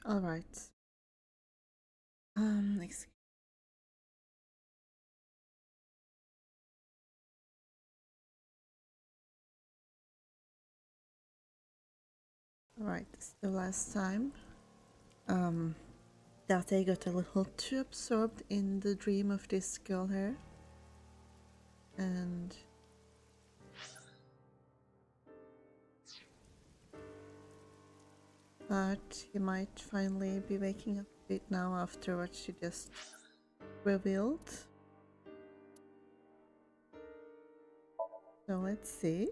All right. Next. All right. This is the last time. That I got a little too absorbed in the dream of this girl here, and but he might finally be waking up a bit now after what she just revealed. So let's see.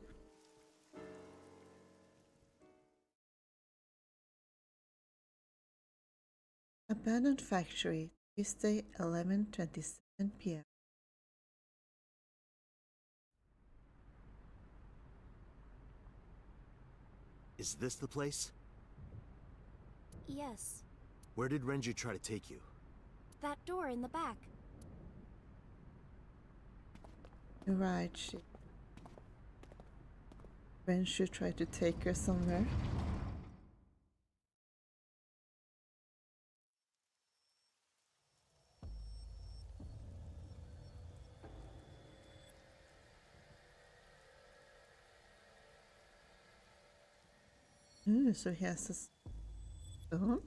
Abandoned factory, Tuesday, 11:27 p.m. Is this the place? Yes. Where did Renju try to take you? That door in the back. Right, when she tried to take her somewhere. So he has a stone?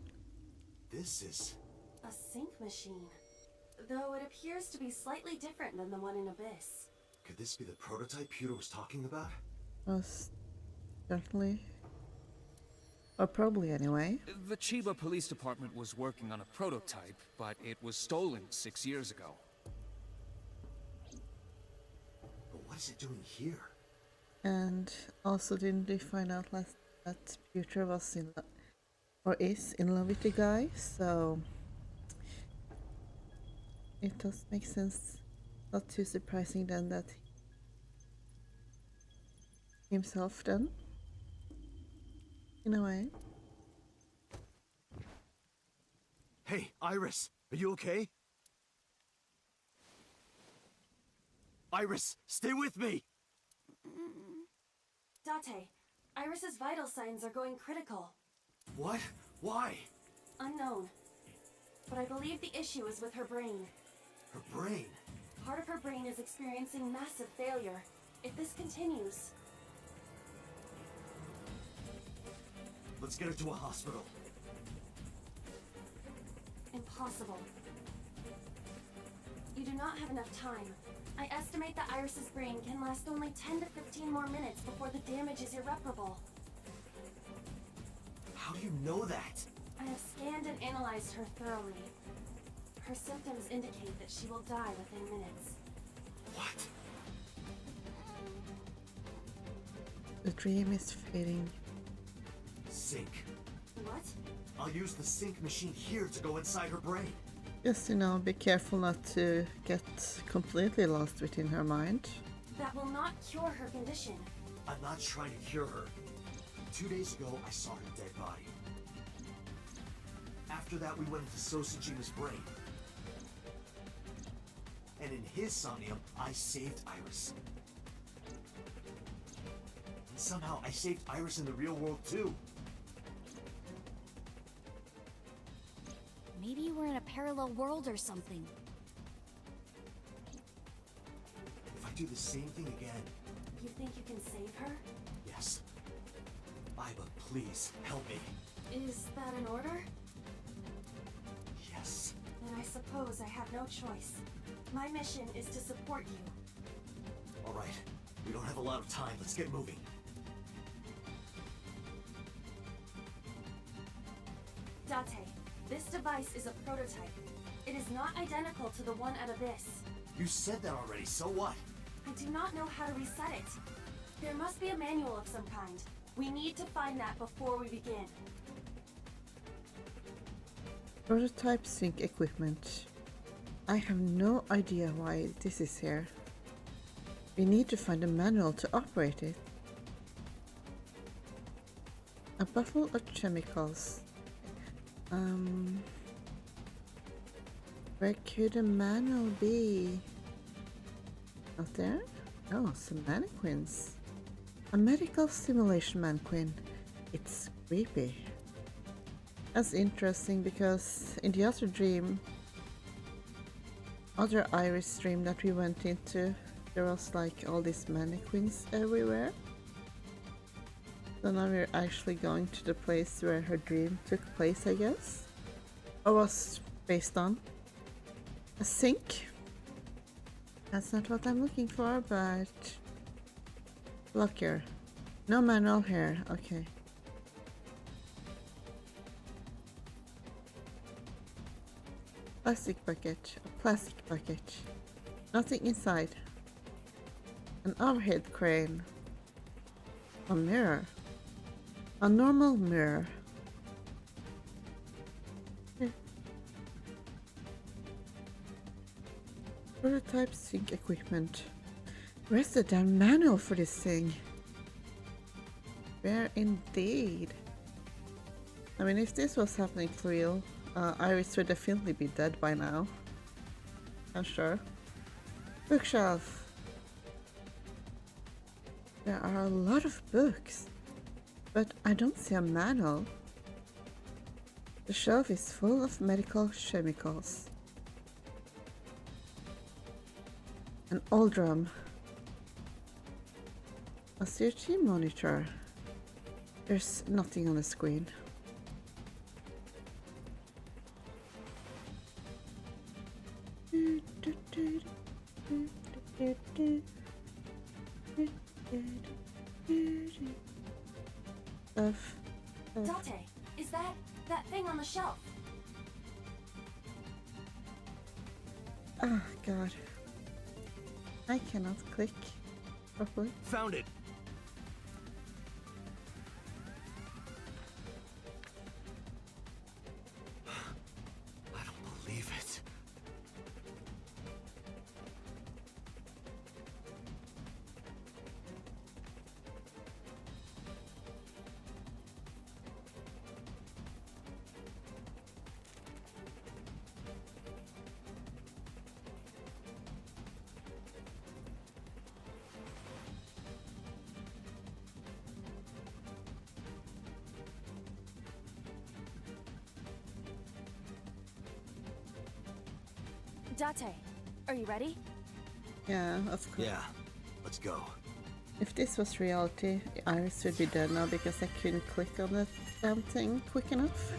This is... a sync machine. Though it appears to be slightly different than the one in Abyss. Could this be the prototype Peter was talking about? Most certainly. Or probably anyway. The Chiba Police Department was working on a prototype, but it was stolen 6 years ago. But what is it doing here? And also didn't we find out last that Peter was in love, or is in love with the guy, so it does make sense. Not too surprising then that himself then, in a way. Hey, Iris! Are you okay? Iris, stay with me! Date, Iris's vital signs are going critical. What? Why? Unknown. But I believe the issue is with her brain. Her brain? Part of her brain is experiencing massive failure. If this continues... Let's get her to a hospital. Impossible. You do not have enough time. I estimate that Iris's brain can last only 10 to 15 more minutes before the damage is irreparable. How do you know that? I have scanned and analyzed her thoroughly. Her symptoms indicate that she will die within minutes. What? The dream is fading. Sync. What? I'll use the sync machine here to go inside her brain. Just, be careful not to get completely lost within her mind. That will not cure her condition. I'm not trying to cure her. 2 days ago, I saw her dead body. After that, we went into Sosajima's brain. And in his Somnium, I saved Iris. And somehow, I saved Iris in the real world, too. Maybe you were in a parallel world or something. If I do the same thing again... You think you can save her? Yes. Iba, please, help me. Is that an order? Yes. Then I suppose I have no choice. My mission is to support you. All right. We don't have a lot of time. Let's get moving. Date, this device is a prototype. It is not identical to the one at Abyss. You said that already, so what? I do not know how to reset it. There must be a manual of some kind. We need to find that before we begin. Prototype sync equipment. I have no idea why this is here. We need to find a manual to operate it. A bottle of chemicals. Where could a manual be? Out there? Oh, some mannequins. A medical simulation mannequin. It's creepy. That's interesting because in the other dream, other Iris dream that we went into, there was like all these mannequins everywhere. So now we're actually going to the place where her dream took place, I guess. Or was based on. A sink. That's not what I'm looking for, but... Locker. No manual here, okay. Plastic bucket. A plastic bucket. Nothing inside. An overhead crane. A mirror. A normal mirror. Prototype sync equipment. Where's the damn manual for this thing? Where indeed? I mean, if this was happening for real, Iris would definitely be dead by now. I'm sure. Bookshelf. There are a lot of books, but I don't see a manual. The shelf is full of medical chemicals. An old drum. A CRT monitor. There's nothing on the screen. Date, is that thing on the shelf? Oh god. I cannot click properly. Found it! I don't believe it. Date, are you ready? Yeah, of course. Yeah, let's go. If this was reality, Iris would be dead now because I couldn't click on that damn thing quick enough.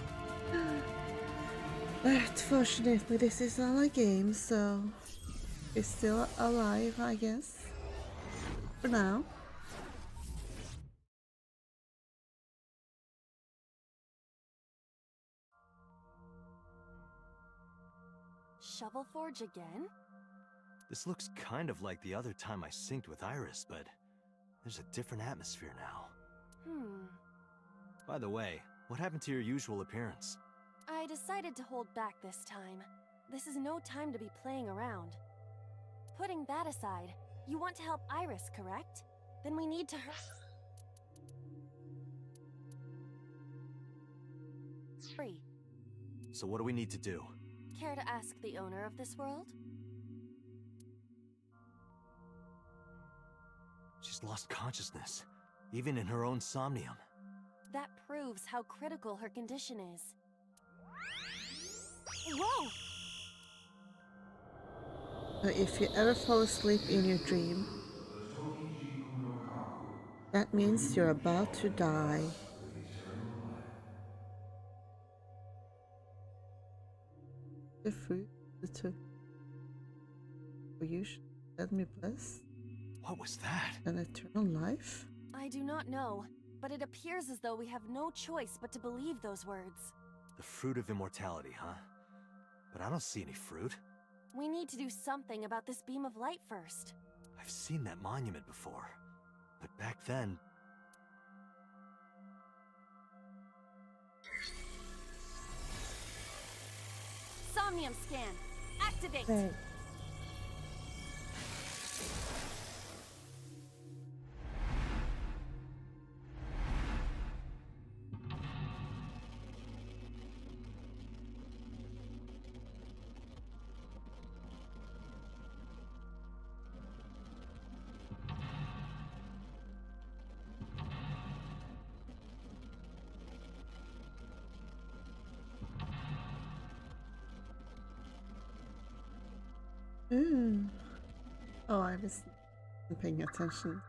But fortunately this is all a game, so he's still alive, I guess. For now. Shovel Forge again? This looks kind of like the other time I synced with Iris, but there's a different atmosphere now. By the way, what happened to your usual appearance? I decided to hold back this time. This is no time to be playing around. Putting that aside, you want to help Iris, correct? Then we need to hurry. So what do we need to do? Care to ask the owner of this world? She's lost consciousness, even in her own Somnium. That proves how critical her condition is. Whoa! If you ever fall asleep in your dream, that means you're about to die. The fruit the took for you should let me bless What was that? an eternal life? I do not know, but it appears as though we have no choice but to believe those words. The fruit of immortality, huh? But I don't see any fruit. We need to do something about this beam of light first. I've seen that monument before. But back then... Somnium scan! Activate! Hey. Oh, I was paying attention.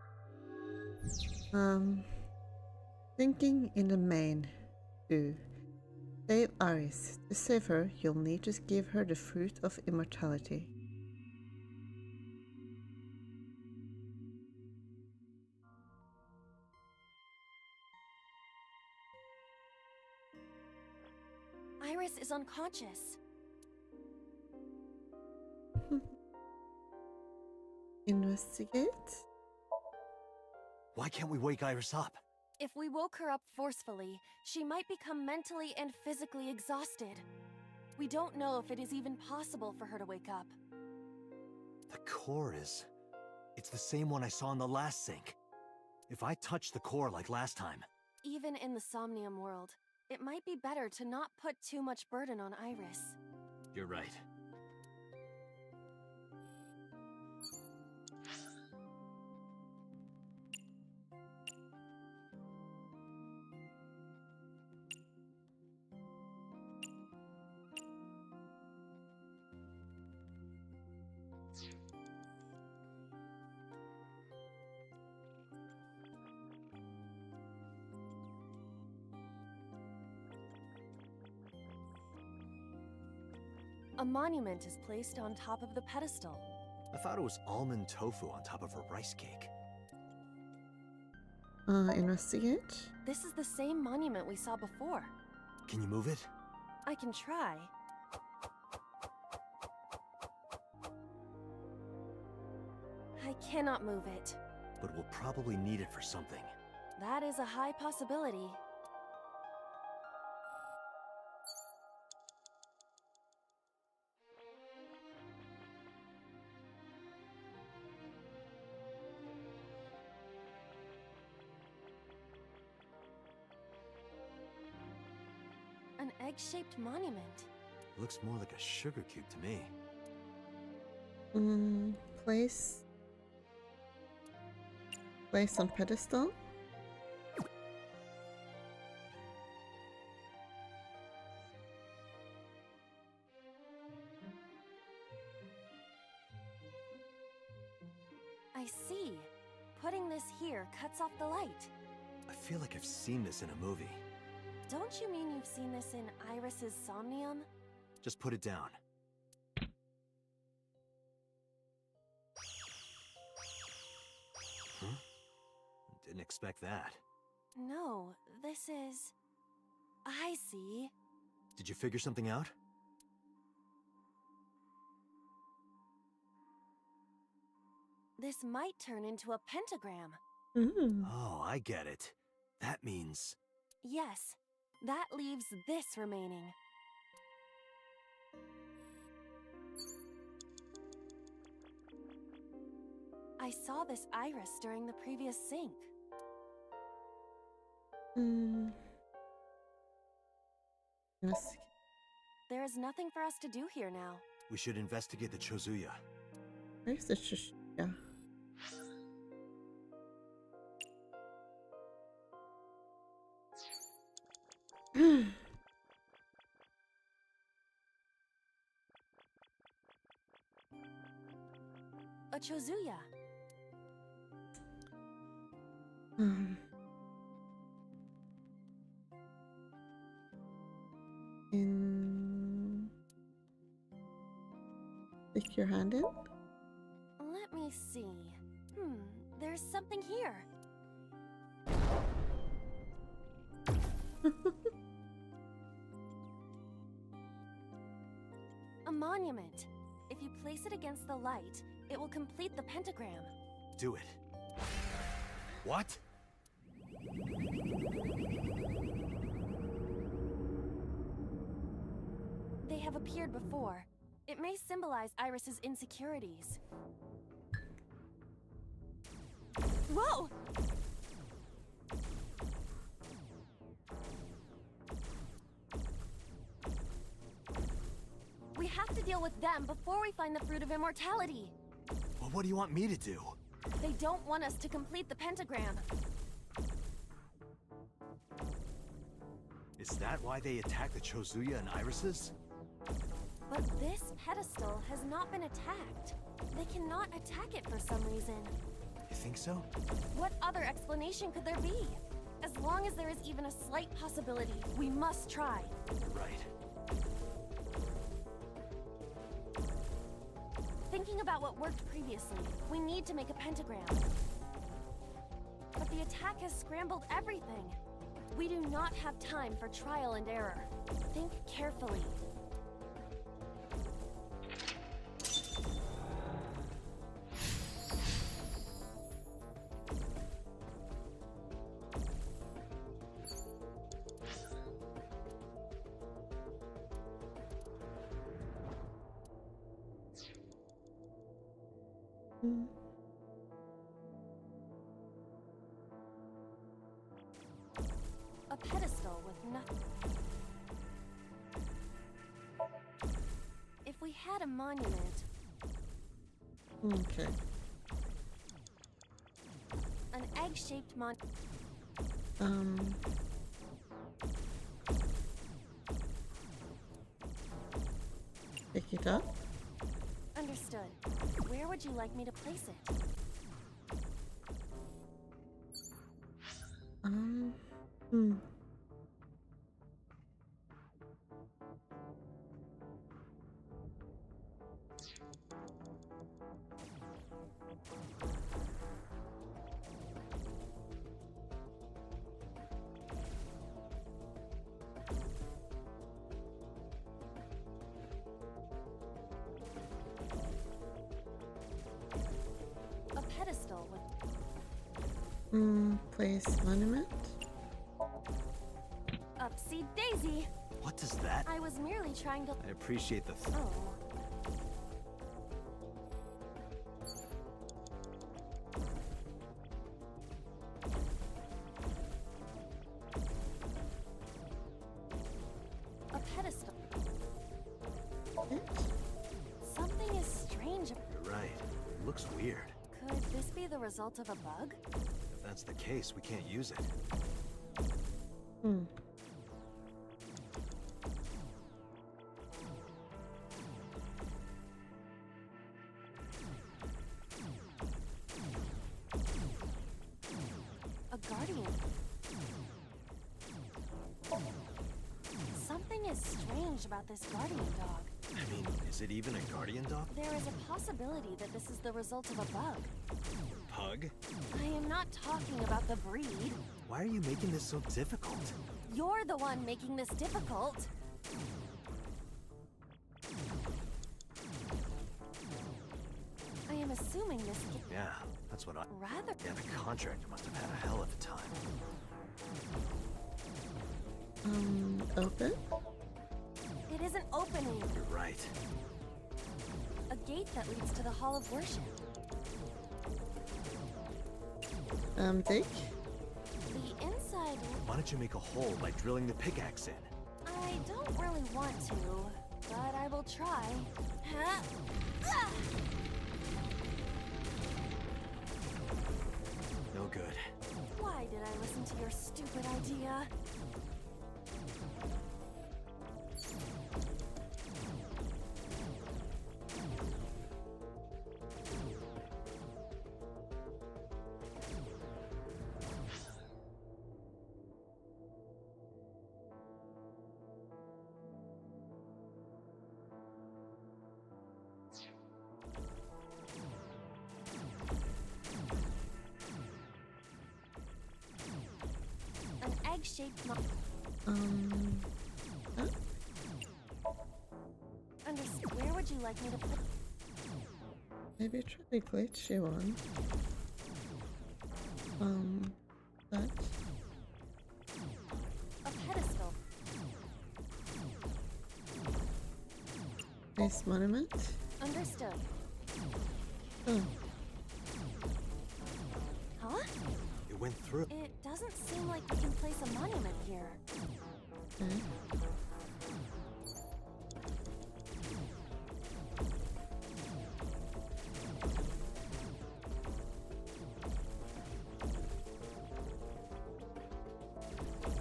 Thinking in the main. 2. Save Iris. To save her, you'll need to give her the fruit of immortality. Iris is unconscious. Investigate? Why can't we wake Iris up? If we woke her up forcefully, she might become mentally and physically exhausted. We don't know if it is even possible for her to wake up. The core is... It's the same one I saw in the last sink. If I touch the core like last time... Even in the Somnium world, it might be better to not put too much burden on Iris. You're right. A monument is placed on top of the pedestal. I thought it was almond tofu on top of a rice cake. Investigate? This is the same monument we saw before. Can you move it? I can try. I cannot move it. But we'll probably need it for something. That is a high possibility. An egg-shaped monument. Looks more like a sugar cube to me. Place on pedestal. I see. Putting this here cuts off the light. I feel like I've seen this in a movie. Don't you mean you've seen this in Iris's Somnium? Just put it down. Huh? Didn't expect that. No, this is... I see. Did you figure something out? This might turn into a pentagram. Oh, I get it. That means... Yes, that leaves this remaining. I saw this iris during the previous sync. Investigate. There is nothing for us to do here now. We should investigate the Chozuya. Where's the yeah. A Chozuya. Stick your hand in. Let me see. There's something here. monument. If you place it against the light, it will complete the pentagram. Do it. What? They have appeared before. It may symbolize Iris's insecurities. Whoa! We have to deal with them before we find the Fruit of Immortality. Well, what do you want me to do? They don't want us to complete the pentagram. Is that why they attacked the Chozuya and Irises? But this pedestal has not been attacked. They cannot attack it for some reason. You think so? What other explanation could there be? As long as there is even a slight possibility, we must try. Right. Thinking about what worked previously, we need to make a pentagram. But the attack has scrambled everything. We do not have time for trial and error. Think carefully. A pedestal with nothing. If we had a monument, Okay. an egg-shaped Um. Pick it up. Understood. Where would you like me to place it? Hmm. A pedestal with... Place monument. Upsy daisy! What does that? I was merely trying to... I appreciate the... Oh. A pedestal. Something is strange. You're right. It looks weird. Could this be the result of a bug? If that's the case, we can't use it. A guardian. Something is strange about this guardian dog. I mean, is it even a guardian dog? There is a possibility that this is the result of a bug. Pug? I am not talking about the breed. Why are you making this so difficult? You're the one making this difficult. I am assuming this Yeah, that's what I... rather... Yeah, the contractor must have had a hell of a time. Open. It isn't opening. You're right. A gate that leads to the Hall of Worship. Dig. The inside... Why don't you make a hole by drilling the pickaxe in? I don't really want to, but I will try. Huh? Ah! No good. Why did I listen to your stupid idea? An egg-shaped Huh? Where would you like me to put? Maybe try the glitchy one. That. A pedestal. This monument. Understood. Oh, Huh? It went through. It doesn't seem like we can place a monument here. okay.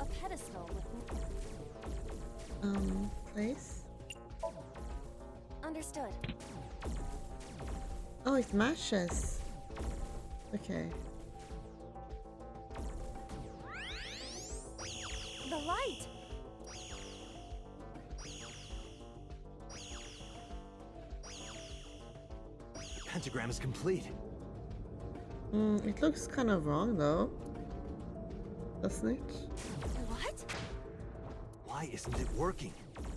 A pedestal with... Place. Understood. Oh, it matches. Okay. The light! The pentagram is complete. It looks kind of wrong though. Doesn't it? What? Why isn't it working?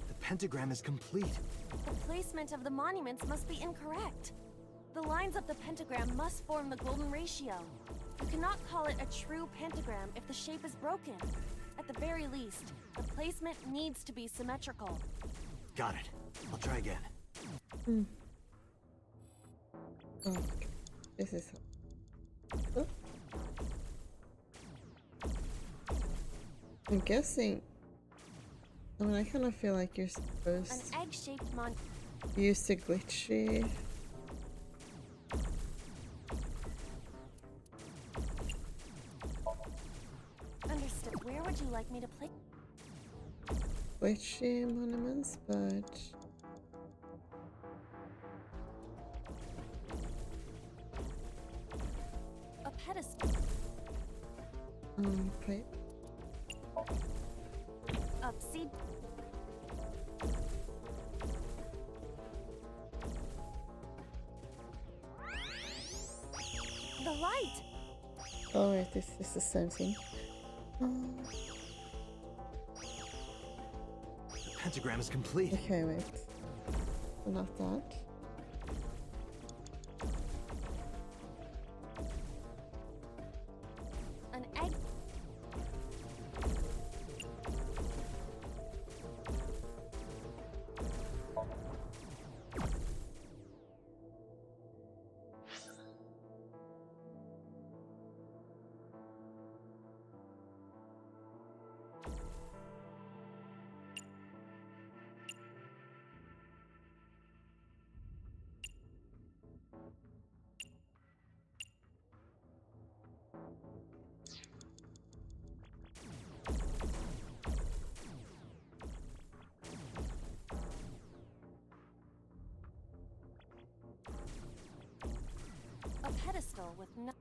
The pentagram is complete. The placement of the monuments must be incorrect. The lines of the pentagram must form the golden ratio. You cannot call it a true pentagram if the shape is broken. At the very least, the placement needs to be symmetrical. Got it. I'll try again. Oh, okay. This is. Oh. I'm guessing. I mean, I kind of feel like you're An supposed egg-shaped to use the glitchy. Understood. Where would you like me to place? Glitchy monuments, but. A pedestal. Plate. Upseed. The light! Oh wait, this is the same thing. The pentagram is complete. Okay, wait. Not that. An egg. A pedestal with no...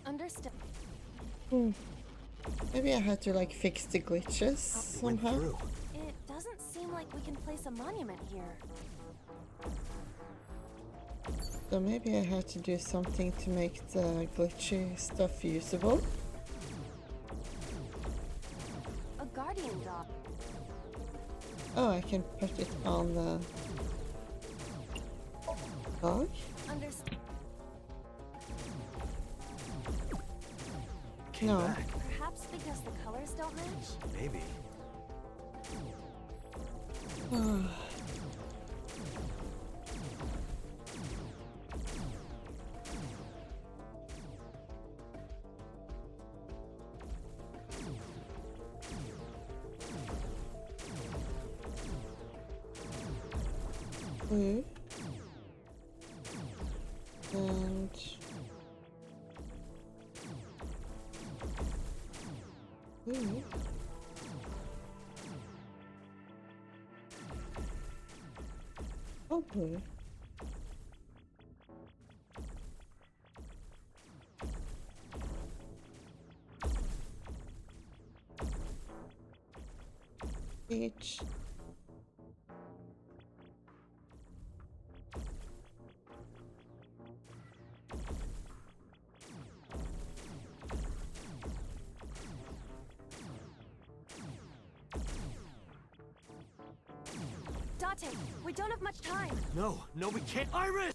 Understood. Maybe I had to like fix the glitches It went somehow. through. It doesn't seem like we can place a monument here. So maybe I had to do something to make the glitchy stuff usable. A guardian dog. Oh, I can put it on the dog. Understood. Came No. back. Perhaps because the colors don't match? Maybe. Blue. And blue. Oh, blue. Peach. Abate, we don't have much time. No, no, we can't. Iris!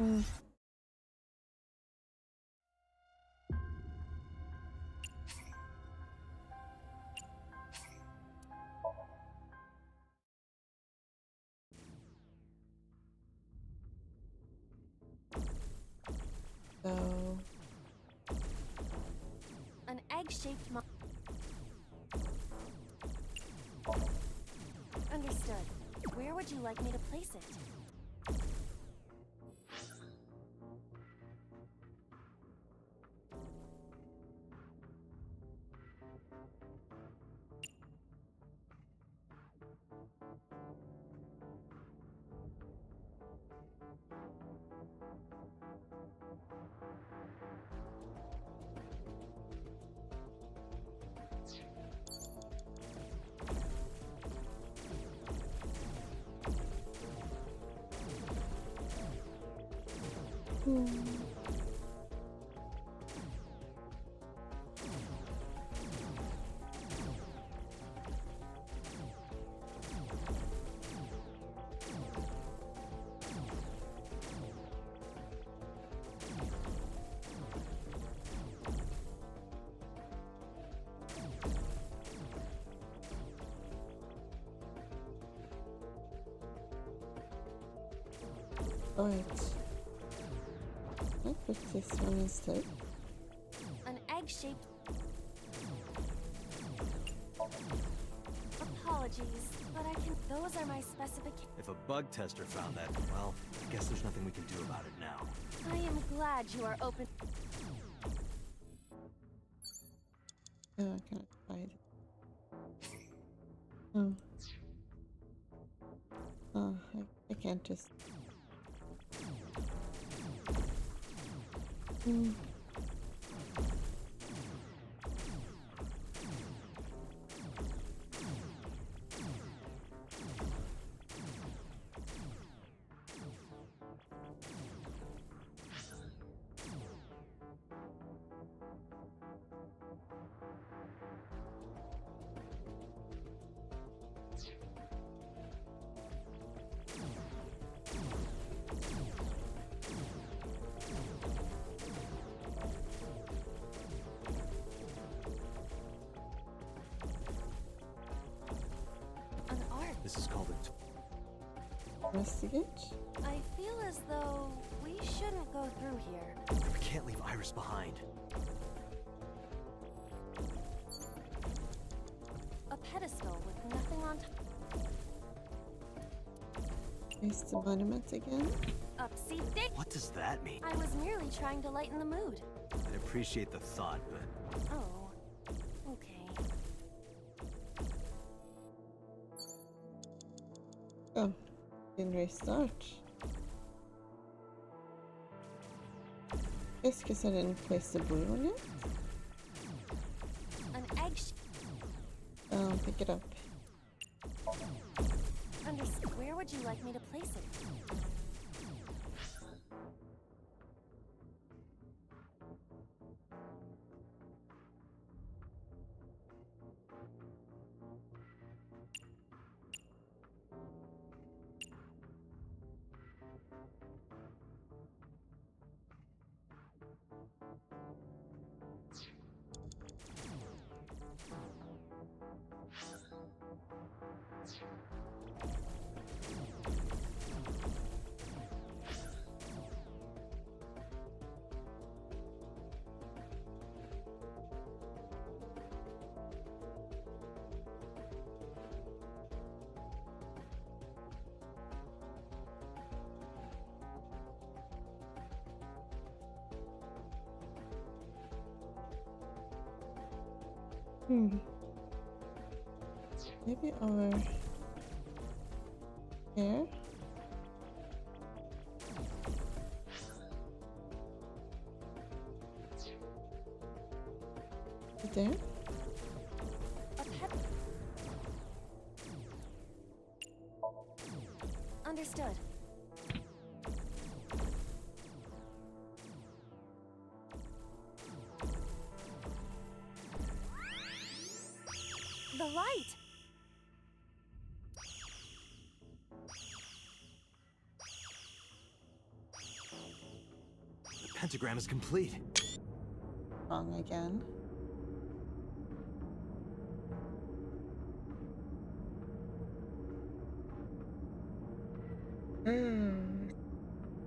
Mm. So An egg-shaped Understood. Where would you like me to place it? Alright. I put this one instead. An egg-shaped... Apologies, but I can... Those are my specifications. If a bug tester found that, well, I guess there's nothing we can do about it now. I am glad you are open. Oh, I can't hide. Oh. Oh, I can't just... Hmm. An arc. This is called a... Investigate? I feel as though we shouldn't go through here. We can't leave Iris behind. A pedestal with nothing on top. Is the monument again? Upsy dick. What does that mean? I was merely trying to lighten the mood. I appreciate the thought, but... Oh, okay. Oh, didn't restart. It's because I didn't place the blue one yet. An egg. Pick it up. Where would you like me to place it? Maybe over here. There. A pet. Understood. light! The pentagram is complete. Wrong again.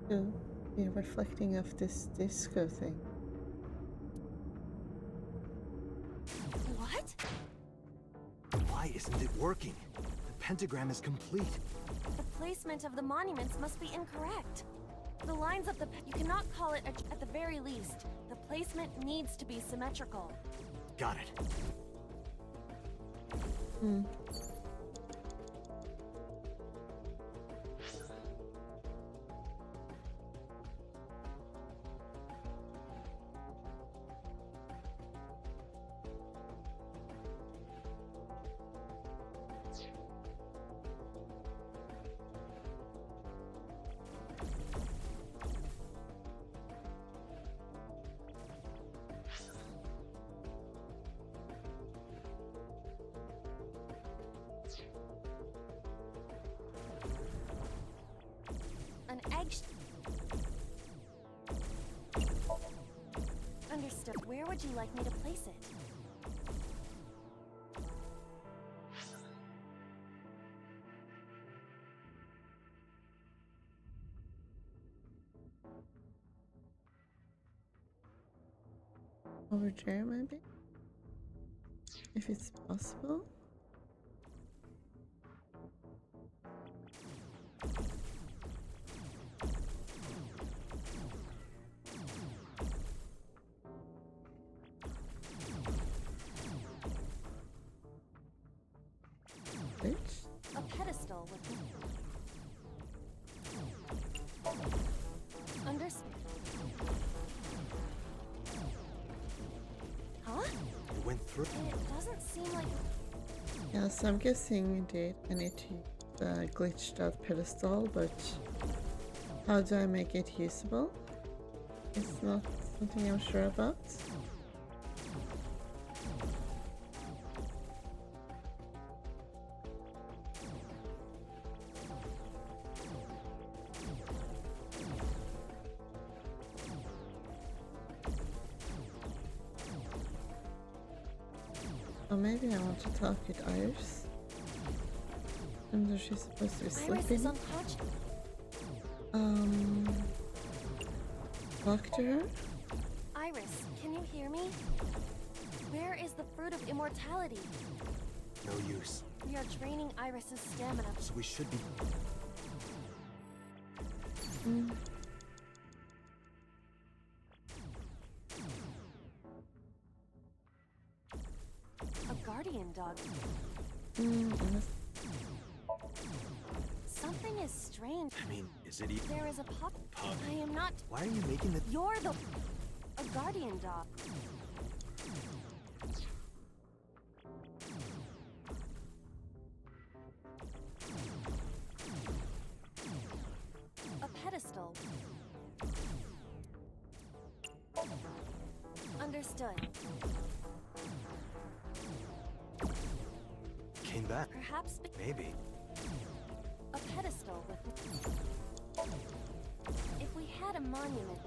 To be reflecting of this disco thing. What? Why isn't it working? The pentagram is complete. The placement of the monuments must be incorrect. The lines of the you cannot call it at the very least. The placement needs to be symmetrical. Got it. An egg. Understood. Where would you like me to place it? Over there, maybe? If it's possible? Which? A pedestal with. Understood. Huh? It went through. It doesn't seem like. Yeah, so I'm guessing indeed I need to use the glitched out pedestal, but how do I make it usable? It's not something I'm sure about. Or maybe I want to talk with Iris. And she's supposed to be Iris is sleeping. unconscious. Talk to her? Iris, can you hear me? Where is the fruit of immortality? No use. We are draining Iris's stamina. So we should be. A guardian dog. Something is strange. I mean, is it even? There is a pup. Pug? I am not. Why are you making the? You're the. A guardian dog. A pedestal. Understood. Came back. Perhaps Maybe. a pedestal with. If we had a monument.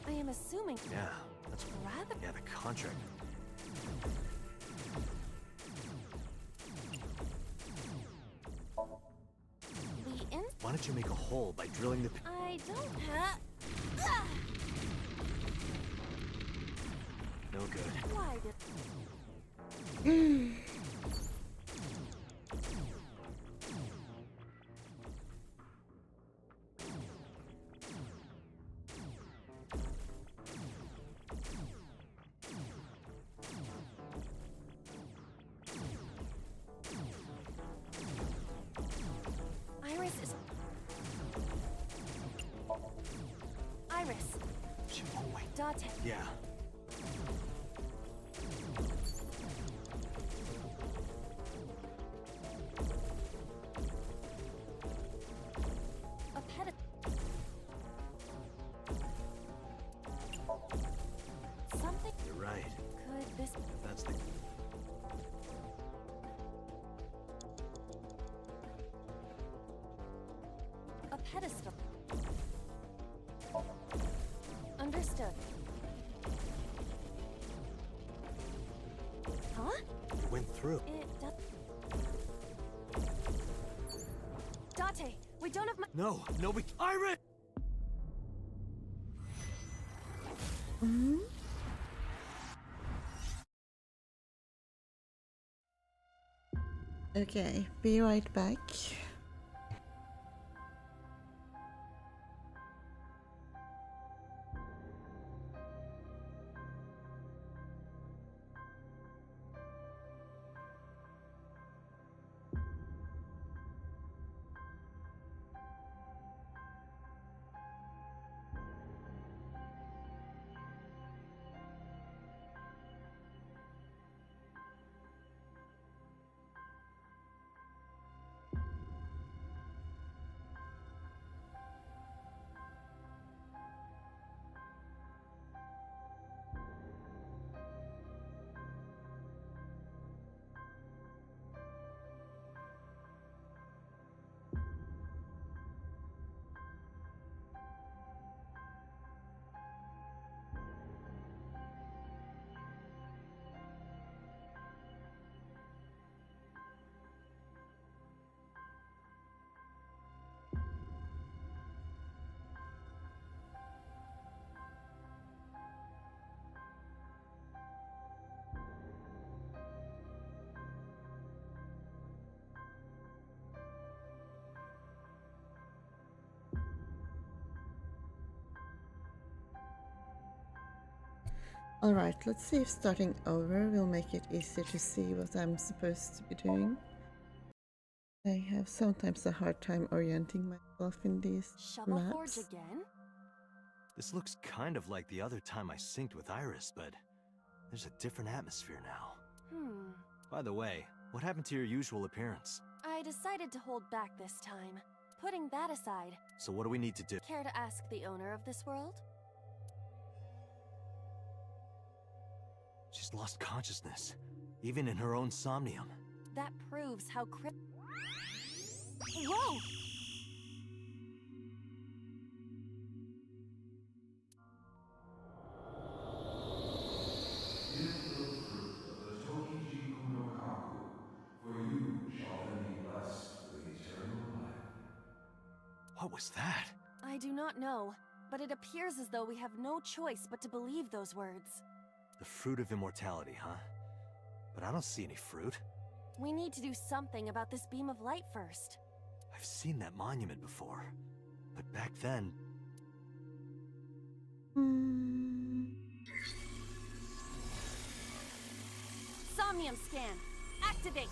I am assuming. Yeah, that's. Rather. Yeah, the contract. The in. Why don't you make a hole by drilling the? I don't have. No good. Why did. Date. Yeah. A pedestal. Something. You're right. Could this... That's the... A pedestal. Understood. Huh? It went through. It does... Date, we don't have much... No, we... Iris! Okay, be right back. Alright, let's see if starting over will make it easier to see what I'm supposed to be doing. I have sometimes a hard time orienting myself in these Shovel Forge maps. again? This looks kind of like the other time I synced with Iris, but there's a different atmosphere now. By the way, what happened to your usual appearance? I decided to hold back this time. Putting that aside, So what do we need to do? care to ask the owner of this world? She's lost consciousness, even in her own Somnium. That proves how Whoa! What was that? I do not know, but it appears as though we have no choice but to believe those words. The fruit of immortality, huh? But I don't see any fruit. We need to do something about this beam of light first. I've seen that monument before, but back then... Somnium scan! Activate!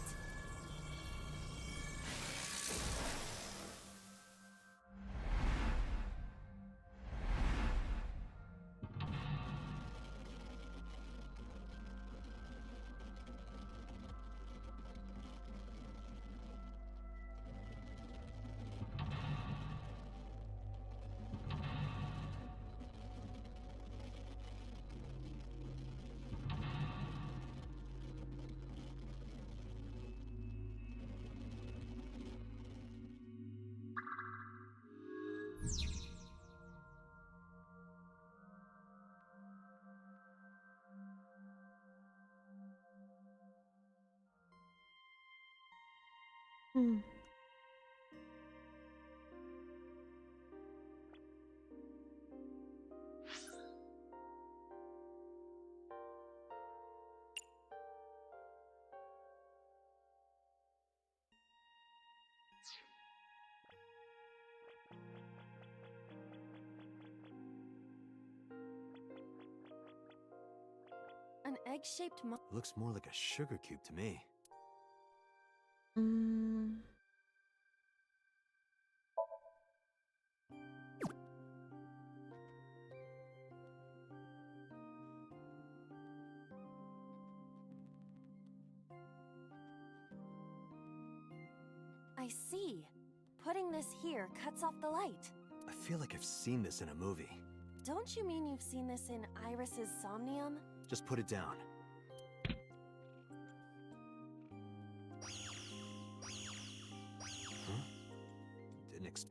An egg-shaped It looks more like a sugar cube to me. I see. Putting this here cuts off the light. I feel like I've seen this in a movie. Don't you mean you've seen this in Iris's Somnium? Just put it down. Huh?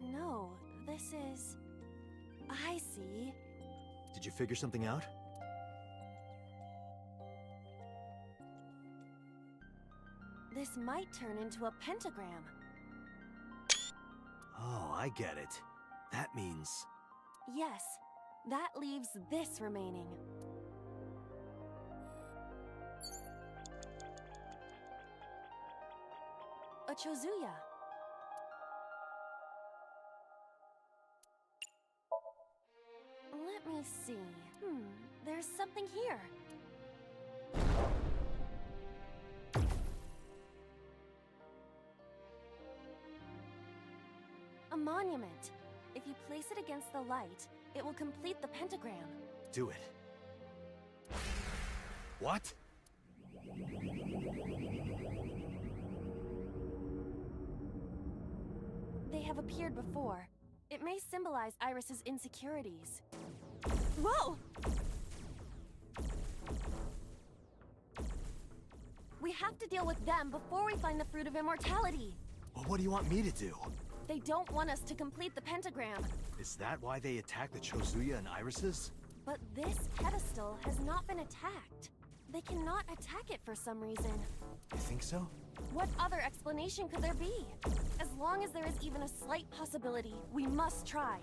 No, this is... I see. Did you figure something out? This might turn into a pentagram. Oh, I get it. That means... Yes, that leaves this remaining. A Chozuya. Let me see. There's something here. A monument. If you place it against the light, it will complete the pentagram. Do it. What? They have appeared before. It may symbolize Iris's insecurities. Whoa! We have to deal with them before we find the Fruit of Immortality. Well, what do you want me to do? They don't want us to complete the pentagram. Is that why they attacked the Chozuya and Irises? But this pedestal has not been attacked. They cannot attack it for some reason. You think so? What other explanation could there be? As long as there is even a slight possibility, we must try.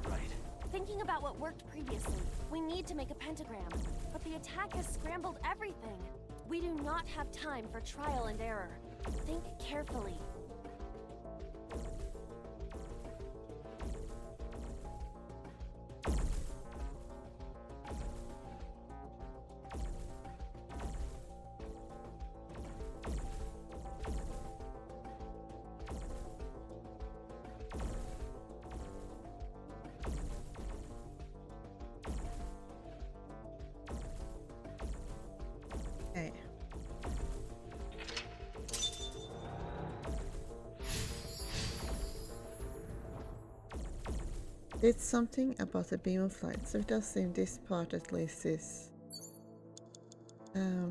Right. Thinking about what worked previously, we need to make a pentagram. But the attack has scrambled everything. We do not have time for trial and error. Think carefully. Okay. It's something about the beam of light, so it does seem this part at least is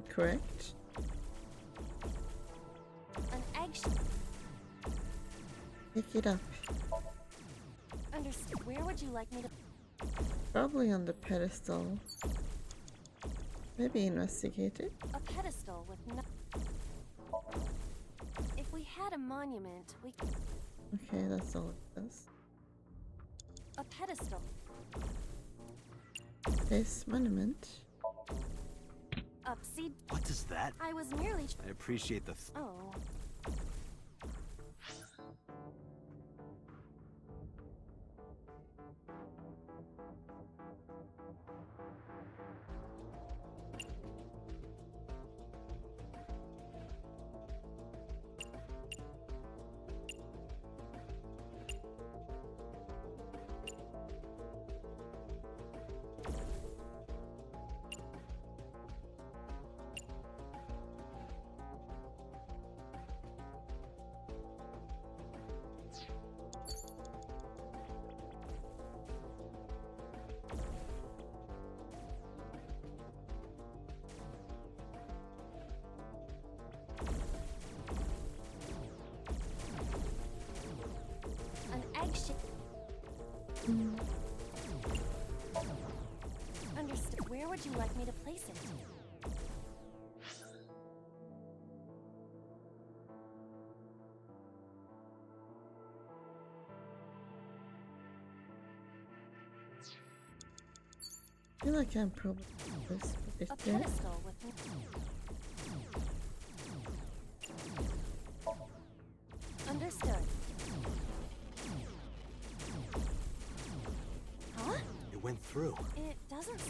correct. An egg. Pick it up. Understood. Where would you like me to? Probably on the pedestal. Maybe investigate it. A pedestal with no. If we had a monument, we. Okay, that's all it does. A pedestal. This monument. Upseed. What does that? I was merely. I appreciate the... Oh. An egg shape. Understood. Where would you like me to place it? I feel like I'm probably this A there. pedestal with. Understood. Huh? It went through. It doesn't.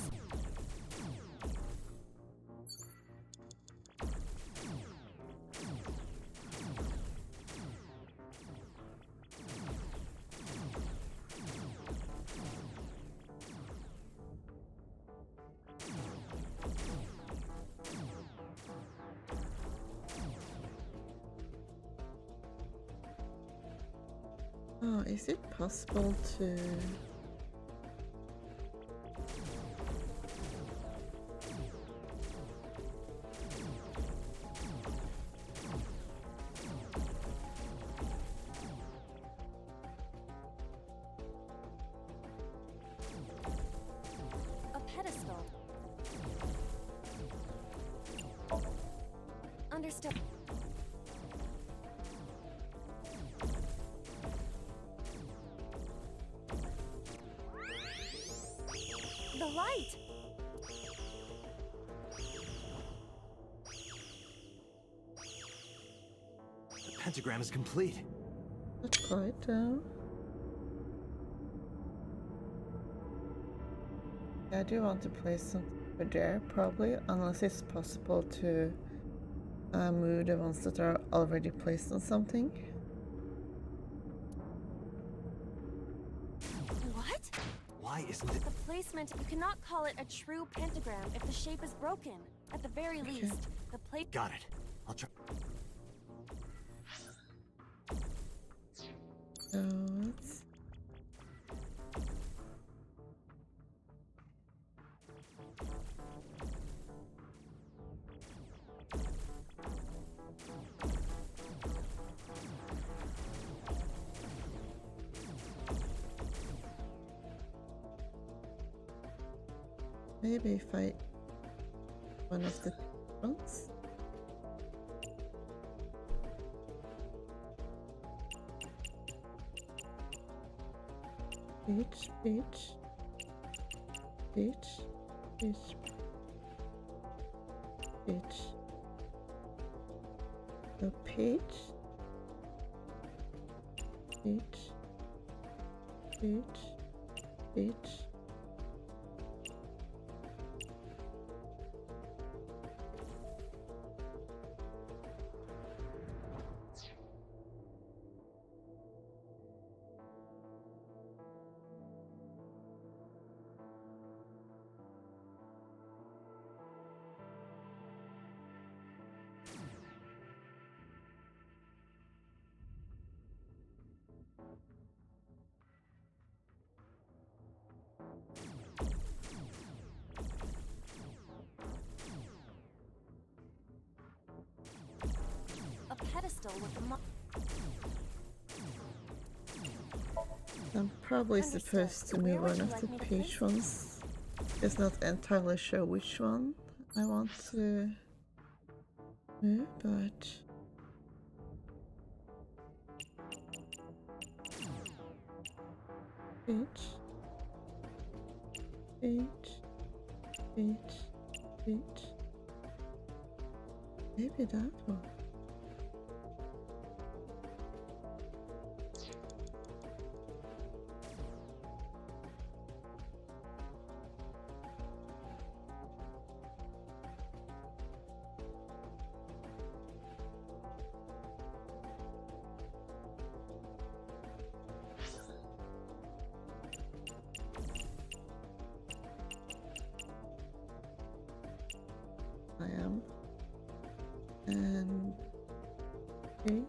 Oh, is it possible to... A pedestal. Understood. The light! The pentagram is complete. Not quite, though. Yeah, I do want to place something over there, probably, unless it's possible to move the ones that are already placed on something. What? Why isn't it? The placement, you cannot call it a true pentagram if the shape is broken. At the very least, the place. Got it. I'll try. So let's... Maybe if I... one of the ones? Peach, peach, peach, peach, peach. So peach, peach, peach, peach. A pedestal with a I'm probably Understood. supposed to Where move would one you of like the me to peach place it? ones. It's not entirely sure which one I want to move, but peach, peach, peach, peach. Maybe that one. I am. And peach.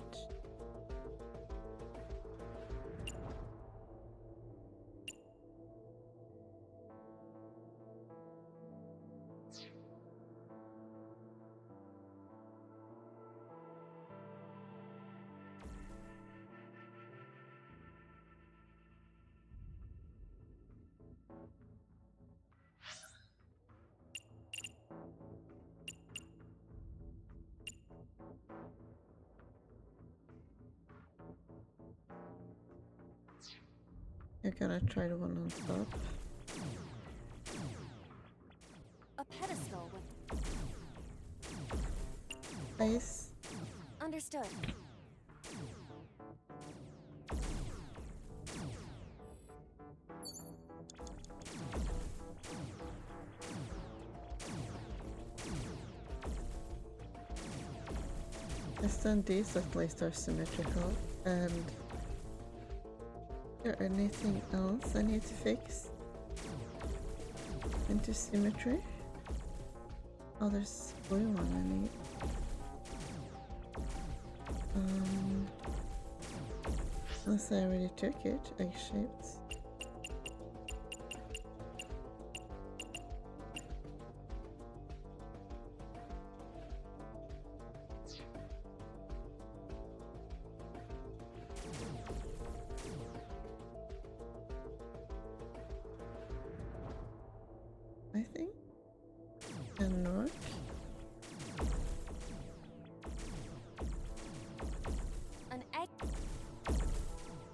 You're gonna try the one on top. A pedestal with. Place. Understood. Yes, then these at least are symmetrical. And is there anything else I need to fix into symmetry? Oh, there's blue one I need. Unless I already took it, egg-shaped. I think can work. An egg.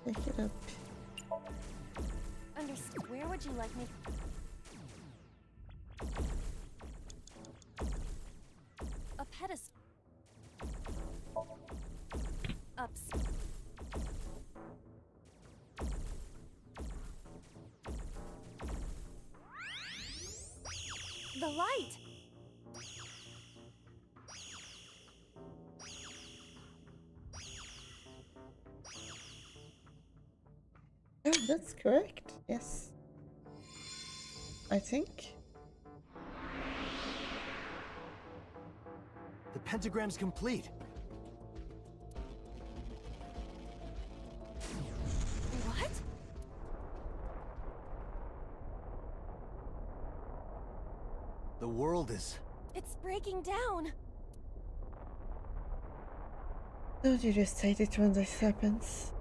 Pick it up. Understood. Where would you like me? A pedestal. Ups. The light! Oh, that's correct. Yes. I think. The pentagram's complete. What? The world is... It's breaking down. Don't you just hate it when this happens?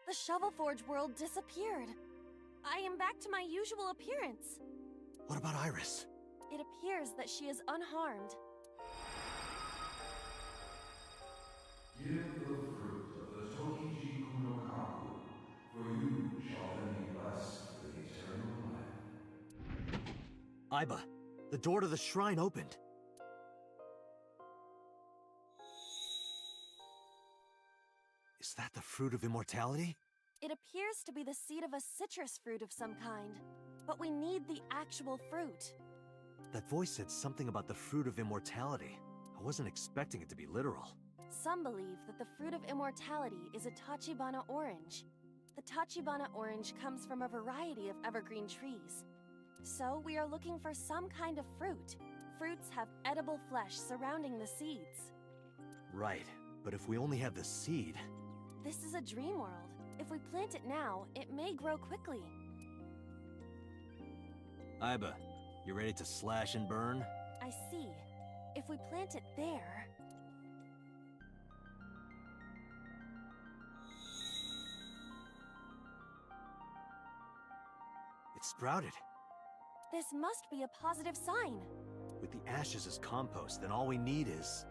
The Shovel Forge world disappeared. I am back to my usual appearance. What about Iris? It appears that she is unharmed. Give the fruit of the Tokiji Kunokaku, for you shall then be blessed with eternal life. Aiba, the door to the shrine opened. Is that the fruit of immortality? It appears to be the seed of a citrus fruit of some kind, but we need the actual fruit. That voice said something about the fruit of immortality. I wasn't expecting it to be literal. Some believe that the fruit of immortality is a Tachibana orange. The Tachibana orange comes from a variety of evergreen trees. So we are looking for some kind of fruit. Fruits have edible flesh surrounding the seeds. Right, but if we only have the seed... This is a dream world. If we plant it now, it may grow quickly. Aiba, you ready to slash and burn? I see. If we plant it there... It sprouted. This must be a positive sign. With the ashes as compost, then all we need is...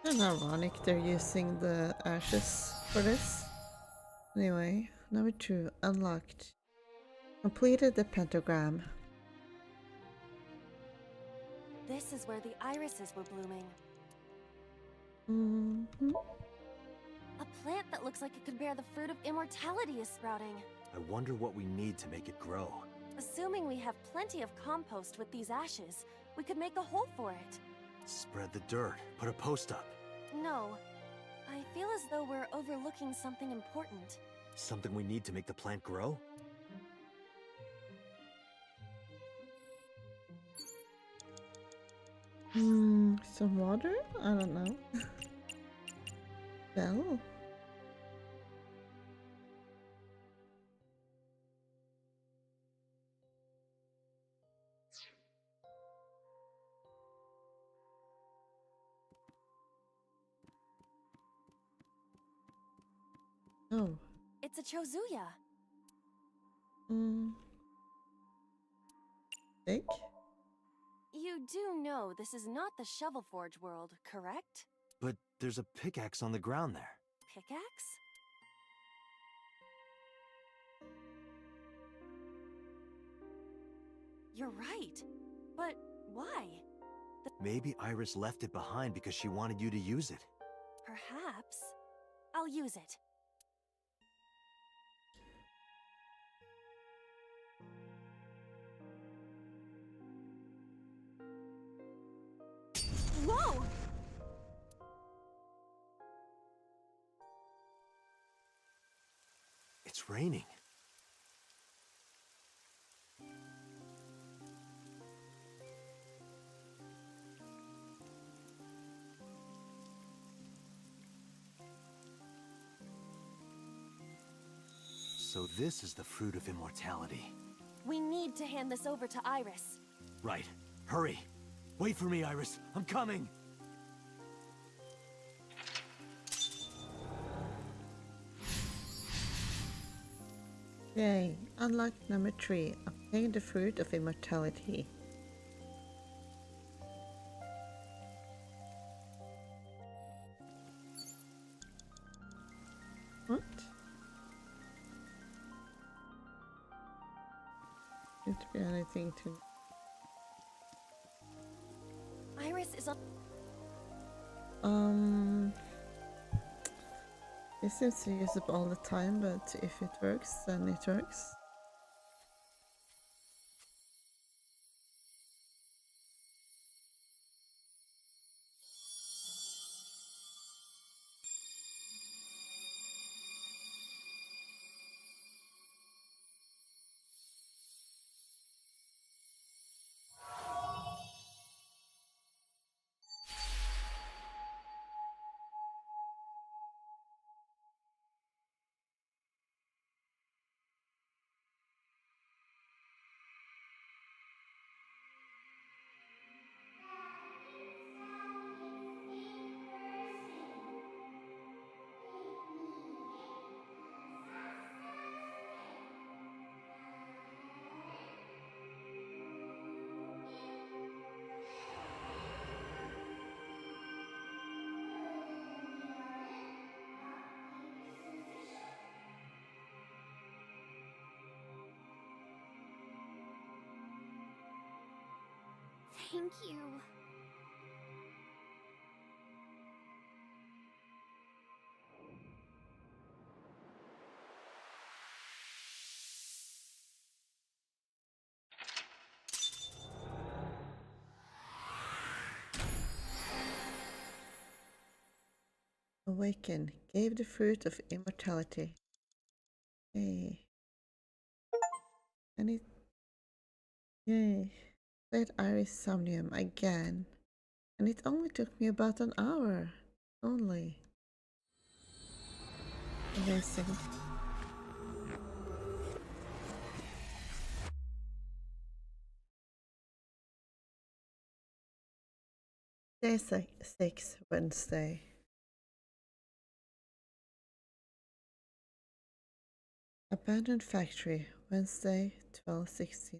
And ironic they're using the ashes for this. Anyway, number 2, unlocked. Completed the pentagram. This is where the irises were blooming. Mm-hmm. A plant that looks like it could bear the fruit of immortality is sprouting. I wonder what we need to make it grow. Assuming we have plenty of compost with these ashes, we could make a hole for it. Spread the dirt, put a post up. No. I feel as though we're overlooking something important. Something we need to make the plant grow? Some water? I don't know. Well. Oh. It's a Chozuya. Big? You do know this is not the Shovel Forge world, correct? But there's a pickaxe on the ground there. Pickaxe? You're right. But why? Maybe Iris left it behind because she wanted you to use it. Perhaps. I'll use it. It's raining. So this is the fruit of immortality. We need to hand this over to Iris. Right. Hurry. Wait for me, Iris. I'm coming. Yay. Unlock number 3. Obtain the fruit of immortality. What? Can't be anything to... Iris is on. It seems to use up all the time, but if it works, then it works. Thank you. Awaken. Gave the fruit of immortality. Yay. And it... Yay. Played Iris Somnium again. And it only took me about an hour. Only. Amazing. Day 6, Wednesday. Abandoned factory, Wednesday, 12/16.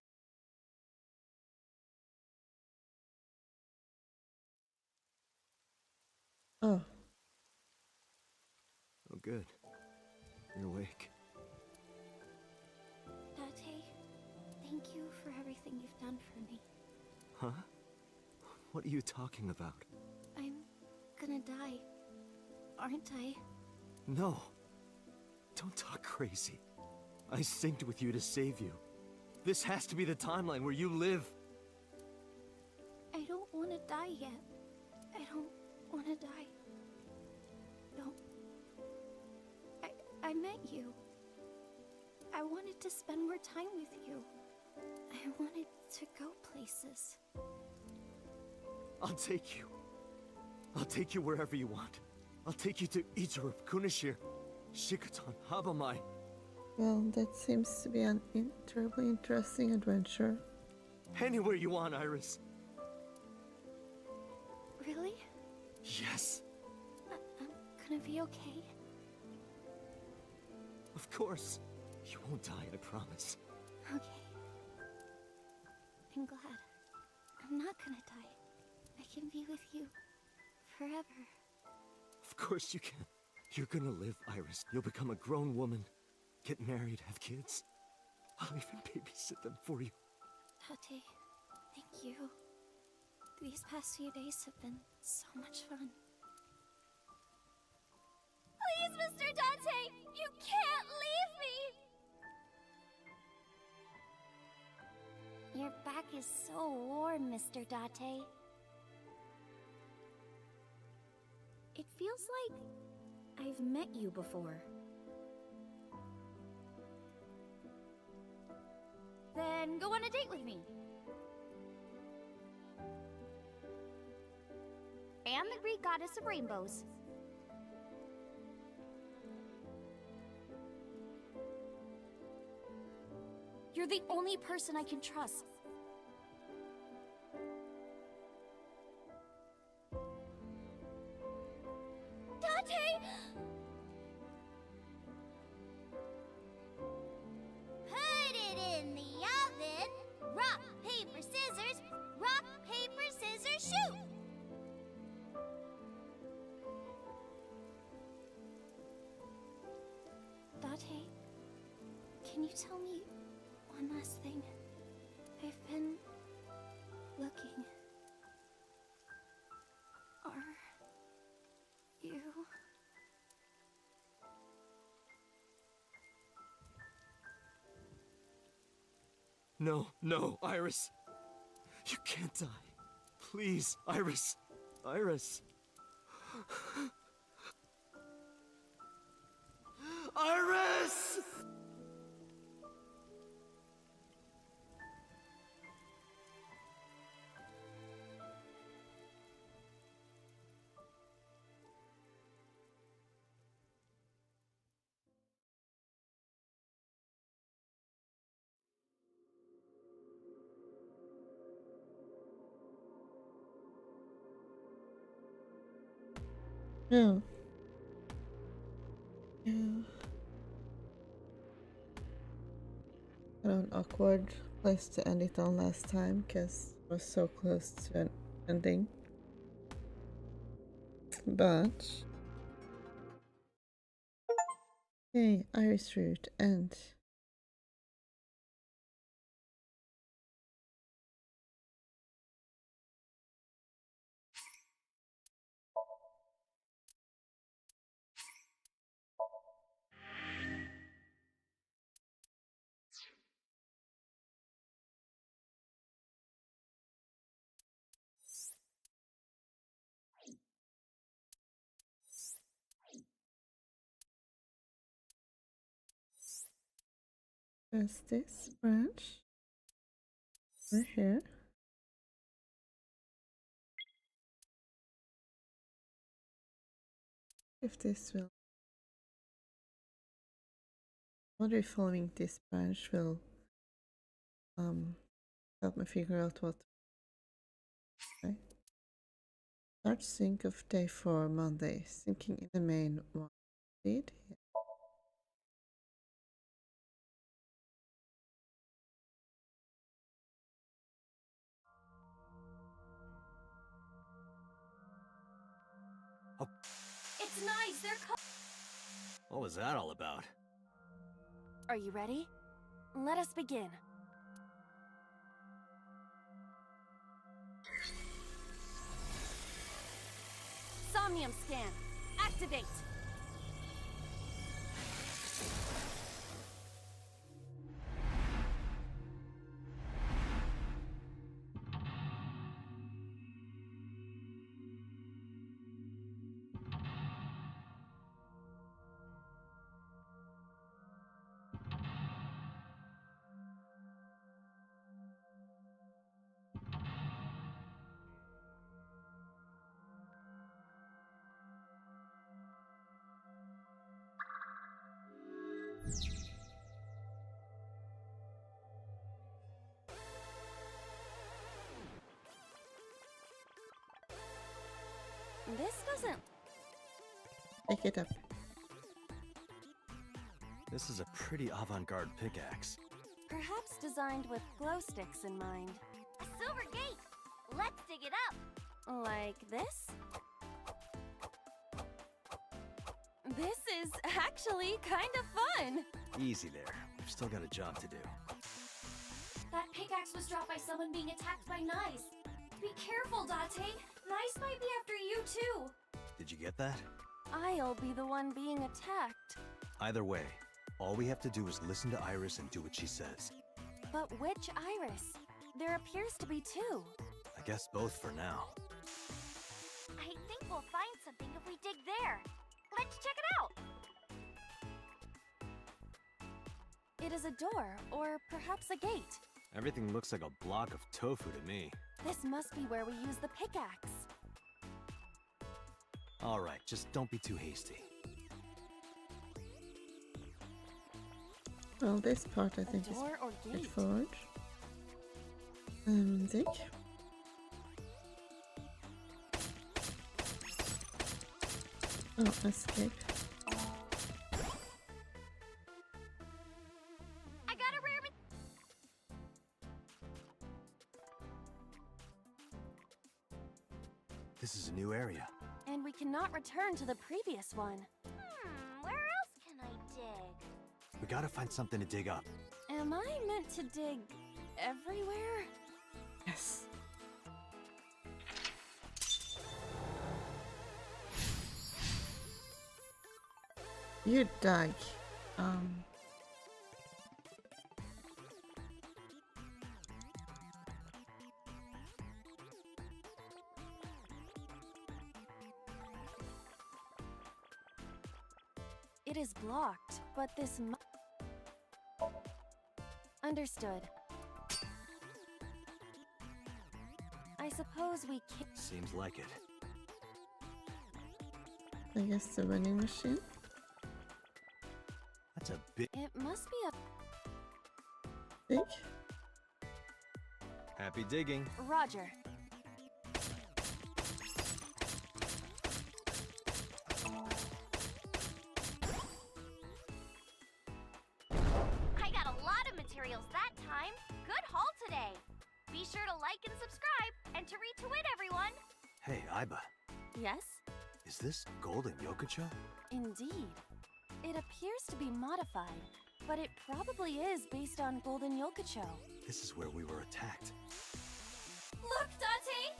Oh. Oh, good. You're awake. Date, thank you for everything you've done for me. Huh? What are you talking about? I'm gonna die, aren't I? No. Don't talk crazy. I synced with you to save you. This has to be the timeline where you live. I don't want to die yet. I don't want to die. Don't. I met you. I wanted to spend more time with you. I wanted to go places. I'll take you. I'll take you wherever you want. I'll take you to Ichirup, Kunashir, Shikotan, Habamai. Well, that seems to be an terribly interesting adventure. Anywhere you want, Iris. Really? Yes. I'm gonna be okay. Of course. You won't die, I promise. Okay. I'm glad. I'm not gonna die. I can be with you forever. Of course you can. You're gonna live, Iris. You'll become a grown woman. Get married, have kids. I'll even babysit them for you. Tate, thank you. These past few days have been so much fun. Please, Mr. Dante! You can't leave me! Your back is so warm, Mr. Date. It feels like I've met you before. Then go on a date with me. And the Greek goddess of rainbows. You're the only person I can trust. Dante! Put it in the oven. Rock, paper, scissors. Rock, paper, scissors, shoot! Date, can you tell me one last thing? I've been looking. Are you... No, no, Iris. You can't die. Please, Iris. Iris. Iris! No. Yeah. Kind of an awkward place to end it on last time because it was so close to an ending. But hey, Iris Root and there's this branch right here. If this will, I wonder if following this branch will help me figure out what. Okay. Start sync of day 4 Monday. Syncing in the main one. Did Oh, It's nice, they're what was that all about? Are you ready? Let us begin. Somnium scan. Activate. This doesn't... pick it up? This is a pretty avant-garde pickaxe. Perhaps designed with glow sticks in mind. A silver gate! Let's dig it up! Like this? This is actually kind of fun! Easy there. We've still got a job to do. That pickaxe was dropped by someone being attacked by Nice. Be careful, Date. Nice might be after you too. Did you get that? I'll be the one being attacked. Either way, all we have to do is listen to Iris and do what she says. But which Iris? There appears to be two. I guess both for now. I think we'll find something if we dig there. Let's check it out! It is a door, or perhaps a gate. Everything looks like a block of tofu to me. This must be where we use the pickaxe. Alright, just don't be too hasty. Well, this part I A think is door or gate? straightforward. Music. Oh, escape. I got a rare. This is a new area. And we cannot return to the previous one. Where else can I dig? We gotta find something to dig up. Am I meant to dig everywhere? Yes. You dug. It is blocked, but this Understood. I suppose we can. Seems like it. I guess the vending machine. That's a bit. It must be Dig. Happy digging. a Roger. I got a lot of materials that time. Good haul today. Be sure to like and subscribe, and to retweet everyone. Hey, Aiba. Yes? Is this Golden Yokocho? Indeed. It appears to be modified, but it probably is based on Golden Yokocho. This is where we were attacked. Look, Dante!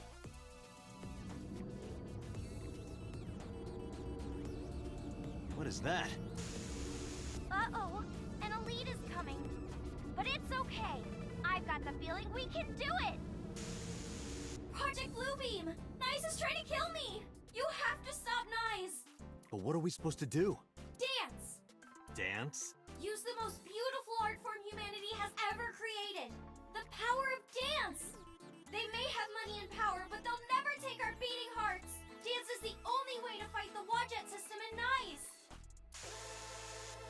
What is that? Uh-oh, an elite is coming. But it's okay. I've got the feeling we can do it! Project Bluebeam! Nice is trying to kill me! You have to stop Nice! But what are we supposed to do? Dance! Dance? Use the most beautiful art form humanity has ever created! The power of dance! They may have money and power, but they'll never take our beating hearts! Dance is the only way to fight the Wadjet system in Nice!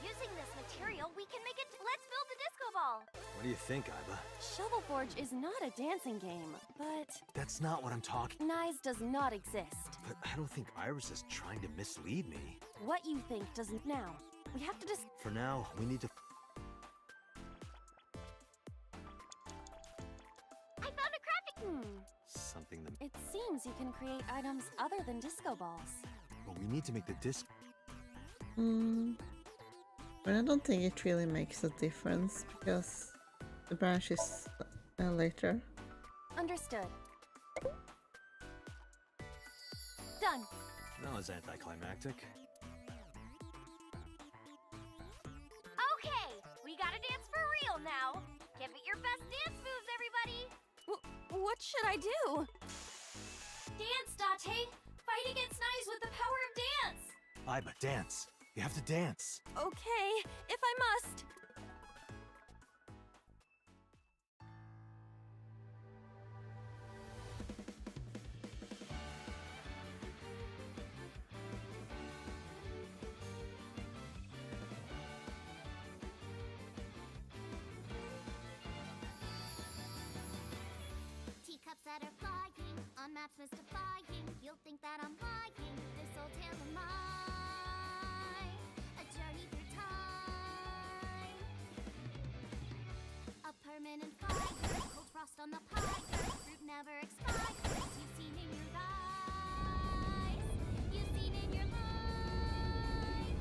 Using this material, we can make it. Let's build the disco ball! What do you think, Aiba? Shovel Forge is not a dancing game, but That's not what I'm talking. Nyes does not exist. But I don't think Iris is trying to mislead me. What you think doesn't. Now, we have to For now, we need to. I found a crafting. Something that. It seems you can create items other than disco balls. But we need to make the disc. But I don't think it really makes a difference because the branch is later. Understood. Done. That was anticlimactic. Okay, we gotta dance for real now. Give it your best dance moves, everybody. What should I do? Dance, Date. Fight against Nice with the power of dance. Aiba, dance. You have to dance. Okay, if I must. Teacups that are flying, on maps mystifying. You'll think that I'm lying. This old tale of mine, a journey through time. A permanent fire, cold frost on the pie. Fruit never expires. You've seen in your eyes. You've seen in your life.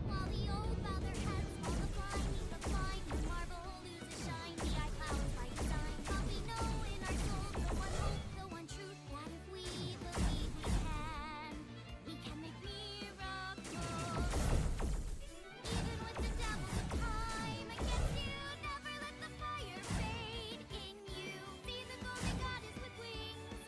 While the old bow their heads, while the blind, the marble loses shine. The eye clouds by design. But we know in our souls the one hope, the one truth, that if we believe we can make miracles. Even with the devil of time against you, never let the fire fade in you. See the golden goddess with wings,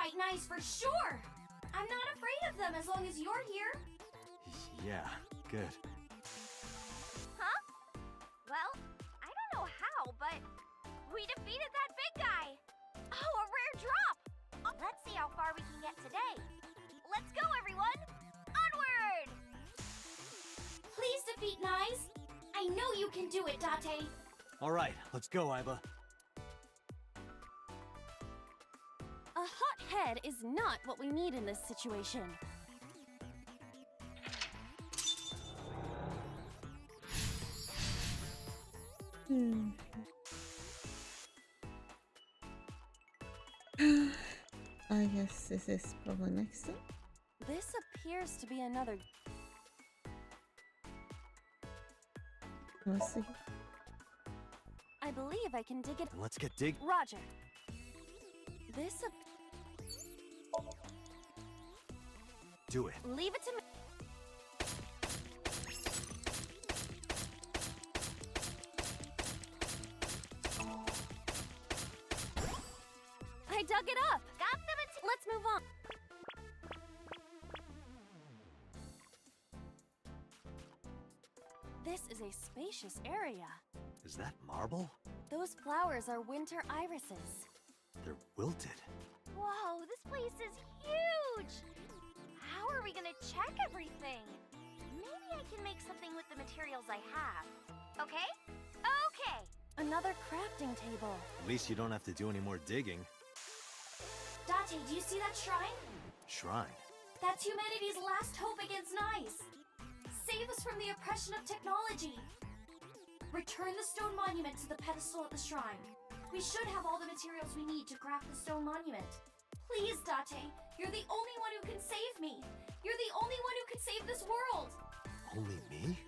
fight nice for sure! I'm not afraid of them as long as you're here. Yeah, good. Huh? Well, I don't know how, but we defeated that big guy. Oh, a rare drop! Let's see how far we can get today. Let's go, everyone! Onward! Please defeat Nyes. I know you can do it, Date. All right, let's go, Iba. A hot head is not what we need in this situation. I guess this is probably next step. This appears to be another... Let's see. I believe I can dig it... Let's get dig... Roger. This Do it. Leave it to me. I dug it up. Got the Let's move on. This is a spacious area. Is that marble? Those flowers are winter irises. They're wilted. Whoa, this place is huge! How are we gonna check everything? Maybe I can make something with the materials I have. Okay? Okay! Another crafting table. At least you don't have to do any more digging. Date, do you see that shrine? Shrine. That's humanity's last hope against Nyes. Save us from the oppression of technology. Return the stone monument to the pedestal at the shrine. We should have all the materials we need to craft the stone monument. Please, Date, you're the only one who can save me. You're the only one who can save this world. Only me?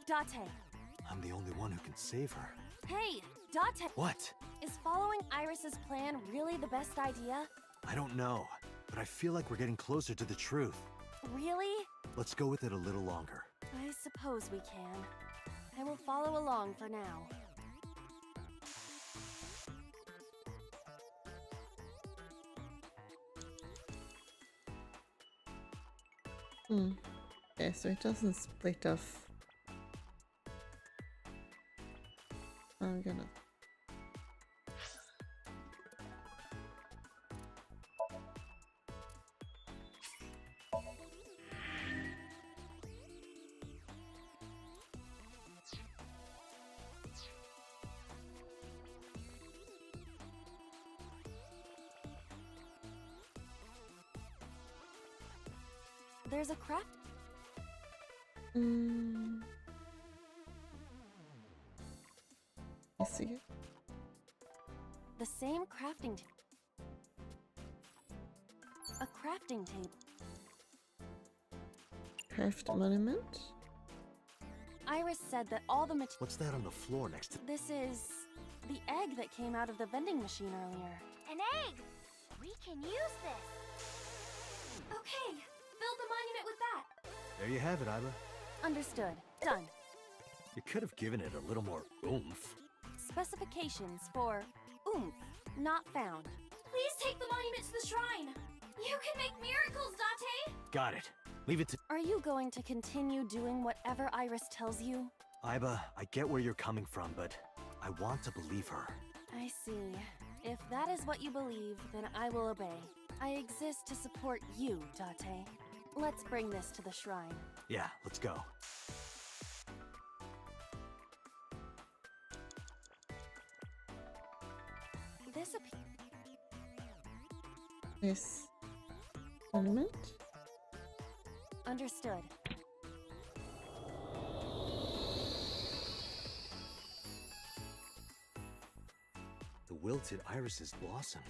Date. I'm the only one who can save her. Hey, Date. What? Is following Iris's plan really the best idea? I don't know, but I feel like we're getting closer to the truth. Really? Let's go with it a little longer. I suppose we can. I will follow along for now. Okay, so it doesn't split off. I'm gonna... There's a craft. I see it. The same crafting a crafting table. Craft monument? Iris said that all the What's that on the floor next to... This is the egg that came out of the vending machine earlier. An egg! We can use this! Okay, build the monument with that. There you have it, Iba. Understood. Done. You could have given it a little more oomph. Specifications for oomph not found. Please take the monument to the shrine. You can make miracles, Date. Got it. Leave it to... Are you going to continue doing whatever Iris tells you? Iba, I get where you're coming from, but I want to believe her. I see. If that is what you believe, then I will obey. I exist to support you, Date. Let's bring this to the shrine. Yeah, let's go. This monument? Understood. The wilted irises blossomed.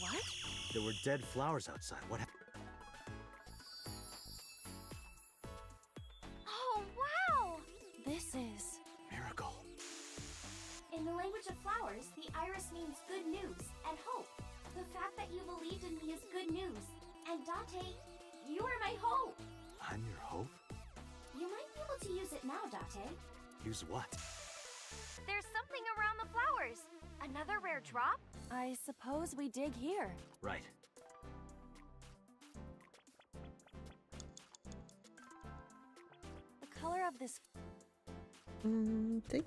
What? There were dead flowers outside. What happened? Oh, wow! This is... Miracle. In the language of flowers, the iris means good news and hope. The fact that you believed in me is good news. And Date, you are my hope. I'm your hope? You might be able to use it now, Date. Use what? There's something around the flowers. Another rare drop? I suppose we dig here. Right. The color of this... Think.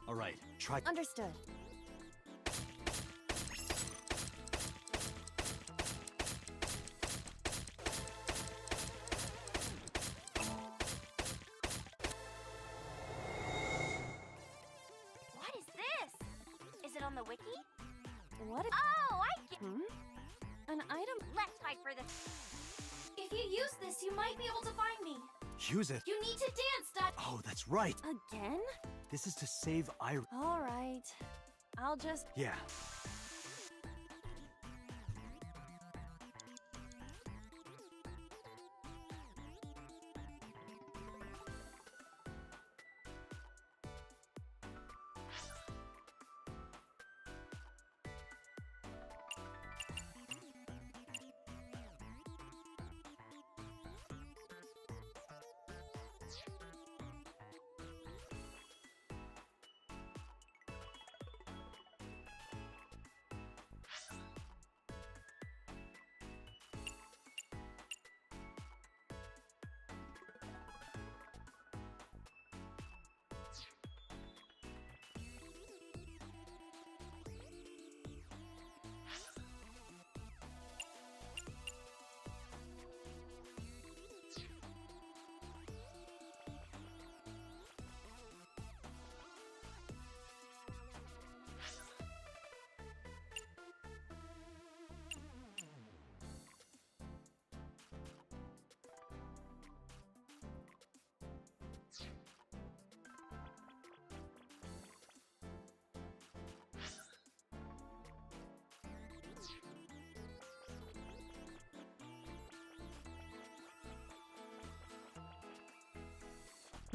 All right, try... Understood. What is this? Is it on the wiki? What? Oh, I get. An item? Let's fight for this. If you use this, you might be able to find me. Use it! You need to dance, Dad. Oh, that's right! Again? This is to save Iris. All right. I'll just... Yeah.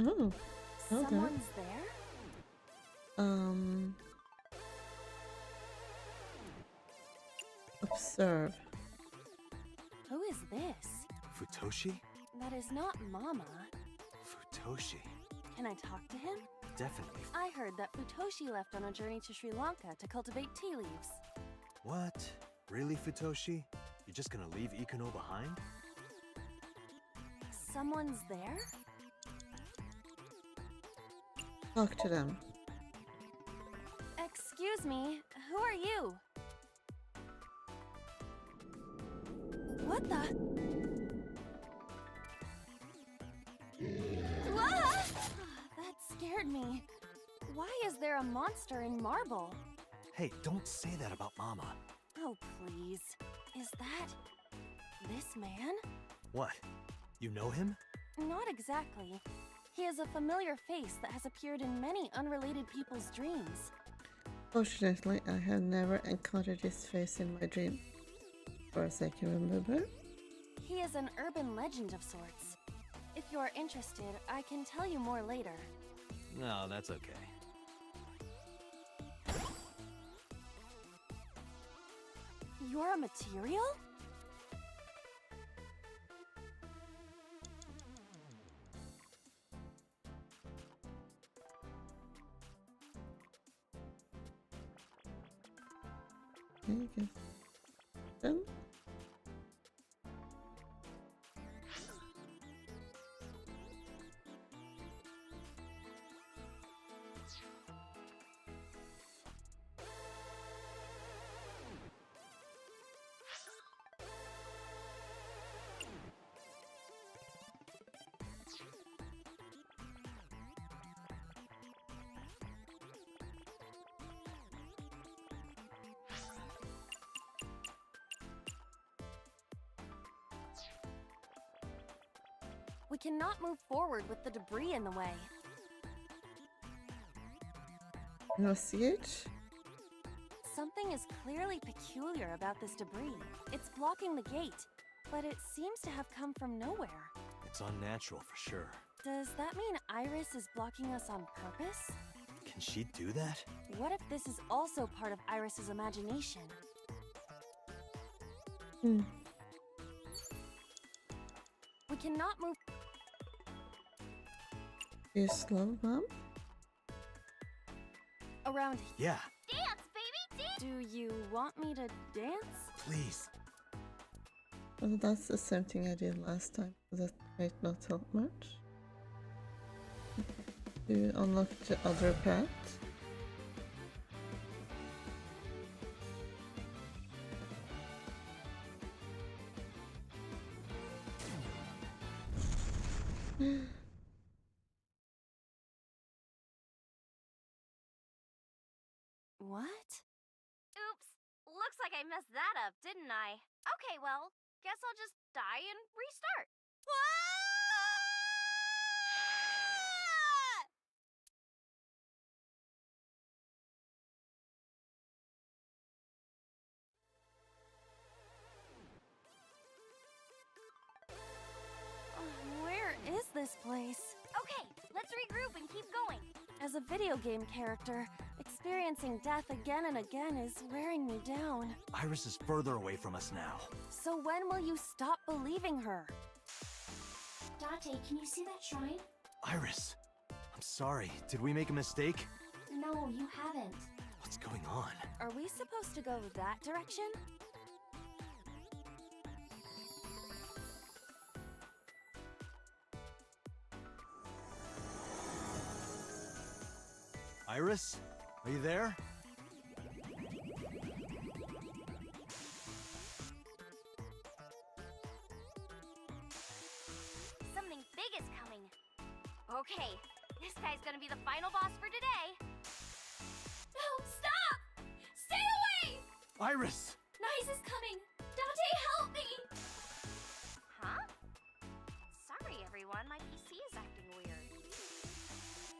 Oh, well done. Someone's there? Observe. Who is this? Futoshi? That is not Mama. Futoshi. Can I talk to him? Definitely. I heard that Futoshi left on a journey to Sri Lanka to cultivate tea leaves. What? Really, Futoshi? You're just gonna leave Ikuno behind? Someone's there? Talk to them. Excuse me, who are you? What the? Ah! That scared me. Why is there a monster in marble? Hey, don't say that about Mama. Oh, please. Is that... this man? What? You know him? Not exactly. He is a familiar face that has appeared in many unrelated people's dreams. Fortunately, I have never encountered his face in my dream. Far as I can remember. He is an urban legend of sorts. If you are interested, I can tell you more later. No, that's okay. You're a material? Okay, guess. Them? We cannot move forward with the debris in the way. No CH? Something is clearly peculiar about this debris. It's blocking the gate, but it seems to have come from nowhere. It's unnatural for sure. Does that mean Iris is blocking us on purpose? Can she do that? What if this is also part of Iris's imagination? Hmm. We cannot move... You slow, Mom? Around Yeah, Dance, baby, dance! Do you want me to dance? please. Well, that's the same thing I did last time. That might not help much. Do you unlock the other path? What? Oops. Looks like I messed that up, didn't I? Okay, well, guess I'll just die and restart. Where is this place? Okay, let's regroup and keep going. As a video game character, experiencing death again and again is wearing me down. Iris is further away from us now. So when will you stop believing her? Date, can you see that shrine? Iris, I'm sorry. Did we make a mistake? No, you haven't. What's going on? Are we supposed to go that direction? Iris? Are you there? Something big is coming. Okay, this guy's gonna be the final boss for today. No, stop! Stay away! Iris! Nice is coming! Date, help me! Huh? Sorry, everyone. My PC is acting weird.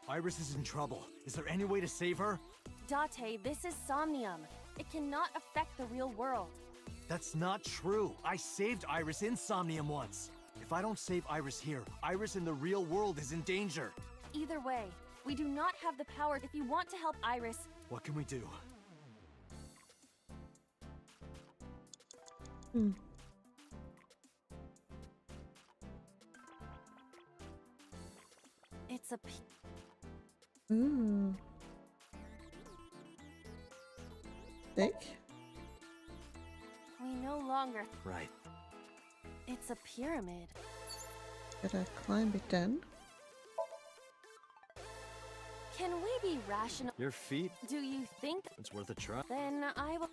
Iris is in trouble. Is there any way to save her? Date, this is Somnium. It cannot affect the real world. That's not true. I saved Iris in Somnium once. If I don't save Iris here, Iris in the real world is in danger. Either way, we do not have the power. If you want to help Iris, What can we do? it's a Ooh. Thick? we no longer. Right. It's a pyramid. Gotta climb it then. Can we be rational? Your feet? Do you think? It's worth a try. Then I will.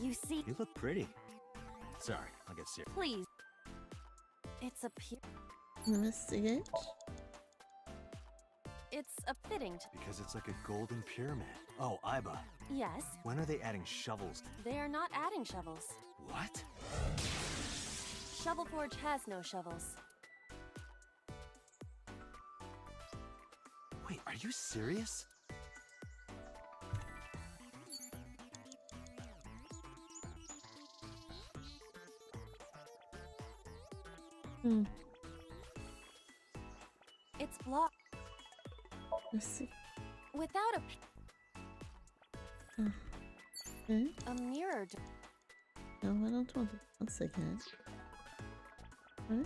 You see, You look pretty. Sorry, I'll get serious. please. It's a Investigate. It's a fitting. Because it's like a golden pyramid. Oh, Iba. Yes, When are they adding shovels? they are not adding shovels. What? Shovel Forge has no shovels. Wait, are you serious? It's blocked Let's see. without Okay. a mirror. No, I don't want it once again. Right?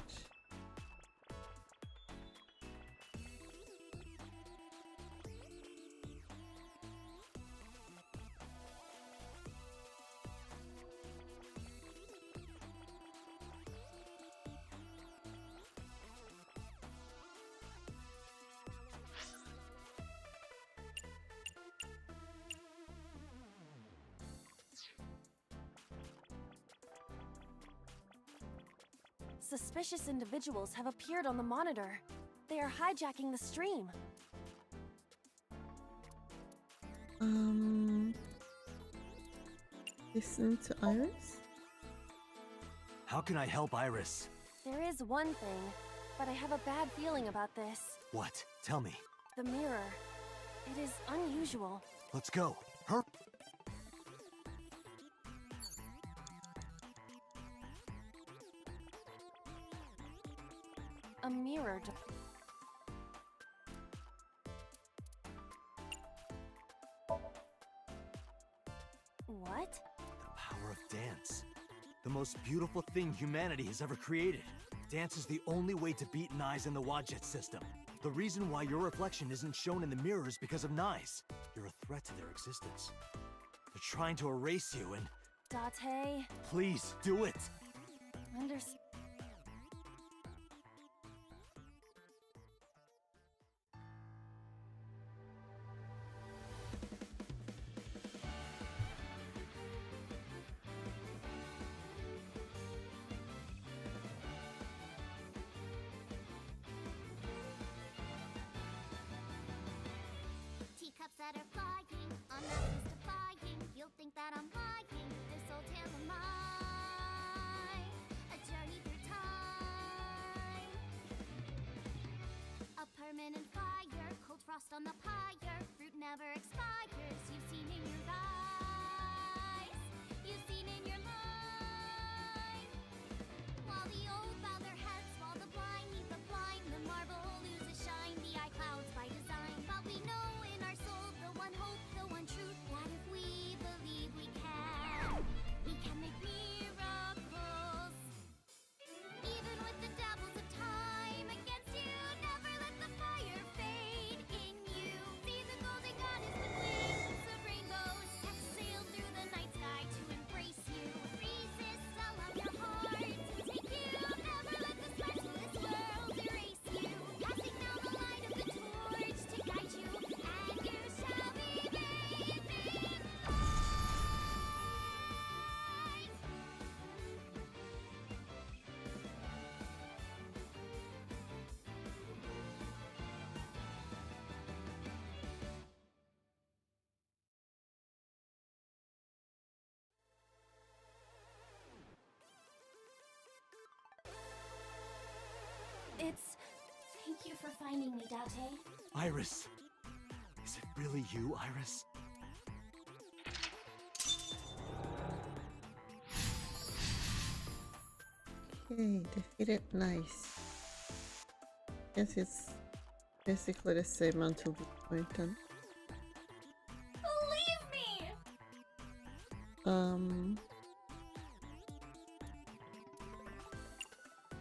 Suspicious individuals have appeared on the monitor. They are hijacking the stream. Listen to Iris? How can I help Iris? There is one thing, but I have a bad feeling about this. What? Tell me. The mirror. It is unusual. Let's go. Hurry. A mirror. What? The power of dance. The most beautiful thing humanity has ever created. Dance is the only way to beat Nyes in the Wadjet system. The reason why your reflection isn't shown in the mirror is because of Nyes. You're a threat to their existence. They're trying to erase you and... Date. Please, do it! Understand. Teacups that are flying, on that list defying. You'll think that I'm lying. This old tale of mine, a journey through time. A permanent fire, cold frost on the pyre. Fruit never expires. You've seen in your eyes, you've seen in your mind. While the old bow their heads, while the blind meet the blind, the marble loses shine. The eye clouds by design, but we know in our soul the one hope, the one truth, that if we believe we can make miracles. Even with the devils of time against you, never let the fire fade in you. See the golden goddess with wings of rainbows, set sail through the night sky to embrace you. Resist, allow your heart to take you. Never let the sparks of this world erase you. Passing down the light of the torch to guide you, and you shall be bathed in light. It's... Thank you for finding me, Date. Iris! Is it really you, Iris? Okay, defeated. Nice. Guess it's basically the same until this point then. Believe me!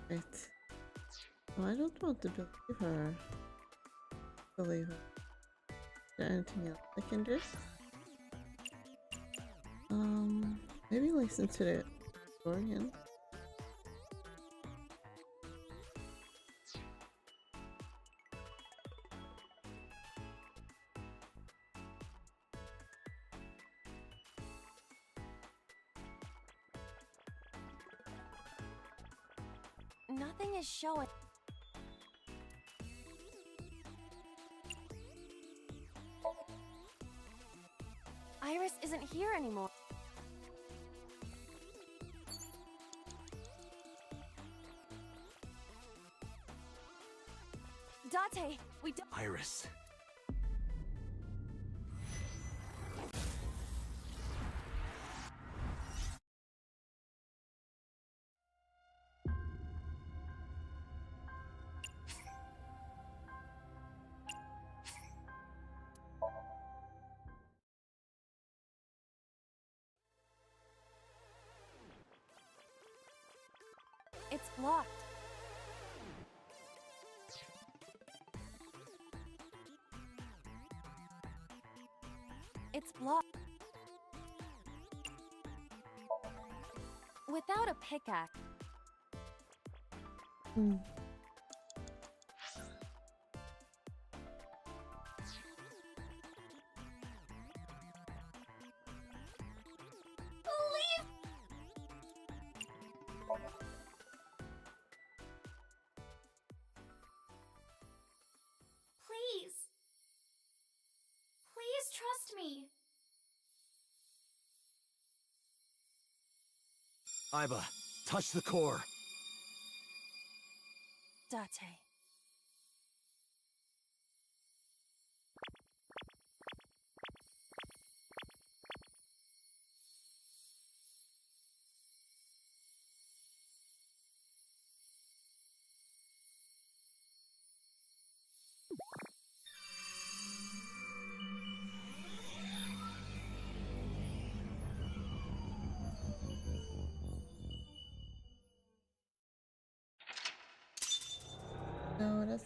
Wait. Oh, I don't want to believe her. Believe her. Is there anything else I can do? Maybe listen to the story again. Nothing is showing. Iris isn't here anymore. Date, we don't. Iris. It's blocked. It's blocked. Without a pickaxe. Please. Please trust me. Iba, touch the core. Date.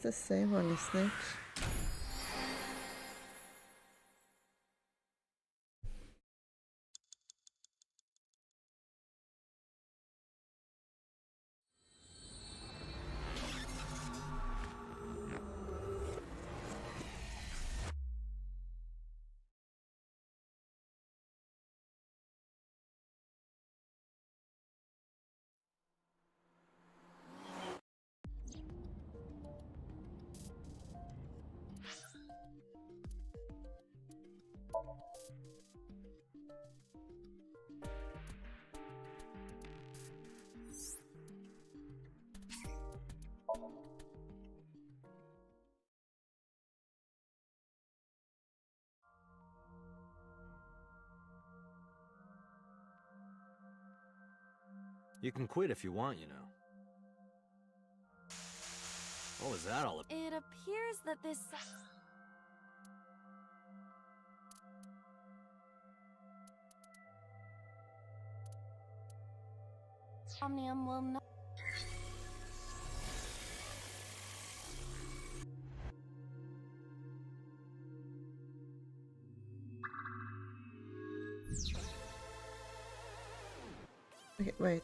the same one, isn't it? You can quit if you want, you know. What was that all about? It appears that this... Somnium will not... Okay, wait.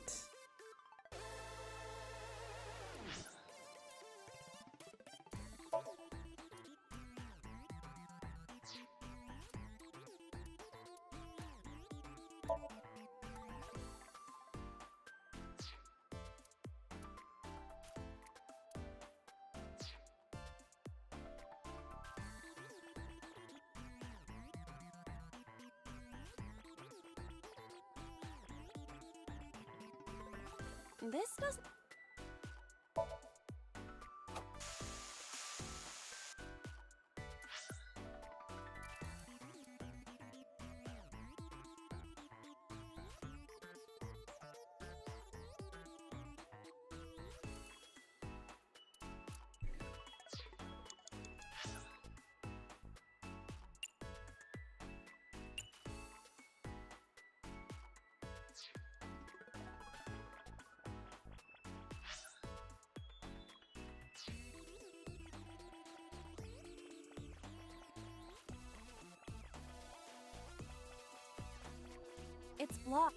This doesn't... It's blocked.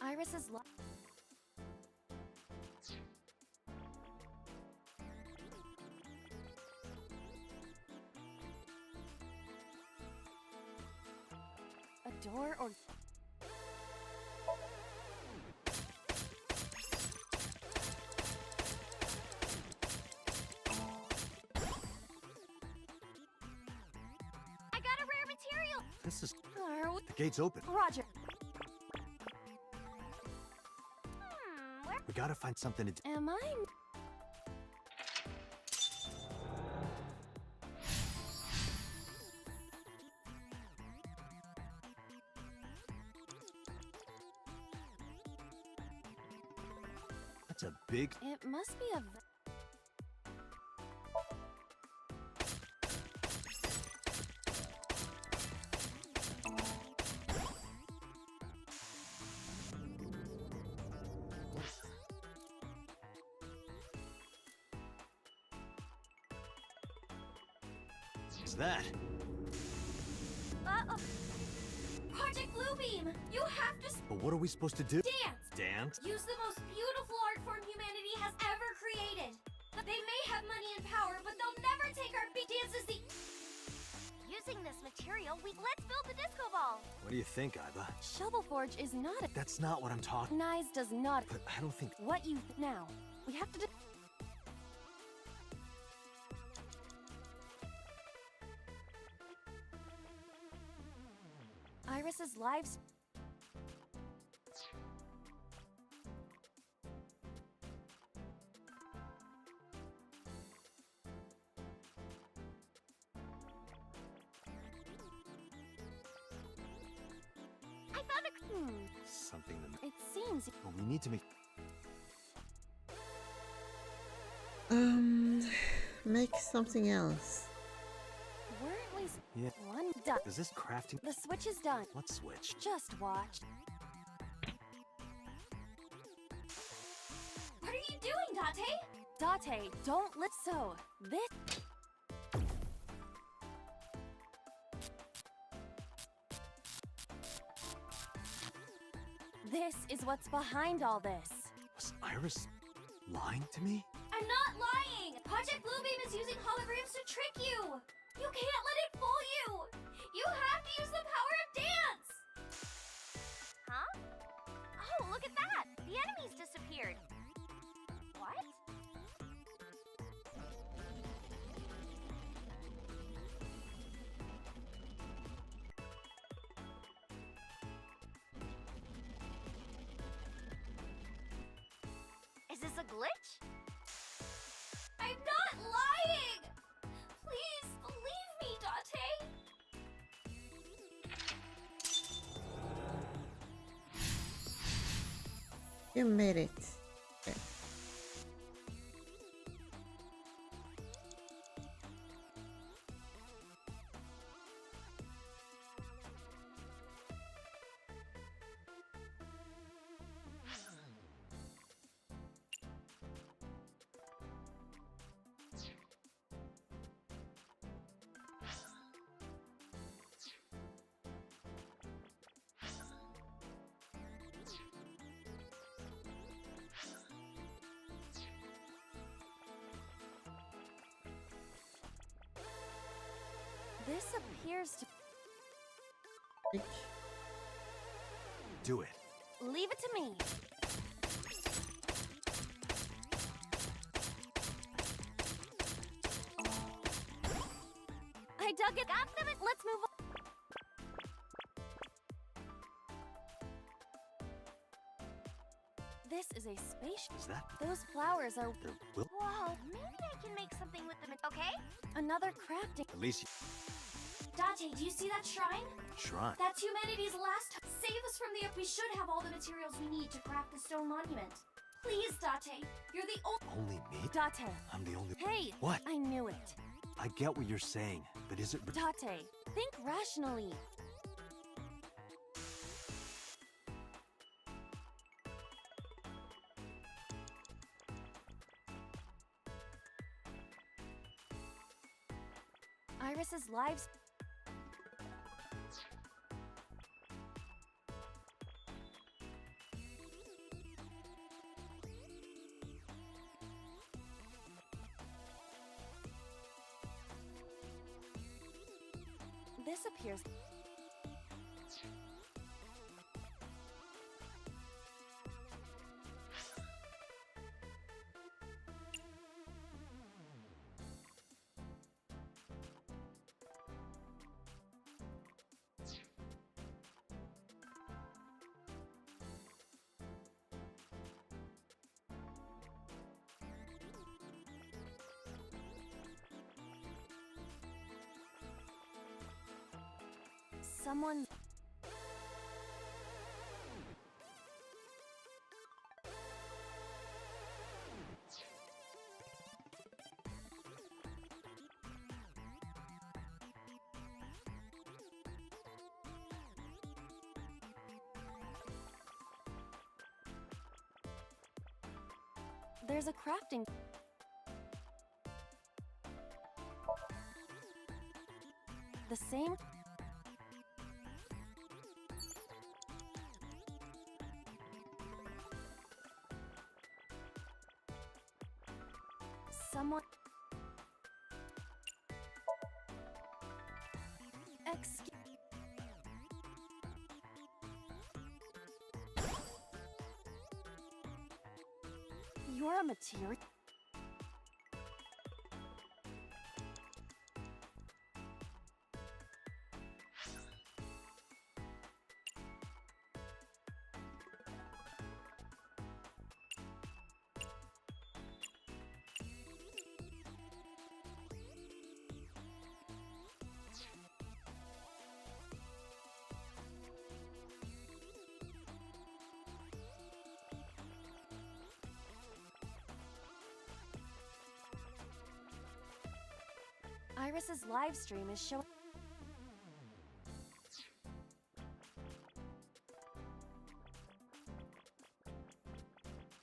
Iris is locked. A door or... I got a rare material! This is... Are we... The gate's open. Roger. Where? We gotta find something to do. Am I... That's a big... It must be a... What's that? Uh-oh. Project Bluebeam! You have to But what are we supposed to do? dance! Dance? Use the most beautiful art form humanity has ever created. They may have money and power, but they'll never take our big dance as the... Using this material, let's build the disco ball! What do you think, Iba? Shovel Forge is not a... That's not what I'm talking... Nice does not... But I don't think... What you... Now, we have to do... Iris's lives... I found a... Something that... It seems... But we need to make... Make something else. Weren't we Yeah. one done? Is this crafting? The switch is done. What switch? Just watch. What are you doing, Date? Date, don't let so. This. This is what's behind all this. Was Iris lying to me? I'm not lying! Project Bluebeam is using holograms to trick you! You can't let it fool you! You have to use the power of dance! Huh? Oh, look at that! The enemies disappeared. What? Is this a glitch? I'm not lying! Please believe me, Date! You made it. Okay. This appears to. Like, Do it. Leave it to me. I dug it. Got them. Let's move on. This is a spaceship. Is that Those flowers are. there? Will Whoa, maybe I can make something with them, okay? Another crafting. at least Date, do you see that shrine? shrine. That's humanity's last. Save us from the. We should have all the materials we need to craft the stone monument. Please, Date. You're the only. Only me? Date. I'm the only. Hey. What? I knew it. I get what you're saying, but is it? Date. Think rationally. Iris's lives. This appears. Someone. There's a crafting. The same. Someone. Excuse. You're a material. Iris's live stream is showing.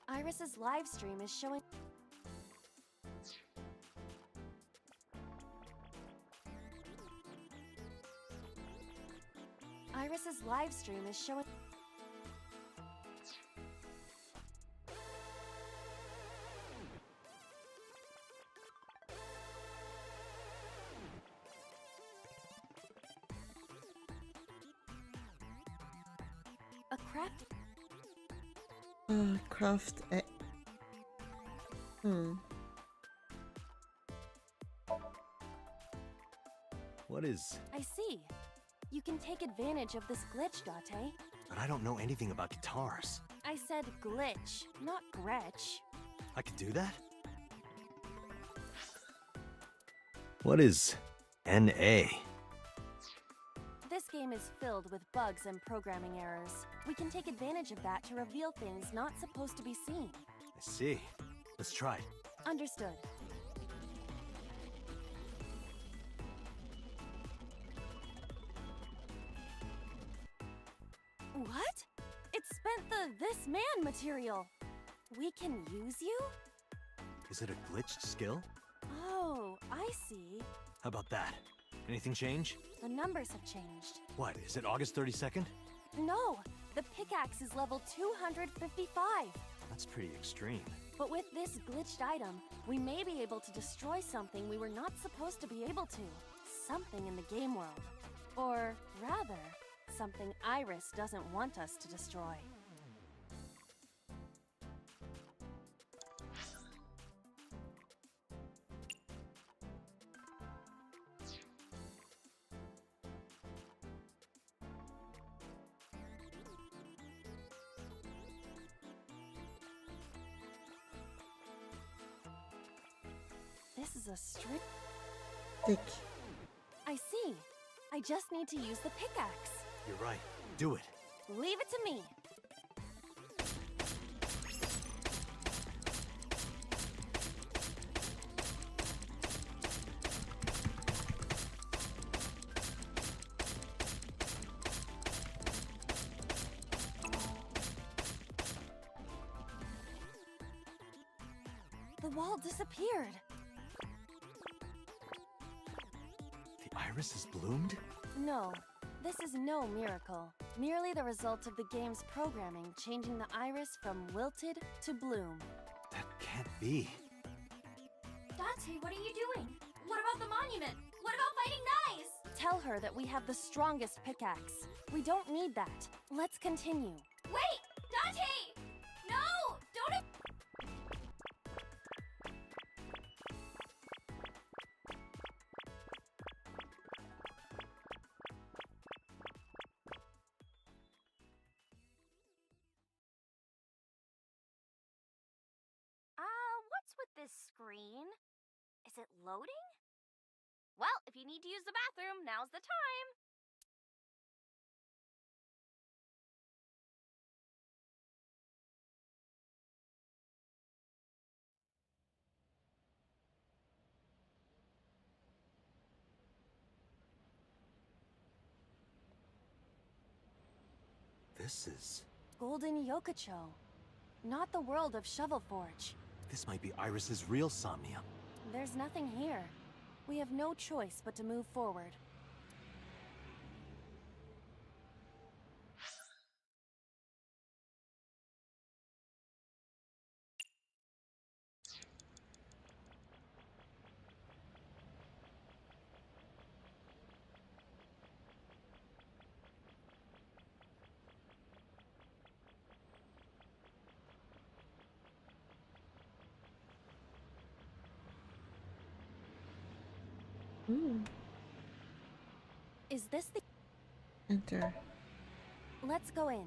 Iris's live stream is showing. Iris's live stream is showing. A craft. Craft a... What is... I see. You can take advantage of this glitch, Date. But I don't know anything about guitars. I said glitch, not Gretch. I could do that? What is... NA? This game is filled with bugs and programming errors. We can take advantage of that to reveal things not supposed to be seen. I see. Let's try it. Understood. What? It spent the this man material. We can use you? Is it a glitched skill? Oh, I see. How about that? Anything change? The numbers have changed. What, is it August 32nd? No, the pickaxe is level 255. That's pretty extreme. But with this glitched item, we may be able to destroy something we were not supposed to be able to. Something in the game world. Or rather, something Iris doesn't want us to destroy. This is a strict... Dick. I see. I just need to use the pickaxe. You're right. Do it. Leave it to me. The wall disappeared. The iris has bloomed? No, this is no miracle. Merely the result of the game's programming changing the iris from wilted to bloom. That can't be. Date, what are you doing? What about the monument? What about fighting Nyes? Tell her that we have the strongest pickaxe. We don't need that. Let's continue. Wait! Date! No! Don't... What's with this screen? Is it loading? Well, if you need to use the bathroom, now's the time. This is... Golden Yokocho. Not the world of Shovelforge. This might be Iris's real Somnium. There's nothing here. We have no choice but to move forward. Is this the... Enter. Let's go in.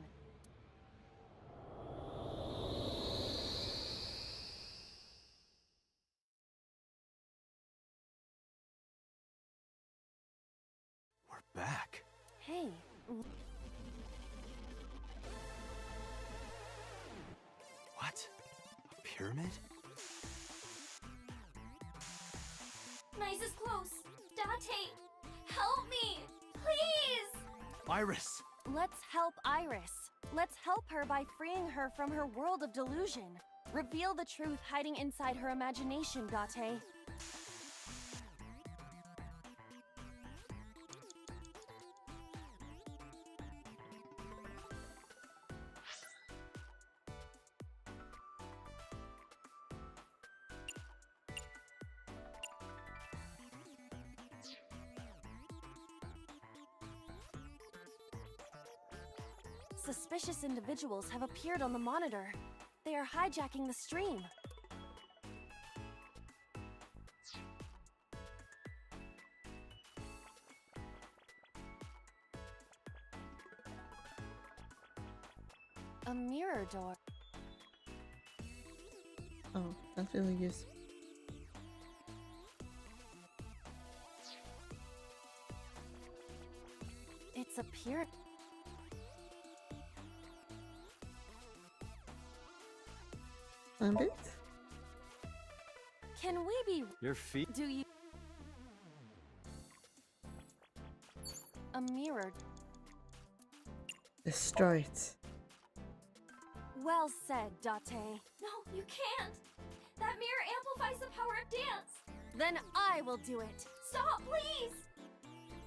We're back. Hey, What? A pyramid? Nyes is close. Date, help me! Please! Iris! Let's help Iris. Let's help her by freeing her from her world of delusion. Reveal the truth hiding inside her imagination, Date. Suspicious individuals have appeared on the monitor. They are hijacking the stream. A mirror door. Oh, that's really useful. It's a pyramid. A bit? Can we be... Your feet? Do you... A mirror. Destroy it. Well said, Date. No, you can't! That mirror amplifies the power of dance! Then I will do it. Stop, please!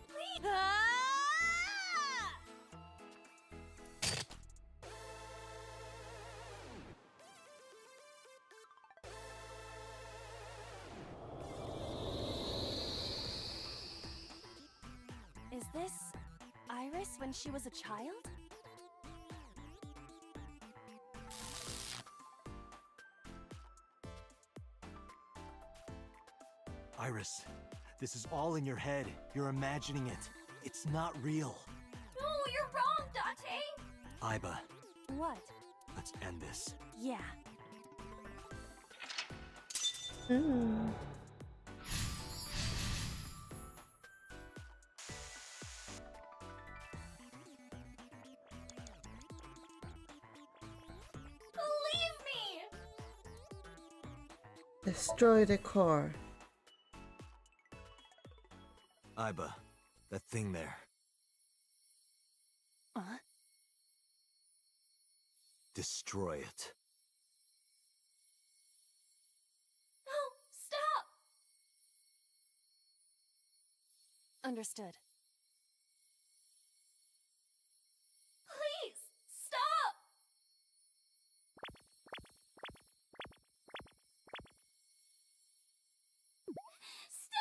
Please! Ah! Is this Iris when she was a child? Iris, this is all in your head. You're imagining it. It's not real. No, you're wrong, Date! Iba, What? let's end this. Yeah. Hmm. Believe me! Destroy the core. Iba, that thing there. Destroy it. No, stop! Understood. Please, stop! Stop!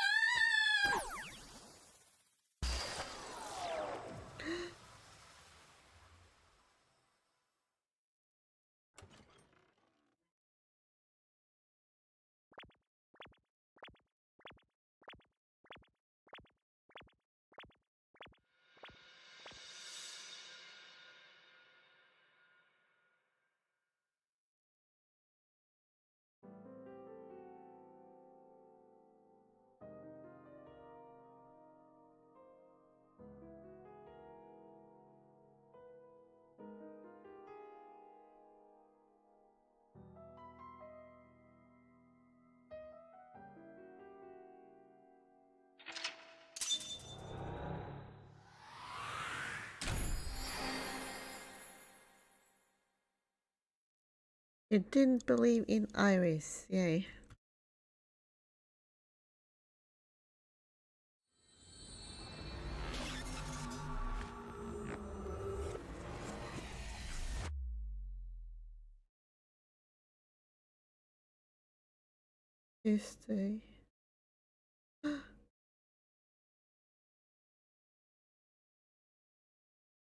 You didn't believe in Iris. Yay. Tuesday.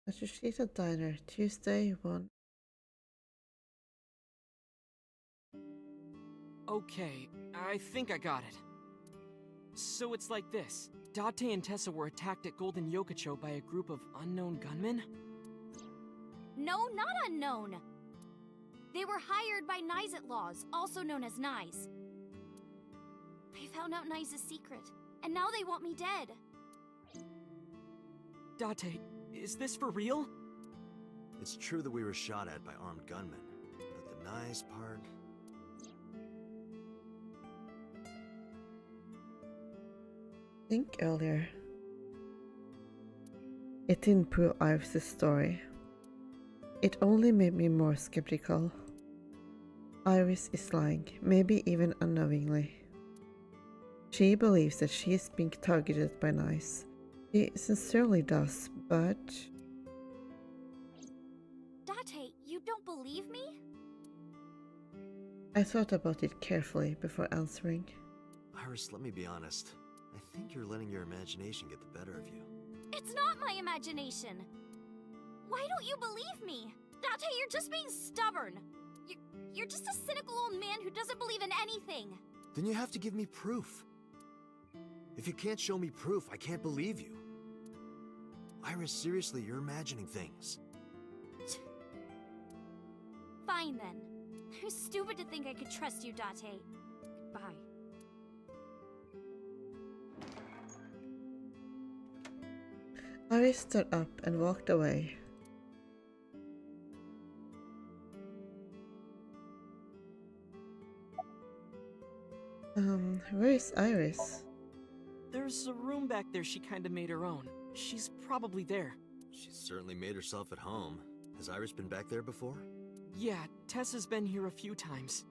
Associated Diner, Tuesday 1. Okay, I think I got it. So it's like this. Date and Tessa were attacked at Golden Yokocho by a group of unknown gunmen? No, not unknown. They were hired by Nizet Laws, also known as Nize. They found out Nize's secret, and now they want me dead. Date, is this for real? It's true that we were shot at by armed gunmen, but the nice part... think earlier. It didn't prove Iris' story. It only made me more skeptical. Iris is lying, maybe even unknowingly. She believes that she is being targeted by Nice. She sincerely does, but... Date, you don't believe me? I thought about it carefully before answering. Iris, let me be honest. I think you're letting your imagination get the better of you. It's not my imagination. Why don't you believe me? Date, you're just being stubborn. You're just a cynical old man who doesn't believe in anything. Then you have to give me proof. If you can't show me proof, I can't believe you. Iris, seriously, you're imagining things. Fine then. I'm stupid to think I could trust you, Date. Goodbye. Iris stood up and walked away. Where is Iris? There's a room back there she kinda made her own. She's probably there. She's certainly made herself at home. Has Iris been back there before? Yeah, Tessa's been here a few times.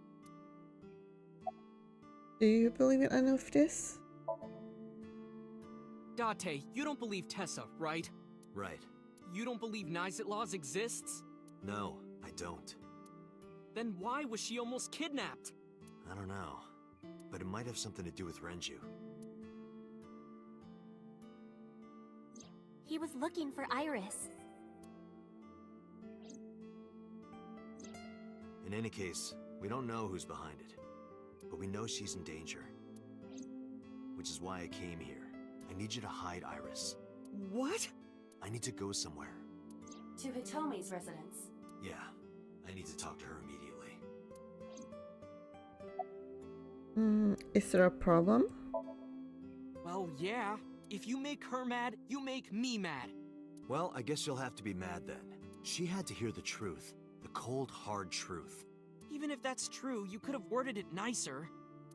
Do you believe in any of this? Date, you don't believe Tessa, right? Right. You don't believe Nizet Laws exists? No, I don't. Then why was she almost kidnapped? I don't know. But it might have something to do with Renju. He was looking for Iris. In any case, we don't know who's behind it. But we know she's in danger. Which is why I came here. I need you to hide Iris. What? I need to go somewhere. To Hitomi's residence. Yeah, I need to talk to her immediately. Is there a problem? Well, yeah. If you make her mad, you make me mad. Well, I guess you'll have to be mad then. She had to hear the truth. The cold, hard truth. Even if that's true, you could have worded it nicer.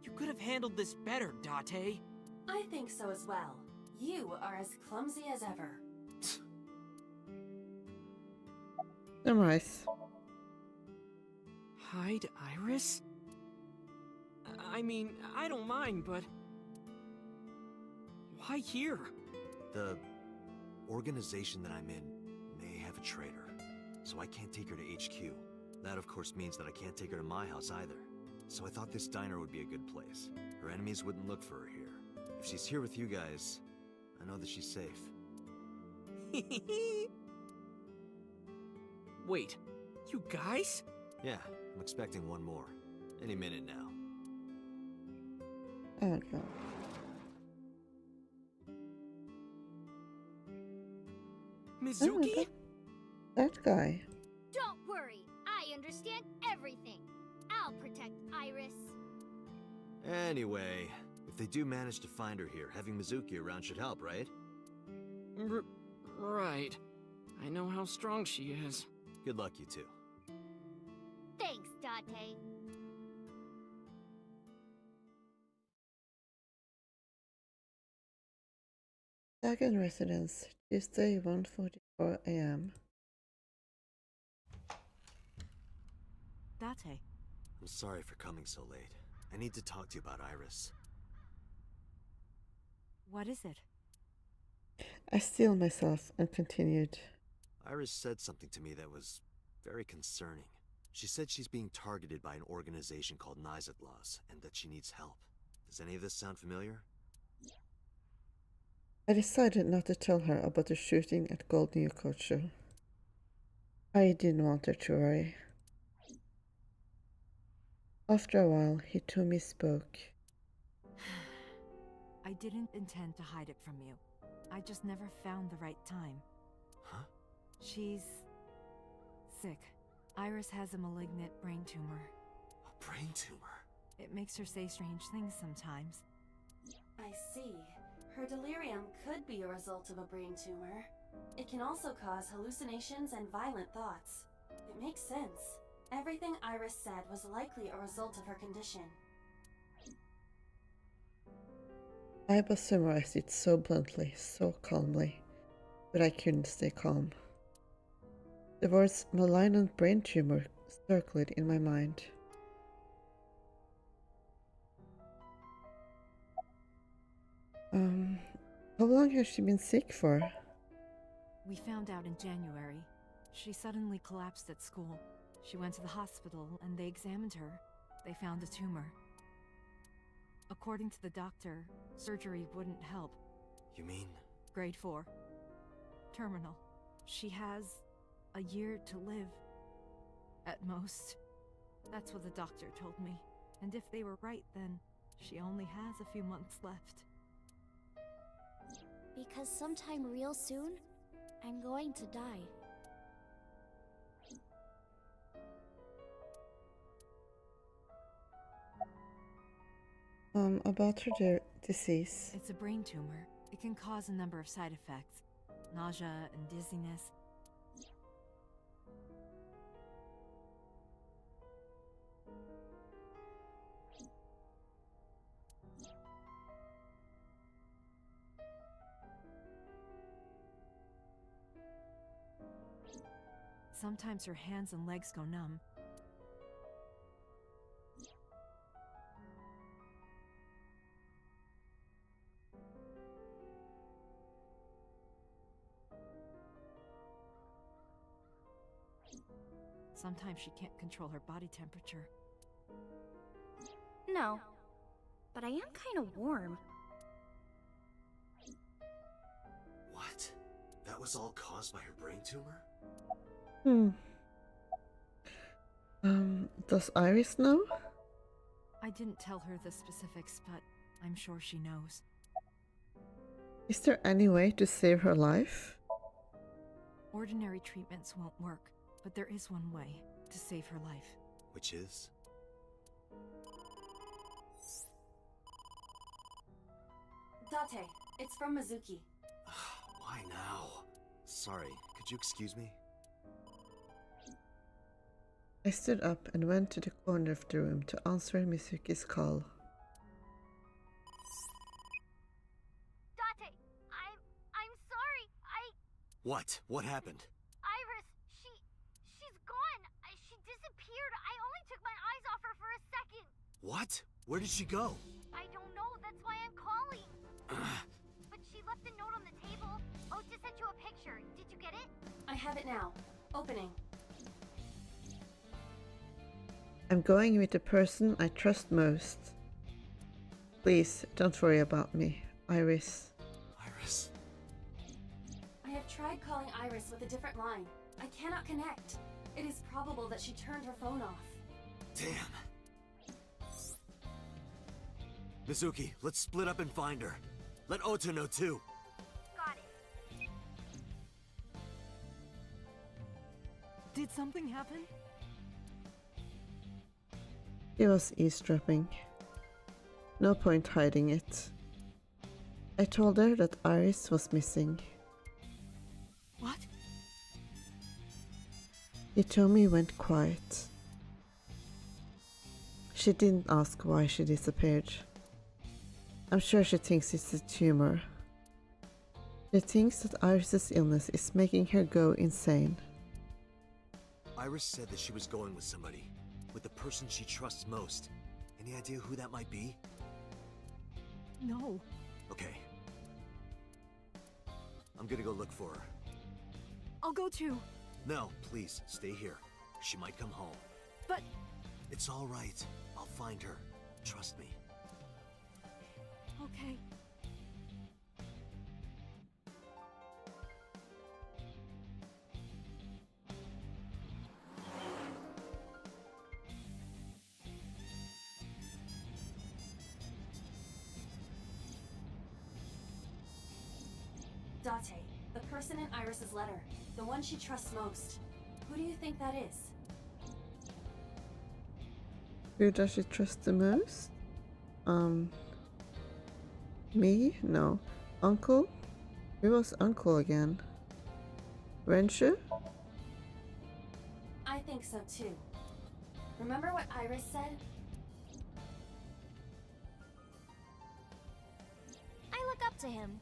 You could have handled this better, Date. I think so as well. You are as clumsy as ever. Summarize. Hide Iris? I mean, I don't mind, but... why here? The organization that I'm in may have a traitor, so I can't take her to HQ. That, of course, means that I can't take her to my house either. So I thought this diner would be a good place. Her enemies wouldn't look for her here. If she's here with you guys, I know that she's safe. Wait, you guys? Yeah, I'm expecting one more. Any minute now. Oh god. Mizuki? Oh, that guy. Don't worry, I understand everything. I'll protect Iris. Anyway, if they do manage to find her here, having Mizuki around should help, right? Right. I know how strong she is. Good luck, you two. Thanks, Date. Second residence, Tuesday 1:44 a.m. Date. I'm sorry for coming so late. I need to talk to you about Iris. What is it? I steeled myself and continued. Iris said something to me that was very concerning. She said she's being targeted by an organization called Nizet Laws, and that she needs help. Does any of this sound familiar? I decided not to tell her about the shooting at Golden Yokocho. I didn't want her to worry. After a while, Hitomi spoke. I didn't intend to hide it from you. I just never found the right time. Huh? She's... sick. Iris has a malignant brain tumor. A brain tumor? It makes her say strange things sometimes. I see. Her delirium could be a result of a brain tumor. It can also cause hallucinations and violent thoughts. It makes sense. Everything Iris said was likely a result of her condition. Aiba summarized it so bluntly, so calmly, but I couldn't stay calm. The words malignant brain tumor circled in my mind. How long has she been sick for? We found out in January. She suddenly collapsed at school. She went to the hospital and they examined her. They found a tumor. According to the doctor, surgery wouldn't help. You mean? Grade 4. Terminal. She has a year to live. At most. That's what the doctor told me. And if they were right, then she only has a few months left. Because sometime real soon, I'm going to die. About her disease. It's a brain tumor. It can cause a number of side effects. Nausea and dizziness. Sometimes her hands and legs go numb. Sometimes she can't control her body temperature. No, but I am kind of warm. What? That was all caused by her brain tumor? Does Iris know? I didn't tell her the specifics, but I'm sure she knows. Is there any way to save her life? Ordinary treatments won't work, but there is one way to save her life. Which is? Date, it's from Mizuki. Why now? Sorry, could you excuse me? I stood up and went to the corner of the room to answer Mizuki's call. Date, I'm sorry. What? What happened? Iris, she's gone. She disappeared. I only took my eyes off her for a second. What? Where did she go? I don't know. That's why I'm calling. But she left a note on the table. Otis sent you a picture. Did you get it? I have it now. Opening. I'm going with the person I trust most. Please, don't worry about me, Iris. Iris? I have tried calling Iris with a different line. I cannot connect. It is probable that she turned her phone off. Damn. Mizuki, let's split up and find her. Let Ota know too. Got it. Did something happen? He was eavesdropping. No point hiding it. I told her that Iris was missing. What? Hitomi went quiet. She didn't ask why she disappeared. I'm sure she thinks it's a tumor. She thinks that Iris's illness is making her go insane. Iris said that she was going with somebody. With the person she trusts most. Any idea who that might be? No. Okay. I'm gonna go look for her. I'll go too. No, please, stay here. She might come home. But... It's all right. I'll find her. Trust me. Okay. Date, the person in Iris's letter. The one she trusts most. Who do you think that is? Who does she trust the most? Me? No. Uncle? Who was Uncle again? Renshu? I think so too. Remember what Iris said? to him.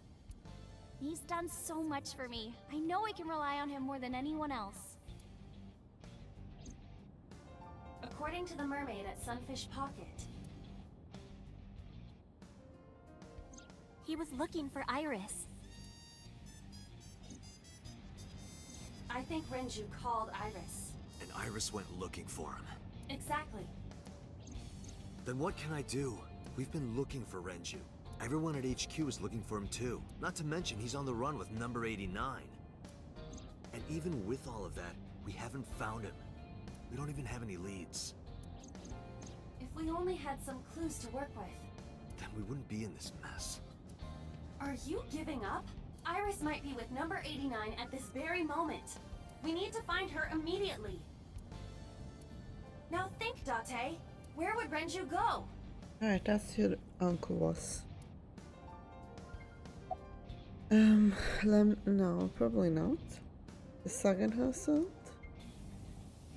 He's done so much for me. I know I can rely on him more than anyone else. According to the mermaid at Sunfish Pocket, He was looking for Iris. I think Renju called Iris. And Iris went looking for him. Exactly. Then what can I do? We've been looking for Renju. Everyone at HQ is looking for him too. Not to mention he's on the run with number 89. And even with all of that, we haven't found him. We don't even have any leads. If we only had some clues to work with. Then we wouldn't be in this mess. Are you giving up? Iris might be with number 89 at this very moment. We need to find her immediately. Now think, Date. Where would Renju go? Alright, that's who the uncle was. No, probably not. The Sagan household?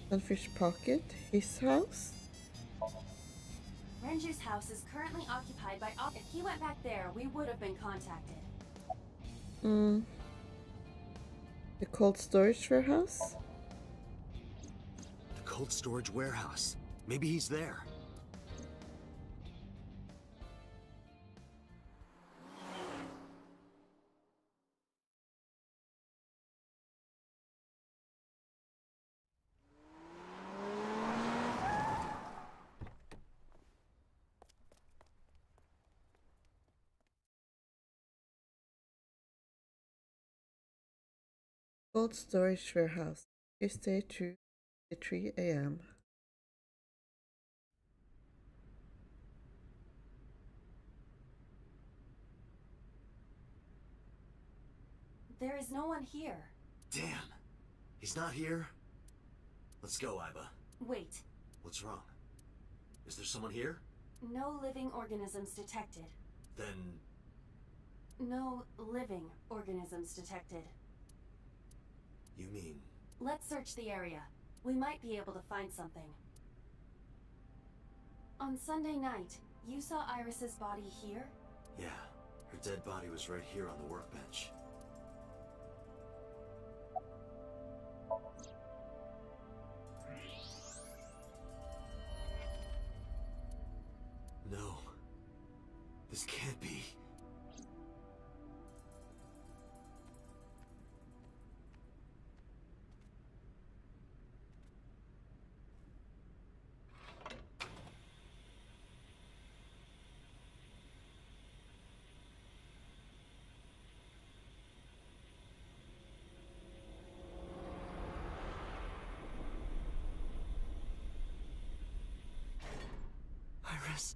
Sunfish Pocket? His house? Renju's house is currently occupied by... If he went back there, we would have been contacted. The cold storage warehouse? The cold storage warehouse. Maybe he's there. Cold storage warehouse. Tuesday to 3 a.m. There is no one here. Damn. He's not here? Let's go, Iba. Wait. What's wrong? Is there someone here? No living organisms detected. Then... No living organisms detected. You mean... Let's search the area. We might be able to find something. On Sunday night, you saw Iris's body here? Yeah. Her dead body was right here on the workbench. No. This can't be. Iris.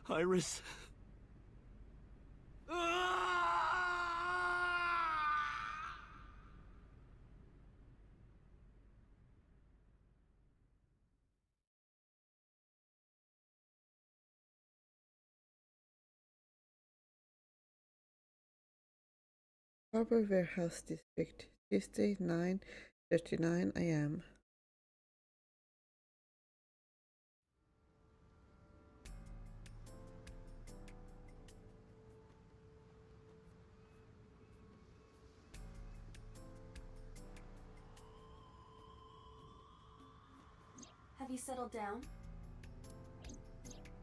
Iris. Harbor Warehouse District, Tuesday 9:39 a.m. Have you settled down?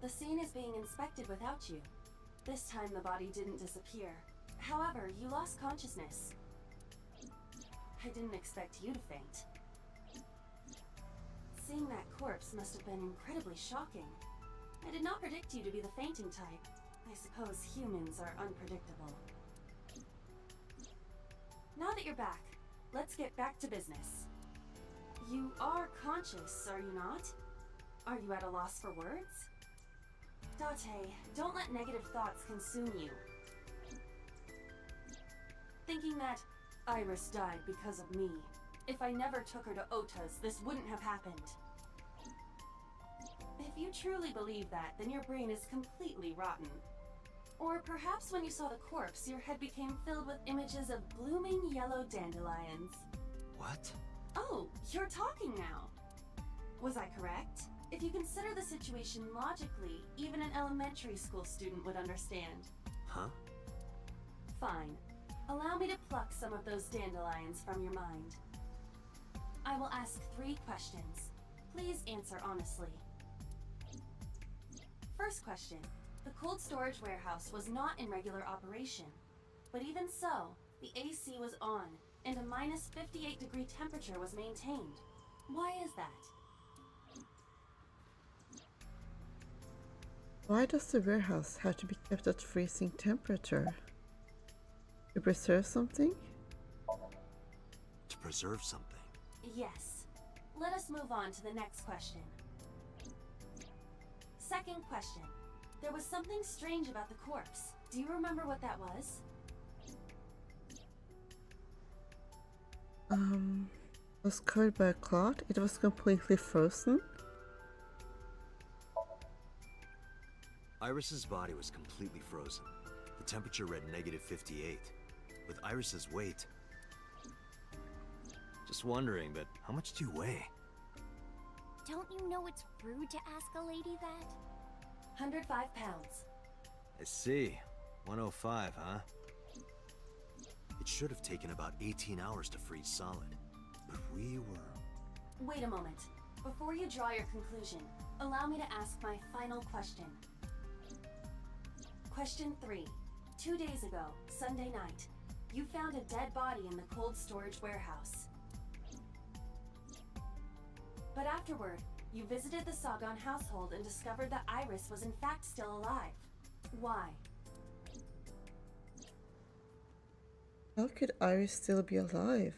The scene is being inspected without you. This time the body didn't disappear. However, you lost consciousness. I didn't expect you to faint. Seeing that corpse must have been incredibly shocking. I did not predict you to be the fainting type. I suppose humans are unpredictable. Now that you're back, let's get back to business. You are conscious, are you not? Are you at a loss for words? Date, don't let negative thoughts consume you. Thinking that Iris died because of me. If I never took her to Ota's, this wouldn't have happened. If you truly believe that, then your brain is completely rotten. Or perhaps when you saw the corpse, your head became filled with images of blooming yellow dandelions. What? Oh, you're talking now. Was I correct? If you consider the situation logically, even an elementary school student would understand. Huh? Fine. Allow me to pluck some of those dandelions from your mind. I will ask 3 questions. Please answer honestly. First question. The cold storage warehouse was not in regular operation. But even so, the AC was on, and a minus 58-degree temperature was maintained. Why is that? Why does the warehouse have to be kept at freezing temperature? To preserve something? To preserve something. Yes. Let us move on to the next question. Second question. There was something strange about the corpse. Do you remember what that was? It was covered by a cloth. It was completely frozen. Iris's body was completely frozen. The temperature read -58. With Iris's weight... Just wondering, but how much do you weigh? Don't you know it's rude to ask a lady that? 105 pounds. I see. 105, huh? It should have taken about 18 hours to freeze solid. But we were... Wait a moment. Before you draw your conclusion, allow me to ask my final question. Question 3. 2 days ago, Sunday night, you found a dead body in the cold storage warehouse. But afterward, you visited the Sagan household and discovered that Iris was in fact still alive. Why? How could Iris still be alive?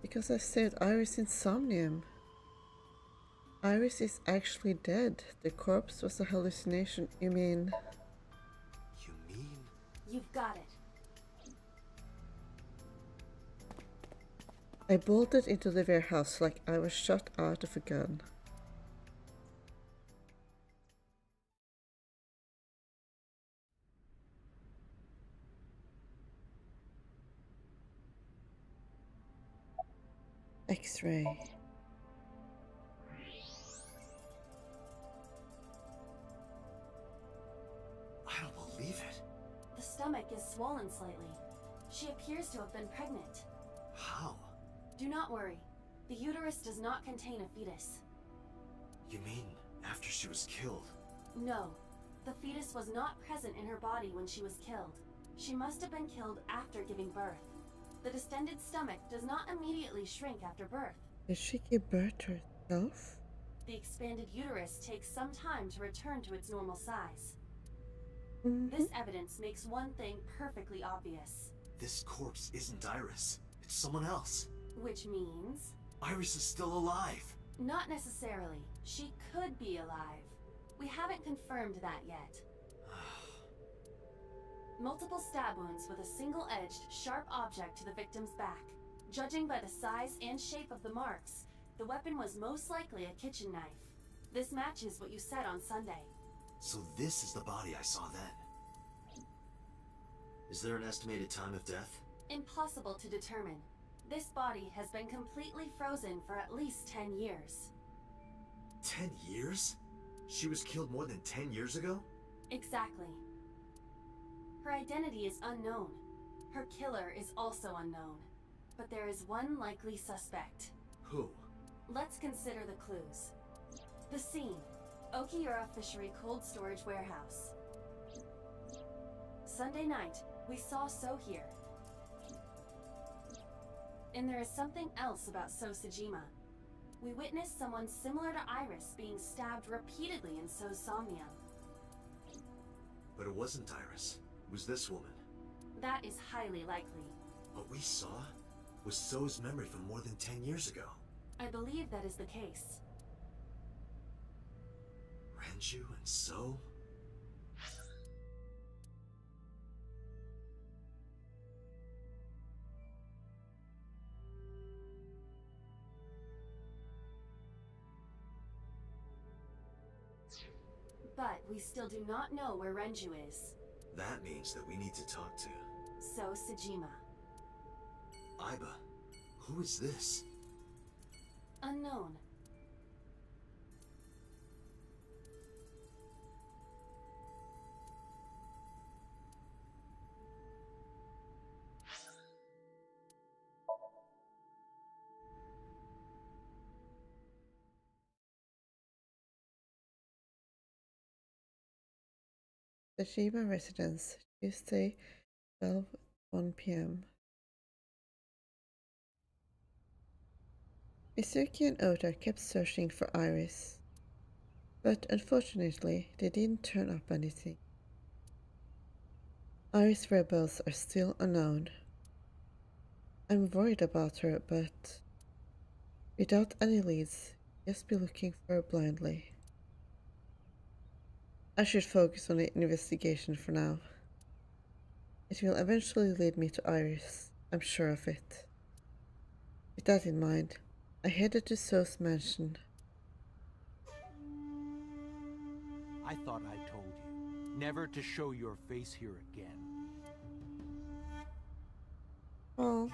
Because I saved Iris in Somnium. Iris is actually dead. The corpse was a hallucination. You mean... You mean? You've got it. I bolted into the warehouse like I was shot out of a gun. X-ray. I don't believe it. The stomach is swollen slightly. She appears to have been pregnant. How? Do not worry. The uterus does not contain a fetus. You mean after she was killed? No. The fetus was not present in her body when she was killed. She must have been killed after giving birth. The distended stomach does not immediately shrink after birth. Did she give birth to herself? The expanded uterus takes some time to return to its normal size. This evidence makes one thing perfectly obvious. This corpse isn't Iris. It's someone else. Which means... Iris is still alive. Not necessarily. She could be alive. We haven't confirmed that yet. Multiple stab wounds with a single-edged, sharp object to the victim's back. Judging by the size and shape of the marks, the weapon was most likely a kitchen knife. This matches what you said on Sunday. So this is the body I saw then. Is there an estimated time of death? Impossible to determine. This body has been completely frozen for at least 10 years. 10 years? She was killed more than 10 years ago? Exactly. Her identity is unknown. Her killer is also unknown. But there is one likely suspect. Who? Let's consider the clues. The scene. Okiura Fishery Cold Storage Warehouse. Sunday night, we saw So here. And there is something else about So Sejima. We witnessed someone similar to Iris being stabbed repeatedly in So's Somnium. But it wasn't Iris. It was this woman. That is highly likely. What we saw was So's memory from more than 10 years ago. I believe that is the case. Renju and So? But we still do not know where Renju is. That means that we need to talk to... So Sejima. Aiba. Who is this? Unknown. the Shima residence, Tuesday, 12:01 p.m. Mizuki and Ota kept searching for Iris, but unfortunately they didn't turn up anything. Iris' whereabouts are still unknown. I'm worried about her, but without any leads, just be looking for her blindly. I should focus on the investigation for now. It will eventually lead me to Iris, I'm sure of it. With that in mind, I headed to So's mansion. I thought I told you never to show your face here again. Well,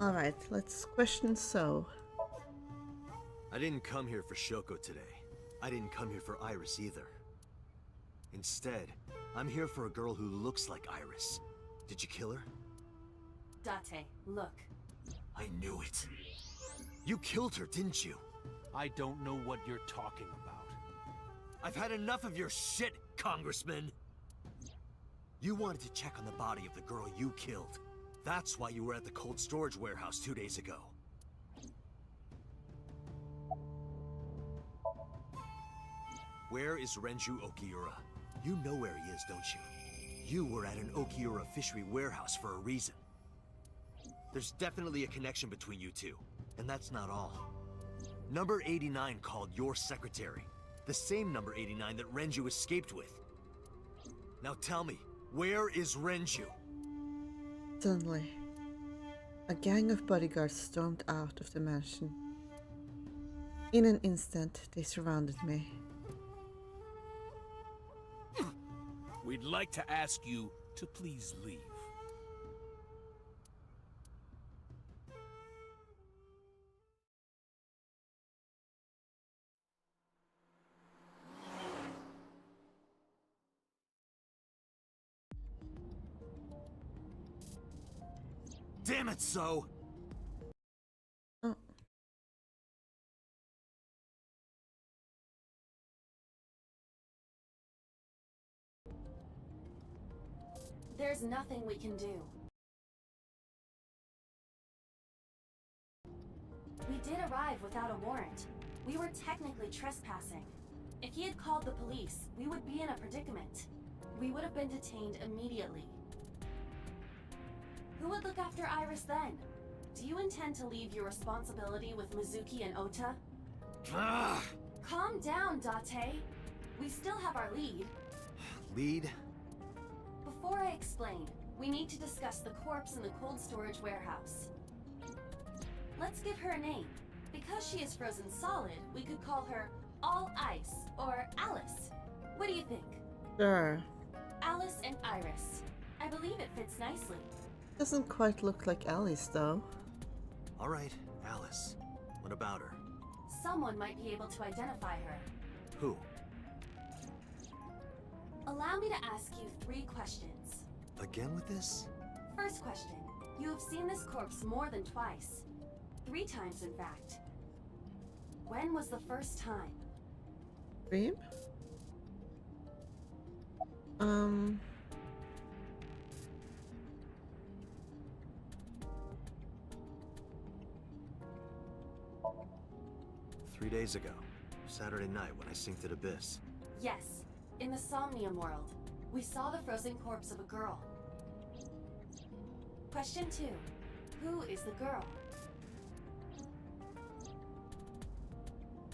alright, let's question So. I didn't come here for Shoko today. I didn't come here for Iris either. Instead, I'm here for a girl who looks like Iris. Did you kill her? Date, look. I knew it. You killed her, didn't you? I don't know what you're talking about. I've had enough of your shit, Congressman! You wanted to check on the body of the girl you killed. That's why you were at the cold storage warehouse 2 days ago. Where is Renju Okiura? You know where he is, don't you? You were at an Okiura fishery warehouse for a reason. There's definitely a connection between you two, and that's not all. Number 89 called your secretary. The same number 89 that Renju escaped with. Now tell me, where is Renju? Suddenly, a gang of bodyguards stormed out of the mansion. In an instant, they surrounded me. We'd like to ask you to please leave. Damn it, So! Oh. There's nothing we can do. We did arrive without a warrant. We were technically trespassing. If he had called the police, we would be in a predicament. We would have been detained immediately. Who would look after Iris then? Do you intend to leave your responsibility with Mizuki and Ota? Ugh. Calm down, Date. We still have our lead. Lead? Before I explain, we need to discuss the corpse in the cold storage warehouse. Let's give her a name. Because she is frozen solid, we could call her All Ice or Alice. What do you think? Sure. Alice and Iris. I believe it fits nicely. Doesn't quite look like Alice, though. Alright, Alice. What about her? Someone might be able to identify her. Who? Allow me to ask you 3 questions. Again with this? First question. You have seen this corpse more than twice. 3 times, in fact. When was the first time? Dream? 3 days ago. Saturday night when I synced at Abyss. Yes. In the Somnium world, we saw the frozen corpse of a girl. Question 2. Who is the girl?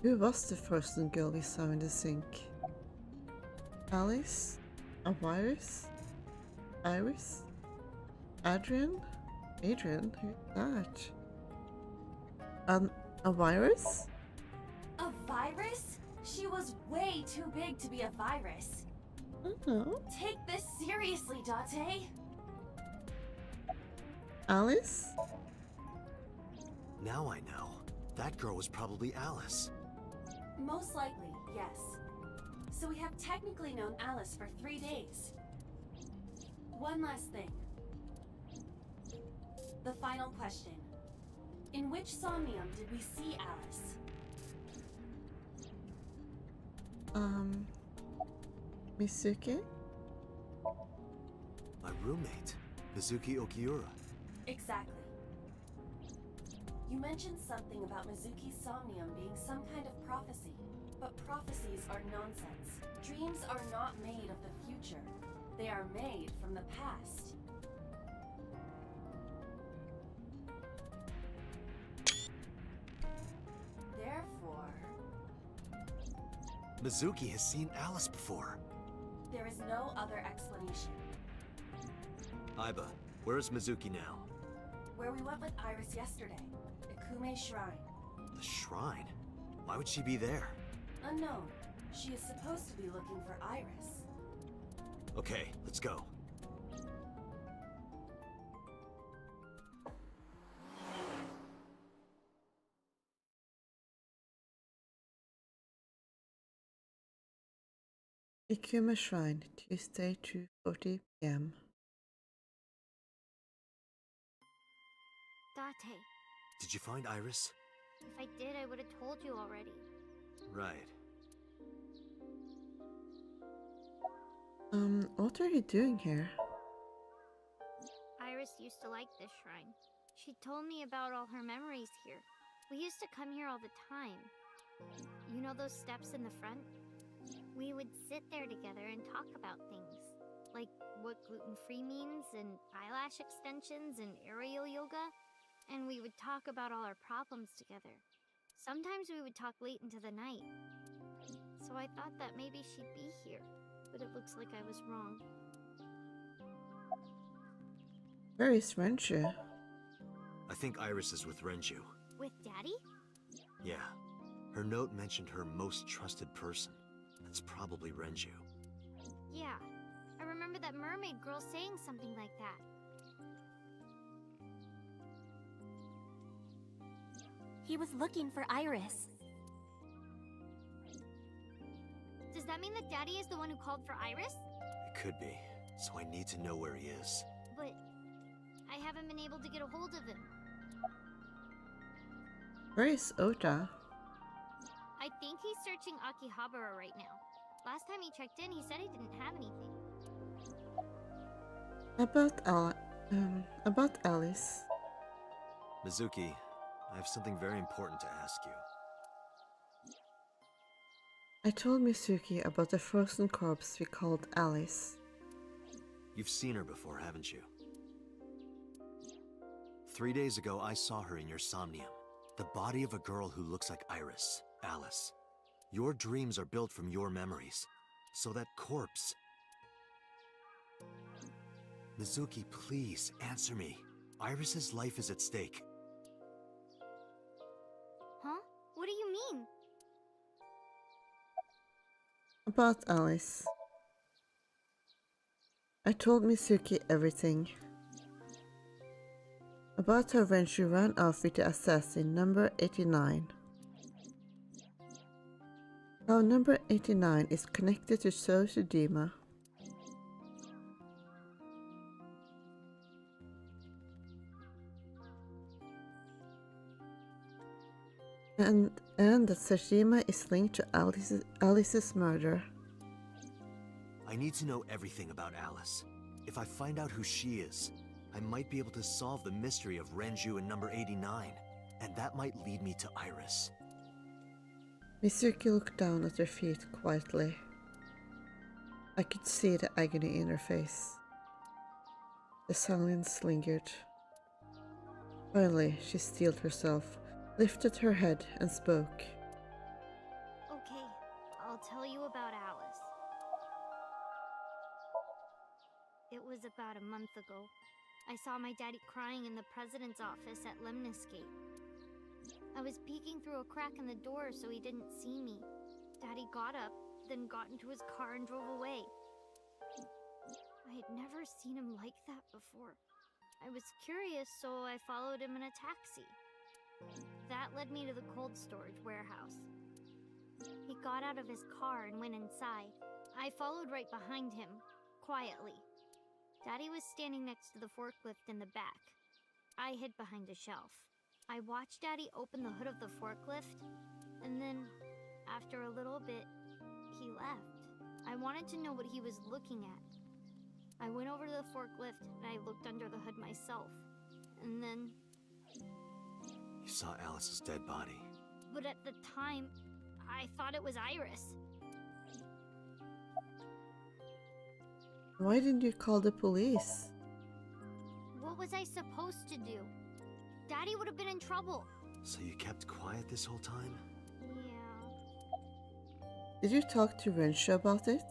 Who was the frozen girl we saw in the sink? Alice? A virus? Iris? Adrian? Adrian? Who's that? A virus? A virus? She was way too big to be a virus. Oh. Take this seriously, Date. Alice? Now I know. That girl was probably Alice. Most likely, yes. So we have technically known Alice for 3 days. One last thing. The final question. In which Somnium did we see Alice? Mizuki? My roommate, Mizuki Okiura. Exactly. You mentioned something about Mizuki's Somnium being some kind of prophecy, but prophecies are nonsense. Dreams are not made of the future. They are made from the past. Therefore, Mizuki has seen Alice before. there is no other explanation. Aiba, where is Mizuki now? Where we went with Iris yesterday, Ikume Shrine. The shrine? Why would she be there? Unknown. She is supposed to be looking for Iris. Okay, let's go. Ikuma Shrine, Tuesday, 2:40 p.m. Date, Did you find Iris? if I did, I would have told you already. Right. What are you doing here? Iris used to like this shrine. She told me about all her memories here. We used to come here all the time. You know those steps in the front? We would sit there together and talk about things. Like what gluten-free means, and eyelash extensions, and aerial yoga. And we would talk about all our problems together. Sometimes we would talk late into the night. So so I thought that maybe she'd be here. But it looks like I was wrong. Where is Renju? I think Iris is with Renju. With Daddy? Yeah. Her note mentioned her most trusted person. That's probably Renju. Yeah. I remember that mermaid girl saying something like that. He was looking for Iris. Does that mean that Daddy is the one who called for Iris? It could be, so I need to know where he is. But I haven't been able to get a hold of him. Where is Ota? I think he's searching Akihabara right now. Last time he checked in, he said he didn't have anything. About Alice. Mizuki, I have something very important to ask you. I told Mizuki about the frozen corpse we called Alice. You've seen her before, haven't you? 3 days ago, I saw her in your Somnium. The body of a girl who looks like Iris, Alice. Your dreams are built from your memories. So that corpse... Mizuki, please, answer me. Iris's life is at stake. Huh? What do you mean? About Alice. I told Mizuki everything. About her when she ran off with the assassin number 89. How number 89 is connected to Sosudima. And that Sajima is linked to Alice's murder. I need to know everything about Alice. If I find out who she is, I might be able to solve the mystery of Renju and number 89, and that might lead me to Iris. Mizuki looked down at her feet quietly. I could see the agony in her face. The silence lingered. Finally, she steeled herself, lifted her head, and spoke. Okay, I'll tell you about Alice. It was about a month ago. I saw my daddy crying in the president's office at Lemnis Gate. I was peeking through a crack in the door so he didn't see me. Daddy got up, then got into his car and drove away. I had never seen him like that before. I was curious, so I followed him in a taxi. That led me to the cold storage warehouse. He got out of his car and went inside. I followed right behind him, quietly. Daddy was standing next to the forklift in the back. I hid behind a shelf. I watched Daddy open the hood of the forklift, and then, after a little bit, he left. I wanted to know what he was looking at. I went over to the forklift and I looked under the hood myself. And then... You saw Alice's dead body. But at the time, I thought it was Iris. Why didn't you call the police? What was I supposed to do? Daddy would have been in trouble. So you kept quiet this whole time? Yeah. Did you talk to Rensha about it?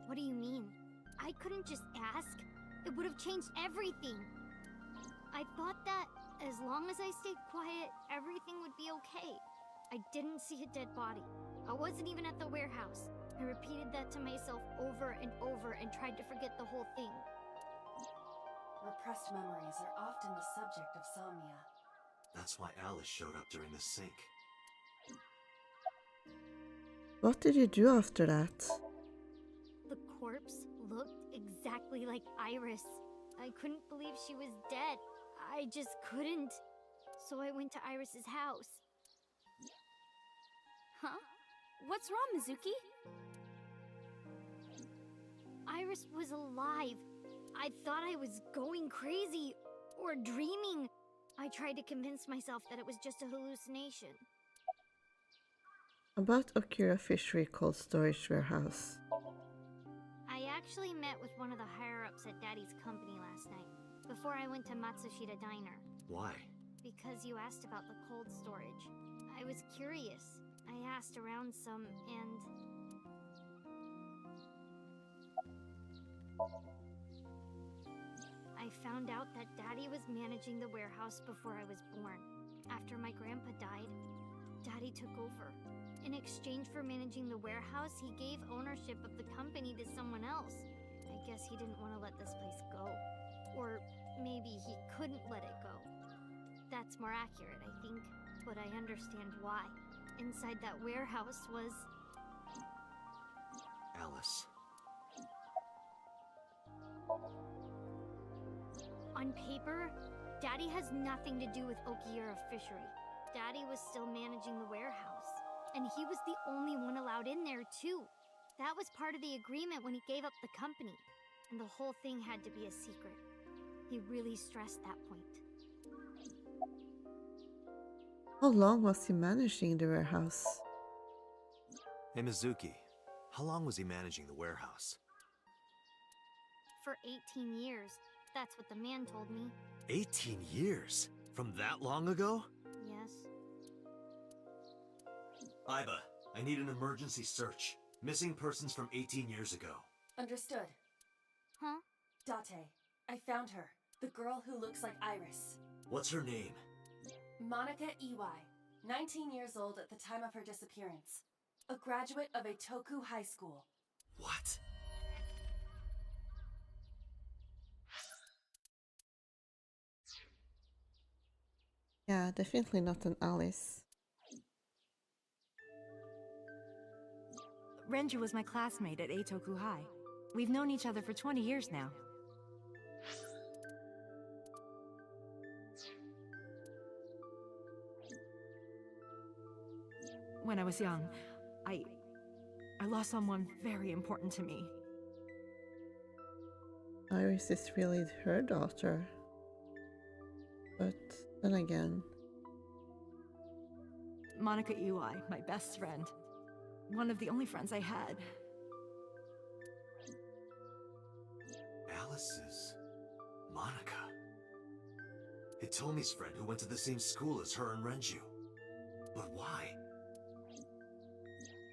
What do you mean? I couldn't just ask. It would have changed everything. I thought that as long as I stayed quiet, everything would be okay. I didn't see a dead body. I wasn't even at the warehouse. I repeated that to myself over and over and tried to forget the whole thing. Repressed memories are often the subject of somnia. That's why Alice showed up during the sync. What did you do after that? The corpse looked exactly like Iris. I couldn't believe she was dead. I just couldn't. So I went to Iris's house. Huh? What's wrong, Mizuki? Iris was alive. I thought I was going crazy or dreaming. I tried to convince myself that it was just a hallucination. About Okura Fishery Cold Storage Warehouse. I actually met with one of the higher-ups at Daddy's company last night, before I went to Matsushita Diner. Why? Because you asked about the cold storage. I was curious. I asked around some, and... I found out that Daddy was managing the warehouse before I was born. After my grandpa died, Daddy took over. In exchange for managing the warehouse, he gave ownership of the company to someone else. I guess he didn't want to let this place go. Or maybe he couldn't let it go. That's more accurate, I think. But I understand why. Inside that warehouse was... Alice. On paper, Daddy has nothing to do with Okiura Fishery. Daddy was still managing the warehouse. And he was the only one allowed in there, too. That was part of the agreement when he gave up the company. And the whole thing had to be a secret. He really stressed that point. How long was he managing the warehouse? Hey, Mizuki. How long was he managing the warehouse? For 18 years. That's what the man told me. 18 years? From that long ago? Yes. Iba, I need an emergency search. Missing persons from 18 years ago. Understood. Huh? Date, I found her. The girl who looks like Iris. What's her name? Monica Iwai, 19 years old at the time of her disappearance. A graduate of Eitoku High School. What? Yeah, definitely not an Alice. Renju was my classmate at Eitoku High. We've known each other for 20 years now. When I was young, I lost someone very important to me. Iris is really her daughter. But then again... Monica Iwai, my best friend. One of the only friends I had. Alice's... Monica. Hitomi's friend who went to the same school as her and Renju. But why?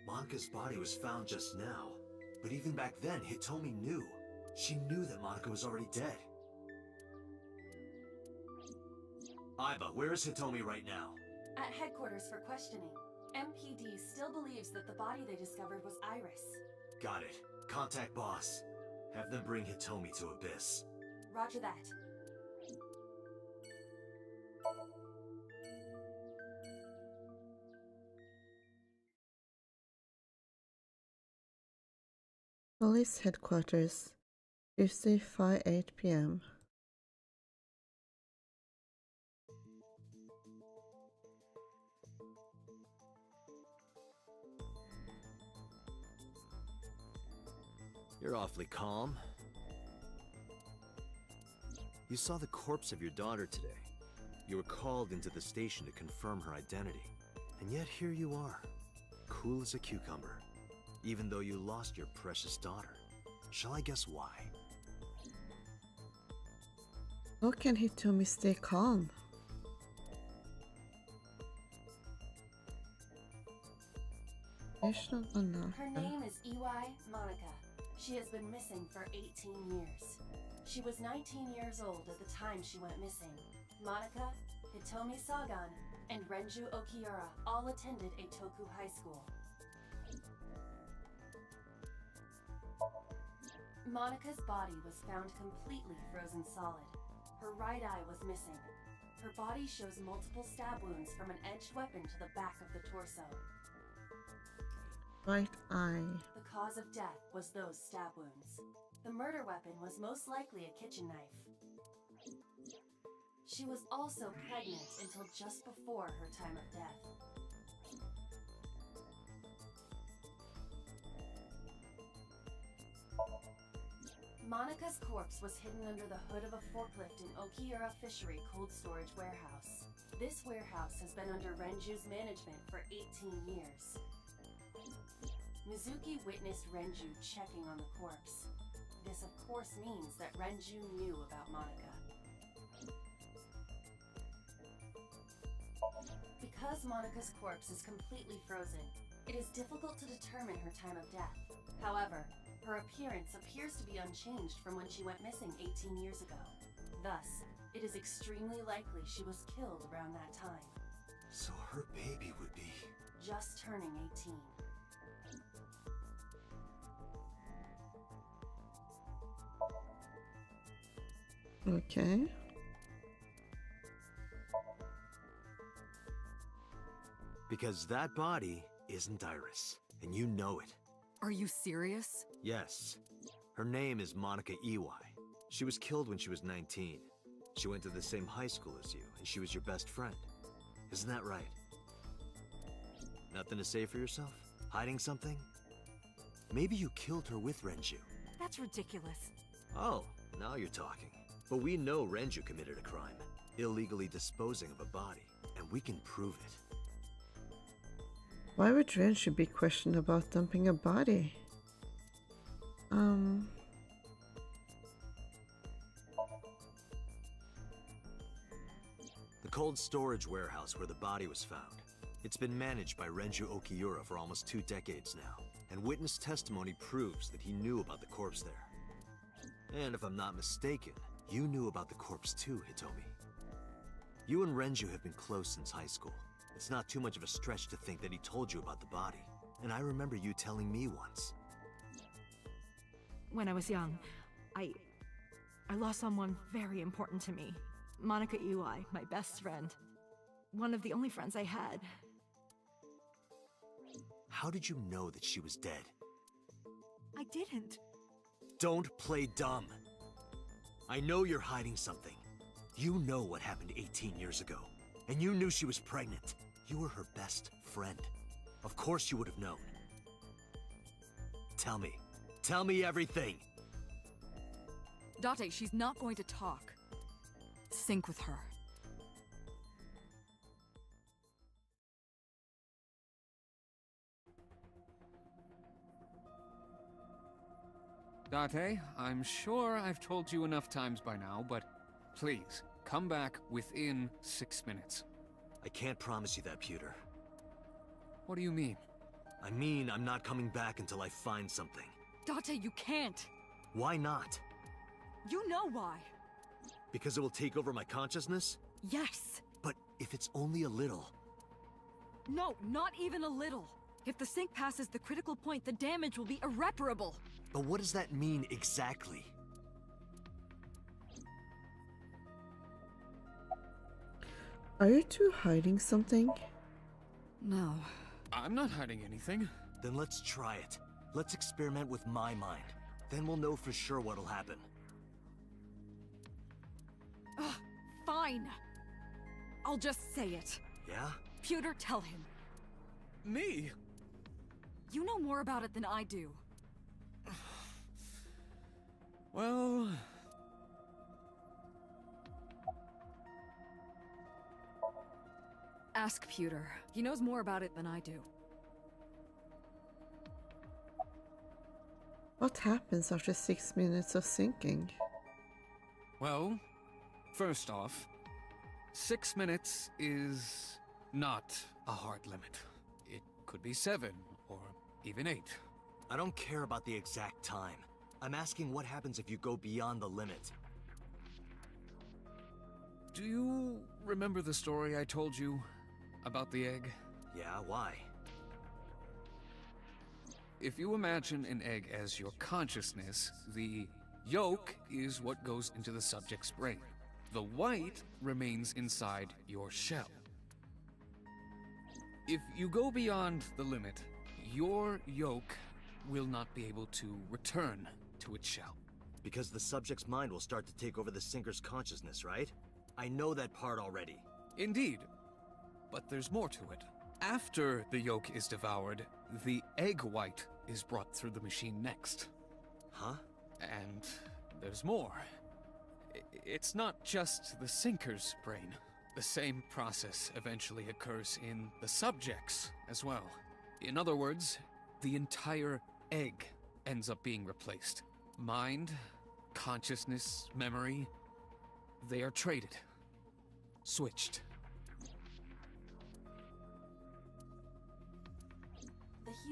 Monica's body was found just now. But even back then, Hitomi knew. She knew that Monica was already dead. Iba, where is Hitomi right now? At headquarters for questioning. MPD still believes that the body they discovered was Iris. Got it. Contact boss. Have them bring Hitomi to Abyss. Roger that. Police headquarters, Tuesday 5:08 p.m. You're awfully calm. You saw the corpse of your daughter today. You were called into the station to confirm her identity. And yet here you are, cool as a cucumber, even though you lost your precious daughter. Shall I guess why? How can Hitomi stay calm? Her name is Iwai Monica. She has been missing for 18 years. She was 19 years old at the time she went missing. Monica, Hitomi Sagan, and Renju Okiura all attended Eitoku High School. Monica's body was found completely frozen solid. Her right eye was missing. Her body shows multiple stab wounds from an edged weapon to the back of the torso. Right eye. The cause of death was those stab wounds. The murder weapon was most likely a kitchen knife. She was also pregnant until just before her time of death. Monica's corpse was hidden under the hood of a forklift in Okiura Fishery Cold Storage Warehouse. This warehouse has been under Renju's management for 18 years. Mizuki witnessed Renju checking on the corpse. This of course means that Renju knew about Monica. Because Monica's corpse is completely frozen, it is difficult to determine her time of death. However, her appearance appears to be unchanged from when she went missing 18 years ago. Thus, it is extremely likely she was killed around that time. So her baby would be... Just turning 18. Okay. Because that body isn't Iris, and you know it. Are you serious? Yes. Her name is Monica Ey. She was killed when she was 19. She went to the same high school as you, and she was your best friend. Isn't that right? Nothing to say for yourself? Hiding something? Maybe you killed her with Renju. That's ridiculous. Oh, now you're talking. But we know Renju committed a crime, illegally disposing of a body, and we can prove it. Why would Renju be questioned about dumping a body? The cold storage warehouse where the body was found. It's been managed by Renju Okiura for almost 2 decades now, and witness testimony proves that he knew about the corpse there. And if I'm not mistaken, you knew about the corpse too, Hitomi. You and Renju have been close since high school. It's not too much of a stretch to think that he told you about the body. And I remember you telling me once. When I was young, I lost someone very important to me. Monica Ey, my best friend. One of the only friends I had. How did you know that she was dead? I didn't. Don't play dumb. I know you're hiding something. You know what happened 18 years ago. And you knew she was pregnant. You were her best friend. Of course you would have known. Tell me. Tell me everything! Date, she's not going to talk. Sync with her. Date, I'm sure I've told you enough times by now, but please, come back within 6 minutes. I can't promise you that, Pewter. What do you mean? I mean, I'm not coming back until I find something. Date, you can't. Why not? You know why. Because it will take over my consciousness? Yes. But if it's only a little... No, not even a little. If the sync passes the critical point, the damage will be irreparable. But what does that mean exactly? Are you two hiding something? No. I'm not hiding anything. Then let's try it. Let's experiment with my mind. Then we'll know for sure what'll happen. Ugh, fine. I'll just say it. Yeah? Pewter, tell him. Me? You know more about it than I do. Well... Ask Pewter. He knows more about it than I do. What happens after 6 minutes of syncing? Well, first off, 6 minutes is not a hard limit. It could be 7, or even 8. I don't care about the exact time. I'm asking what happens if you go beyond the limit. Do you remember the story I told you about the egg? Yeah, why? If you imagine an egg as your consciousness, the yolk is what goes into the subject's brain. The white remains inside your shell. If you go beyond the limit, your yolk will not be able to return to its shell. Because the subject's mind will start to take over the sinker's consciousness, right? I know that part already. Indeed. But there's more to it. After the yolk is devoured, the egg white is brought through the machine next. Huh? And there's more. It's not just the sinker's brain. The same process eventually occurs in the subject's as well. In other words, the entire egg ends up being replaced. Mind, consciousness, memory, they are traded. Switched.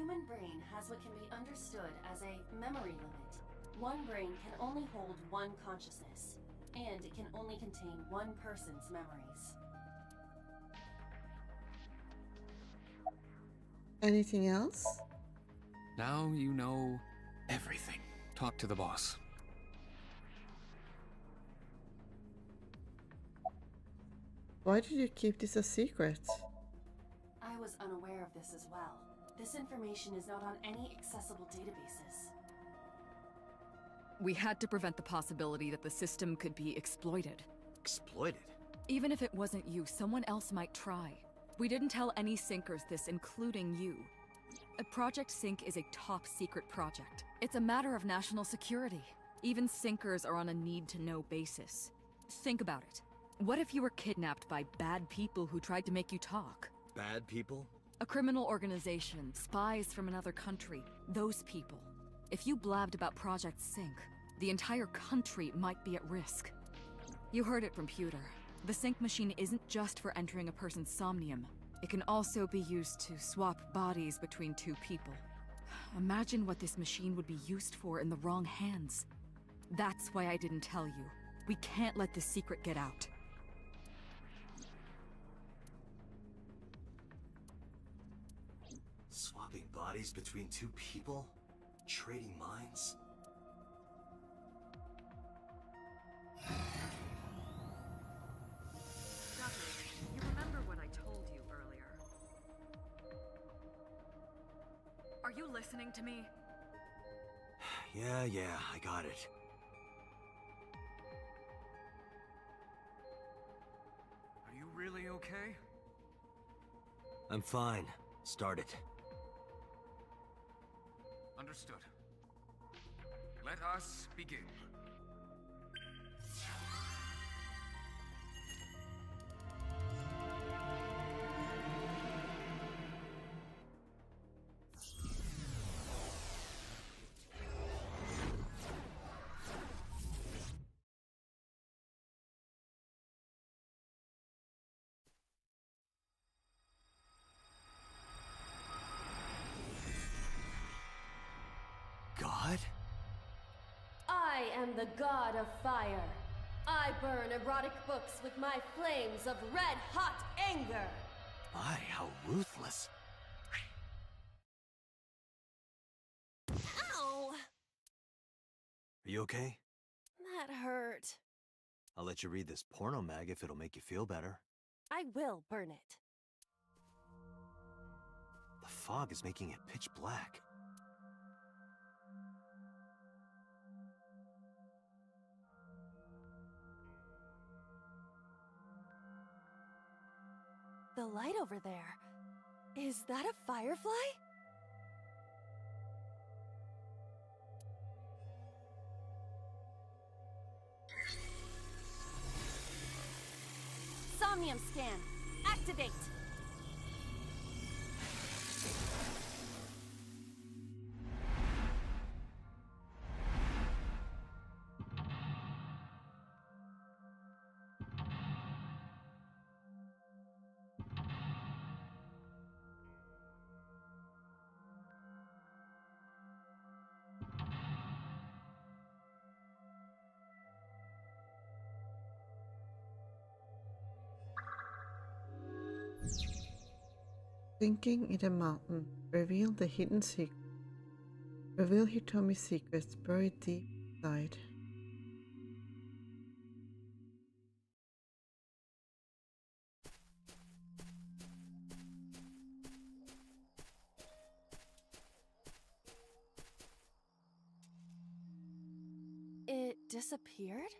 human brain has what can be understood as a memory limit. One brain can only hold one consciousness, and it can only contain one person's memories. Anything else? Now you know everything. Talk to the boss. Why did you keep this a secret? I was unaware of this as well. This information is not on any accessible databases. We had to prevent the possibility that the system could be exploited. Exploited? Even if it wasn't you, someone else might try. We didn't tell any Syncers this, including you. Project Sync is a top-secret project. It's a matter of national security. Even Syncers are on a need-to-know basis. Think about it. What if you were kidnapped by bad people who tried to make you talk? Bad people? A criminal organization, spies from another country, those people. If you blabbed about Project Sync, the entire country might be at risk. You heard it from Pewter. The Sync machine isn't just for entering a person's Somnium. It can also be used to swap bodies between two people. Imagine what this machine would be used for in the wrong hands. That's why I didn't tell you. We can't let this secret get out. Swapping bodies between two people? Trading minds? You remember what I told you earlier? Are you listening to me? Yeah, I got it. Are you really okay? I'm fine. Start it. Understood. Let us begin. God? I am the god of fire. I burn erotic books with my flames of red-hot anger. My, how ruthless. Ow! Are you okay? That hurt. I'll let you read this porno mag if it'll make you feel better. I will burn it. The fog is making it pitch black. The light over there. Is that a firefly? Somnium scan. Activate. Sinking in a mountain. Reveal the hidden secret. Reveal Hitomi's secrets buried deep inside. It disappeared?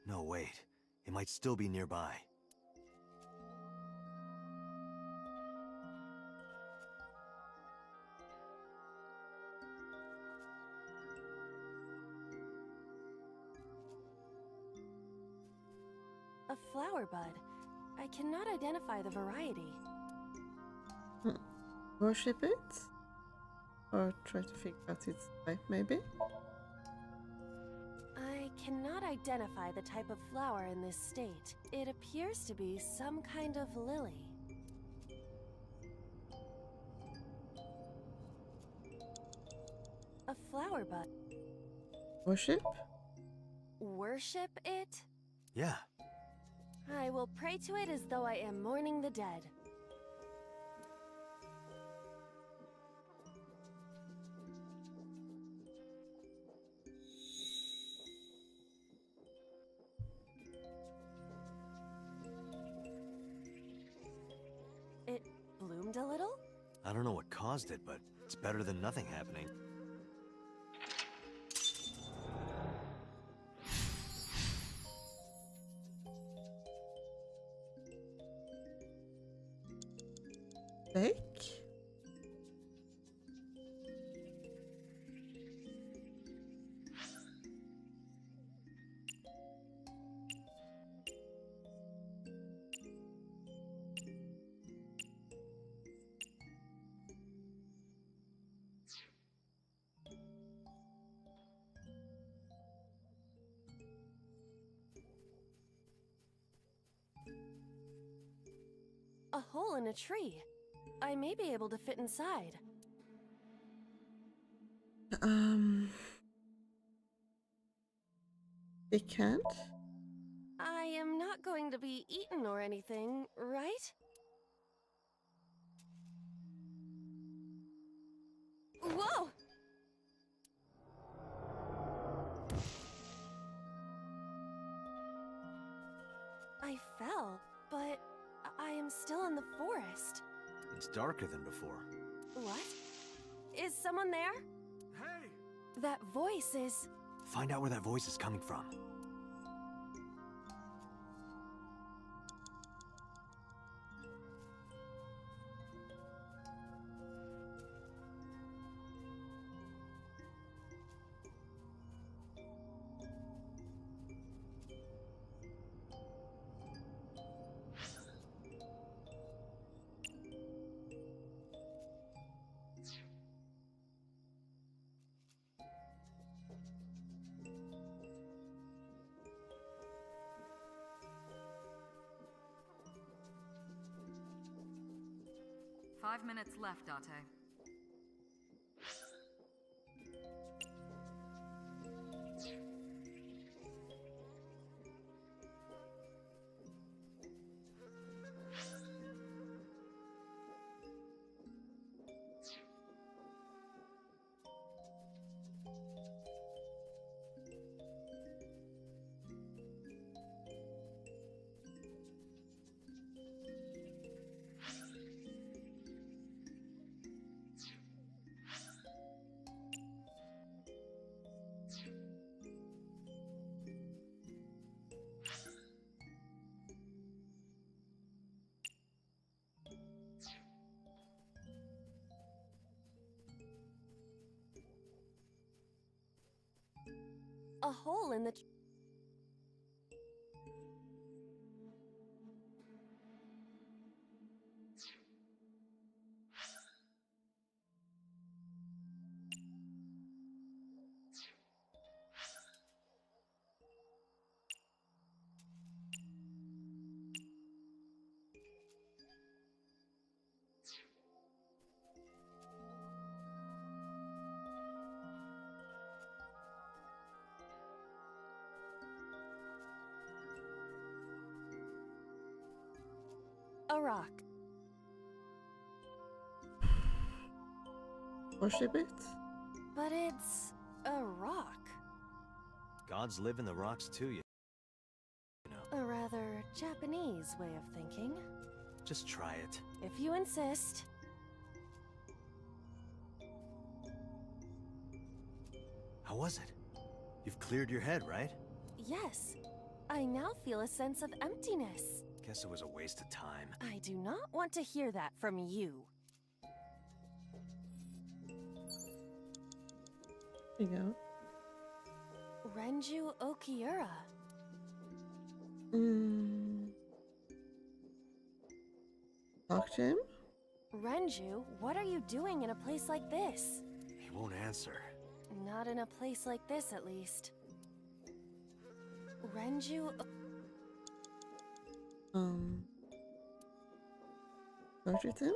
No, wait. It might still be nearby. A flower bud. I cannot identify the variety. Worship it? Or try to figure out its type, maybe? I cannot identify the type of flower in this state. It appears to be some kind of lily. A flower bud. Worship? Worship it? Yeah. I will pray to it as though I am mourning the dead. It bloomed a little? I don't know what caused it, but it's better than nothing happening. Fake? A hole in a tree. I may be able to fit inside. It can't? I am not going to be eaten or anything, right? Whoa! I fell, but I am still in the forest. It's darker than before. What? Is someone there? Hey! That voice is... Find out where that voice is coming from. Five minutes left, Date. a hole in the... A rock. Worship it? But it's a rock. Gods live in the rocks too, you know. A rather Japanese way of thinking. Just try it. If you insist. How was it? You've cleared your head, right? Yes. I now feel a sense of emptiness. Guess it was a waste of time. I do not want to hear that from you. There you go. Renju Okiura. Talk to him? Renju, what are you doing in a place like this? He won't answer. Not in a place like this, at least. Renju... Talk with him?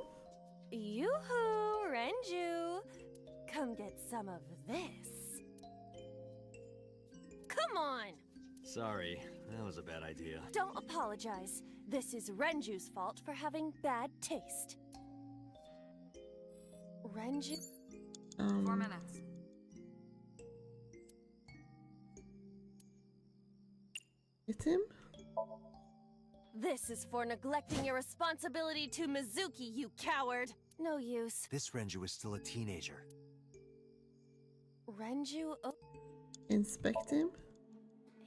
Yoo-hoo, Renju! Come get some of this. Come on! Sorry, that was a bad idea. Don't apologize. This is Renju's fault for having bad taste. Renju? 4 minutes. Hit him? This is for neglecting your responsibility to Mizuki, you coward! No use. This Renju is still a teenager. Renju? Inspect him?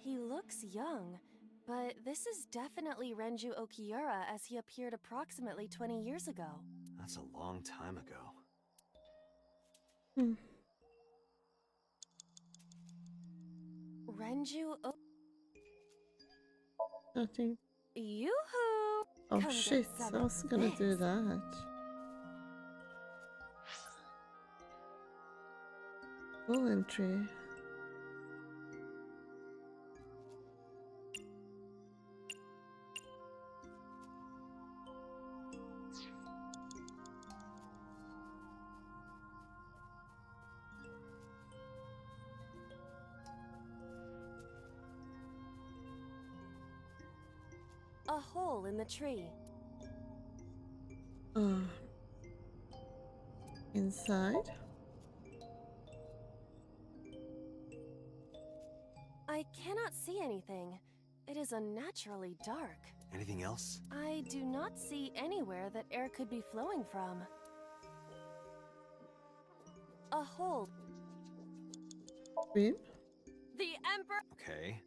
He looks young, but this is definitely Renju Okiura as he appeared approximately 20 years ago. That's a long time ago. Renju Nothing. Yoo-hoo! Oh Come get shit, some I of was gonna do this. that. Full entry. A hole in the tree. Inside? I cannot see anything. It is unnaturally dark. Anything else? I do not see anywhere that air could be flowing from. A hole. Beam? The Emperor. Okay.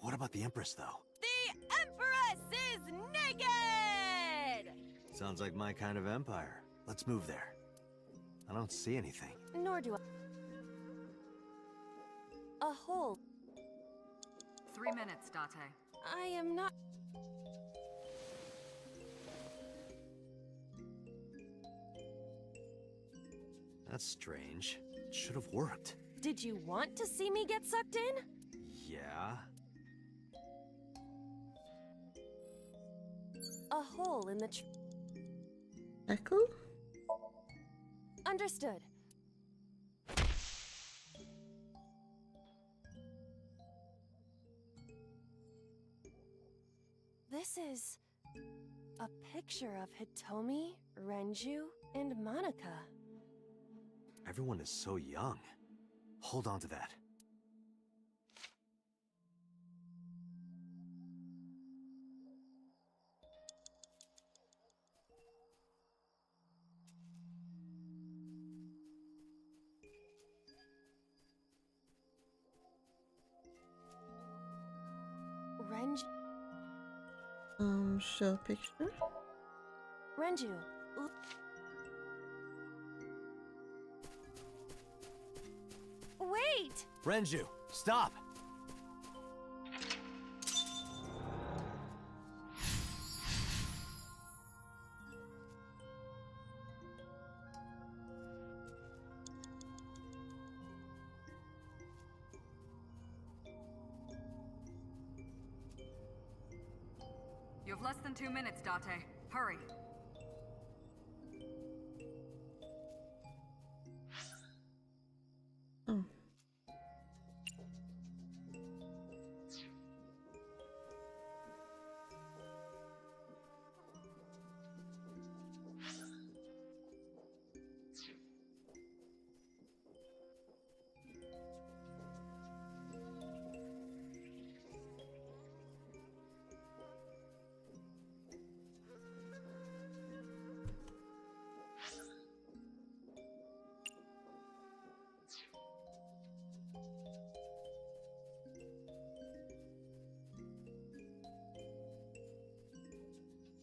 What about the Empress, though? The Empress is naked! Sounds like my kind of empire. Let's move there. I don't see anything. Nor do I. A hole. 3 minutes, Date. I am not. That's strange. It should have worked. Did you want to see me get sucked in? Yeah? A hole in the Echo? Understood. This is a picture of Hitomi, Renju, and Monica. Everyone is so young. Hold on to that. Renju. Show picture? Renju. Wait! Renju, stop! You have less than 2 minutes, Date. Hurry. Oh.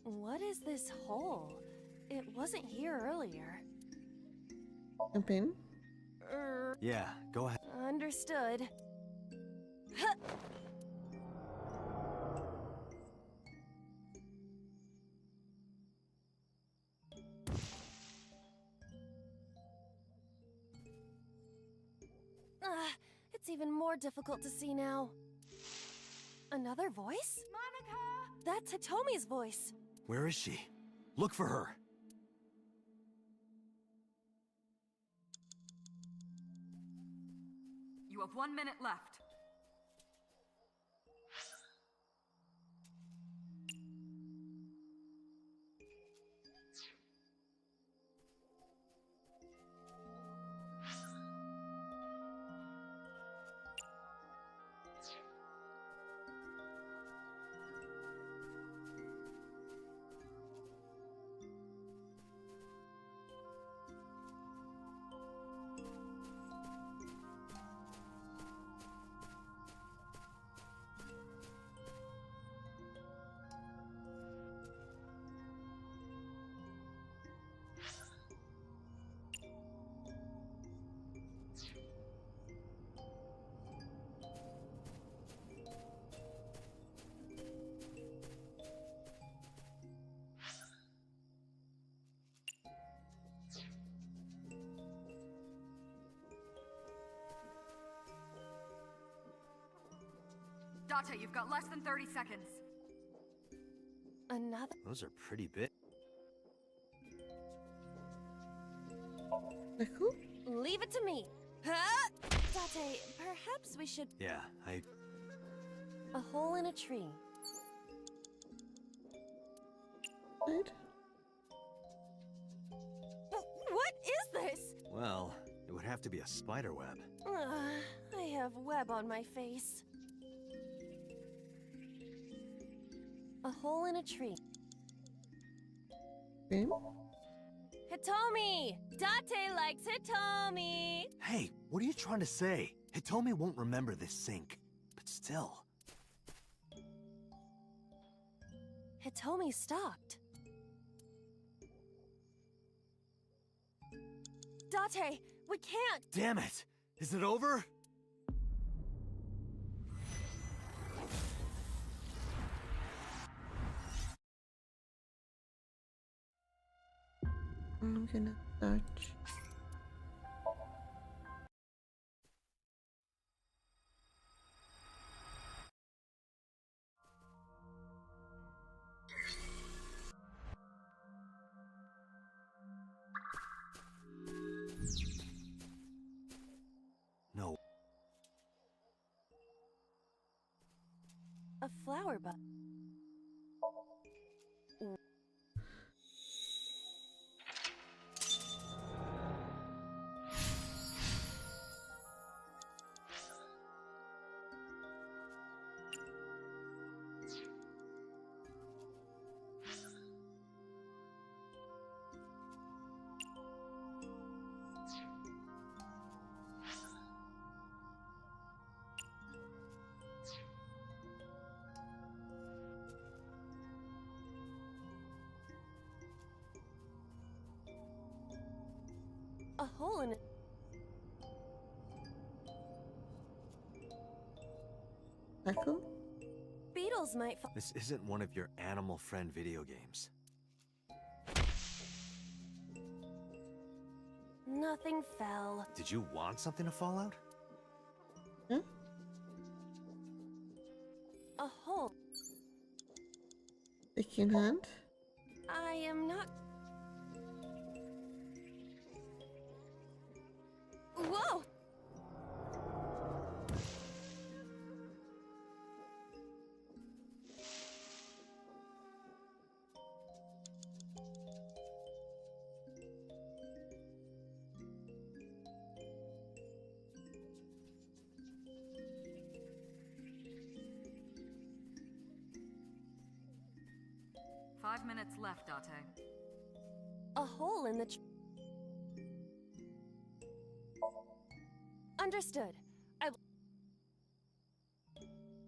What is this hole? It wasn't here earlier. Jump in? Yeah, go ahead. Understood. Huh. It's even more difficult to see now. Another voice? Monica! That's Hitomi's voice. Where is she? Look for her. You have 1 minute left. Date, you've got less than 30 seconds. Another. Those are pretty big. Echo? Leave it to me. Huh? Date, perhaps we should. Yeah, A hole in a tree. Right? What is this? well, it would have to be a spider web. I have web on my face. A hole in a tree. Game? Hitomi! Date likes Hitomi! Hey, what are you trying to say? Hitomi won't remember this sink, but still. Hitomi stopped. Date, we can't! Damn it! Is it over? I'm gonna search. No. A flower bud. A hole in it. Echo? Beetles might fall. This isn't one of your animal friend video games. Nothing fell. Did you want something to fall out? Huh? A hole. Stick in hand? I am not. Whoa! Five minutes left, Date. A hole in the. Understood.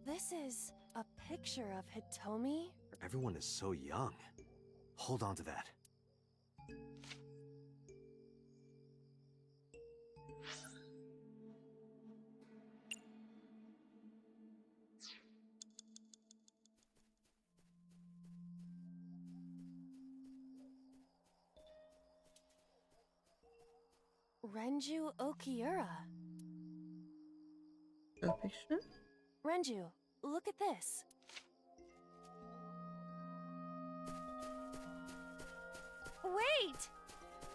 This is a picture of Hitomi? Everyone is so young. Hold on to that. Renju Okiura. A picture? Renju, look at this. Wait!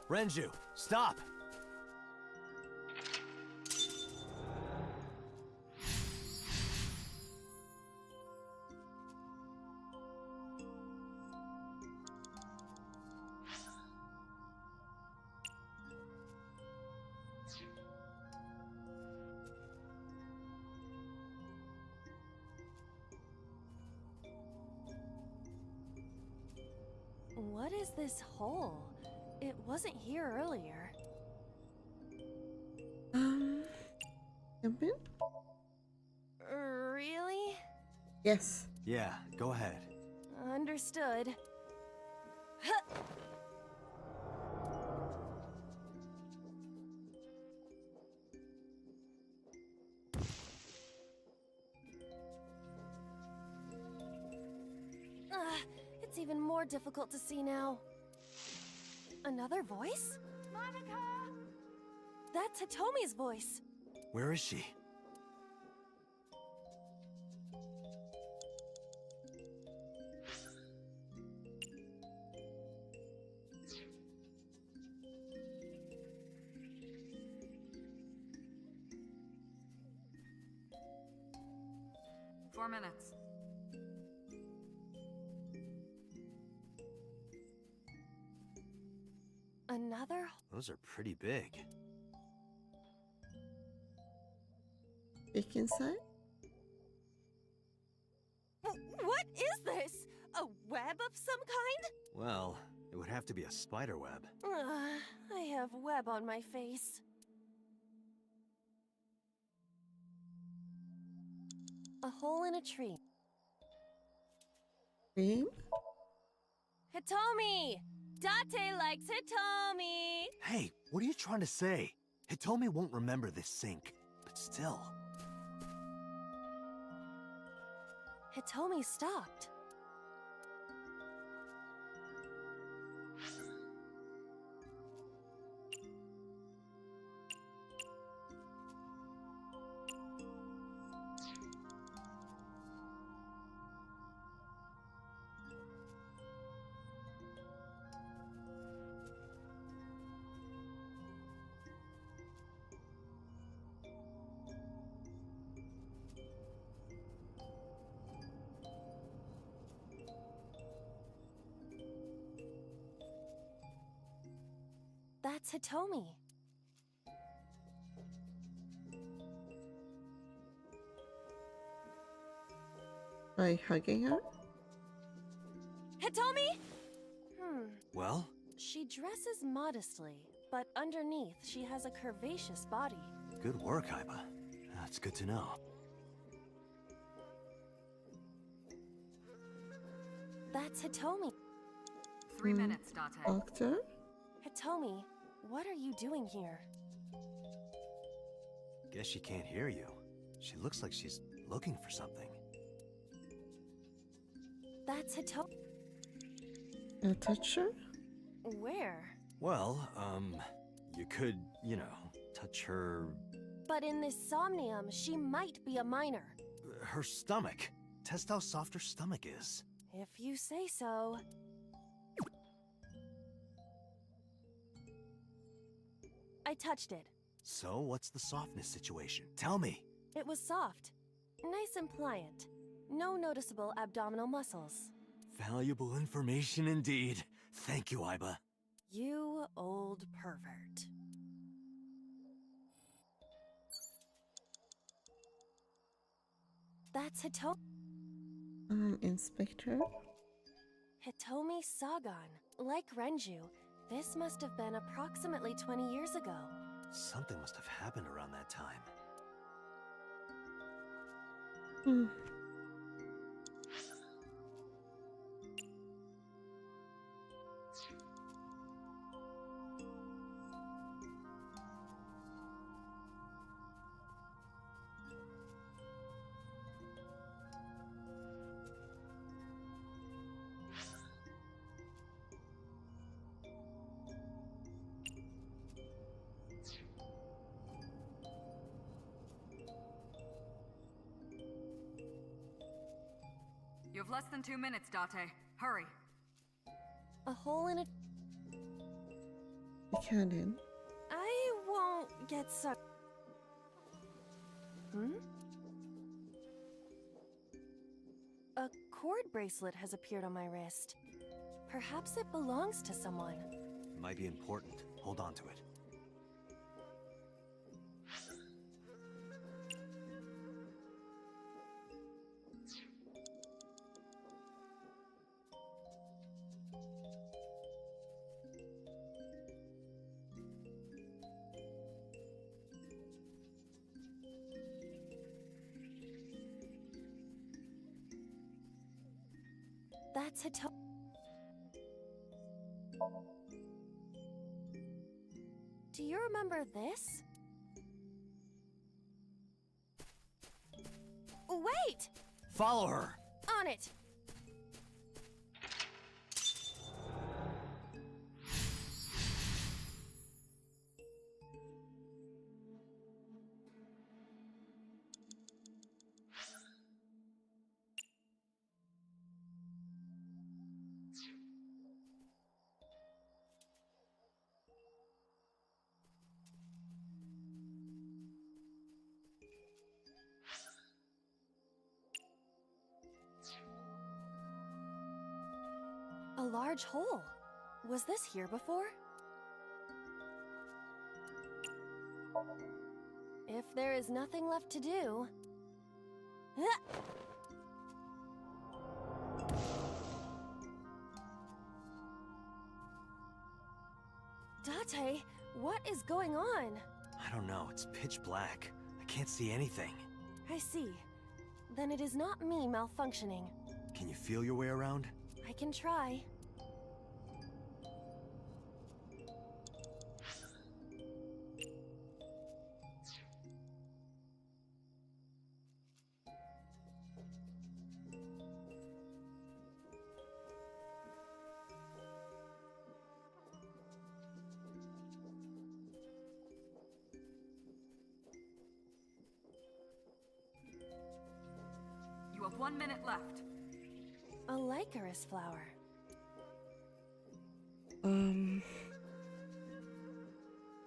Renju, stop! What is this hole? It wasn't here earlier. Jump in? Really? Yes. Yeah, go ahead. Understood. Huh. It's even more difficult to see now. Another voice? Monica! That's Hitomi's voice. Where is she? Four minutes. Another? Those are pretty big. Peek inside? What is this? A web of some kind? Well, it would have to be a spider web. I have web on my face. A hole in a tree. Dream? Hitomi! Date likes Hitomi! Hey, what are you trying to say? Hitomi won't remember this sink, but still. Hitomi stopped. That's Hitomi. By hugging her? Hitomi? Well? She dresses modestly, but underneath she has a curvaceous body. Good work, Aiba. That's good to know. That's Hitomi. 3 minutes, Date. Doctor? Hitomi, what are you doing here? Guess she can't hear you. She looks like she's looking for something. That's Hitomi. Can I touch her? Where? Well, you could, you know, touch her... But in this Somnium, she might be a minor. her stomach. Test how soft her stomach is. If you say so. I touched it. So, what's the softness situation? Tell me. It was soft. Nice and pliant. No noticeable abdominal muscles. Valuable information indeed. Thank you, Aiba. You old pervert. That's Hitomi. Inspector? Hitomi Sagan. Like Renju, this must have been approximately 20 years ago. Something must have happened around that time. You have less than 2 minutes, Date. Hurry. A hole in a... I can't in. I won't get sucked. A cord bracelet has appeared on my wrist. Perhaps it belongs to someone. It might be important. Hold on to it. That's Hito. Do you remember this? Wait! Follow her! On it! A large hole. Was this here before? If there is nothing left to do... Date, what is going on? I don't know, it's pitch black. I can't see anything. I see. Then it is not me malfunctioning. Can you feel your way around? I can try. You have 1 minute left. A Lycaris flower.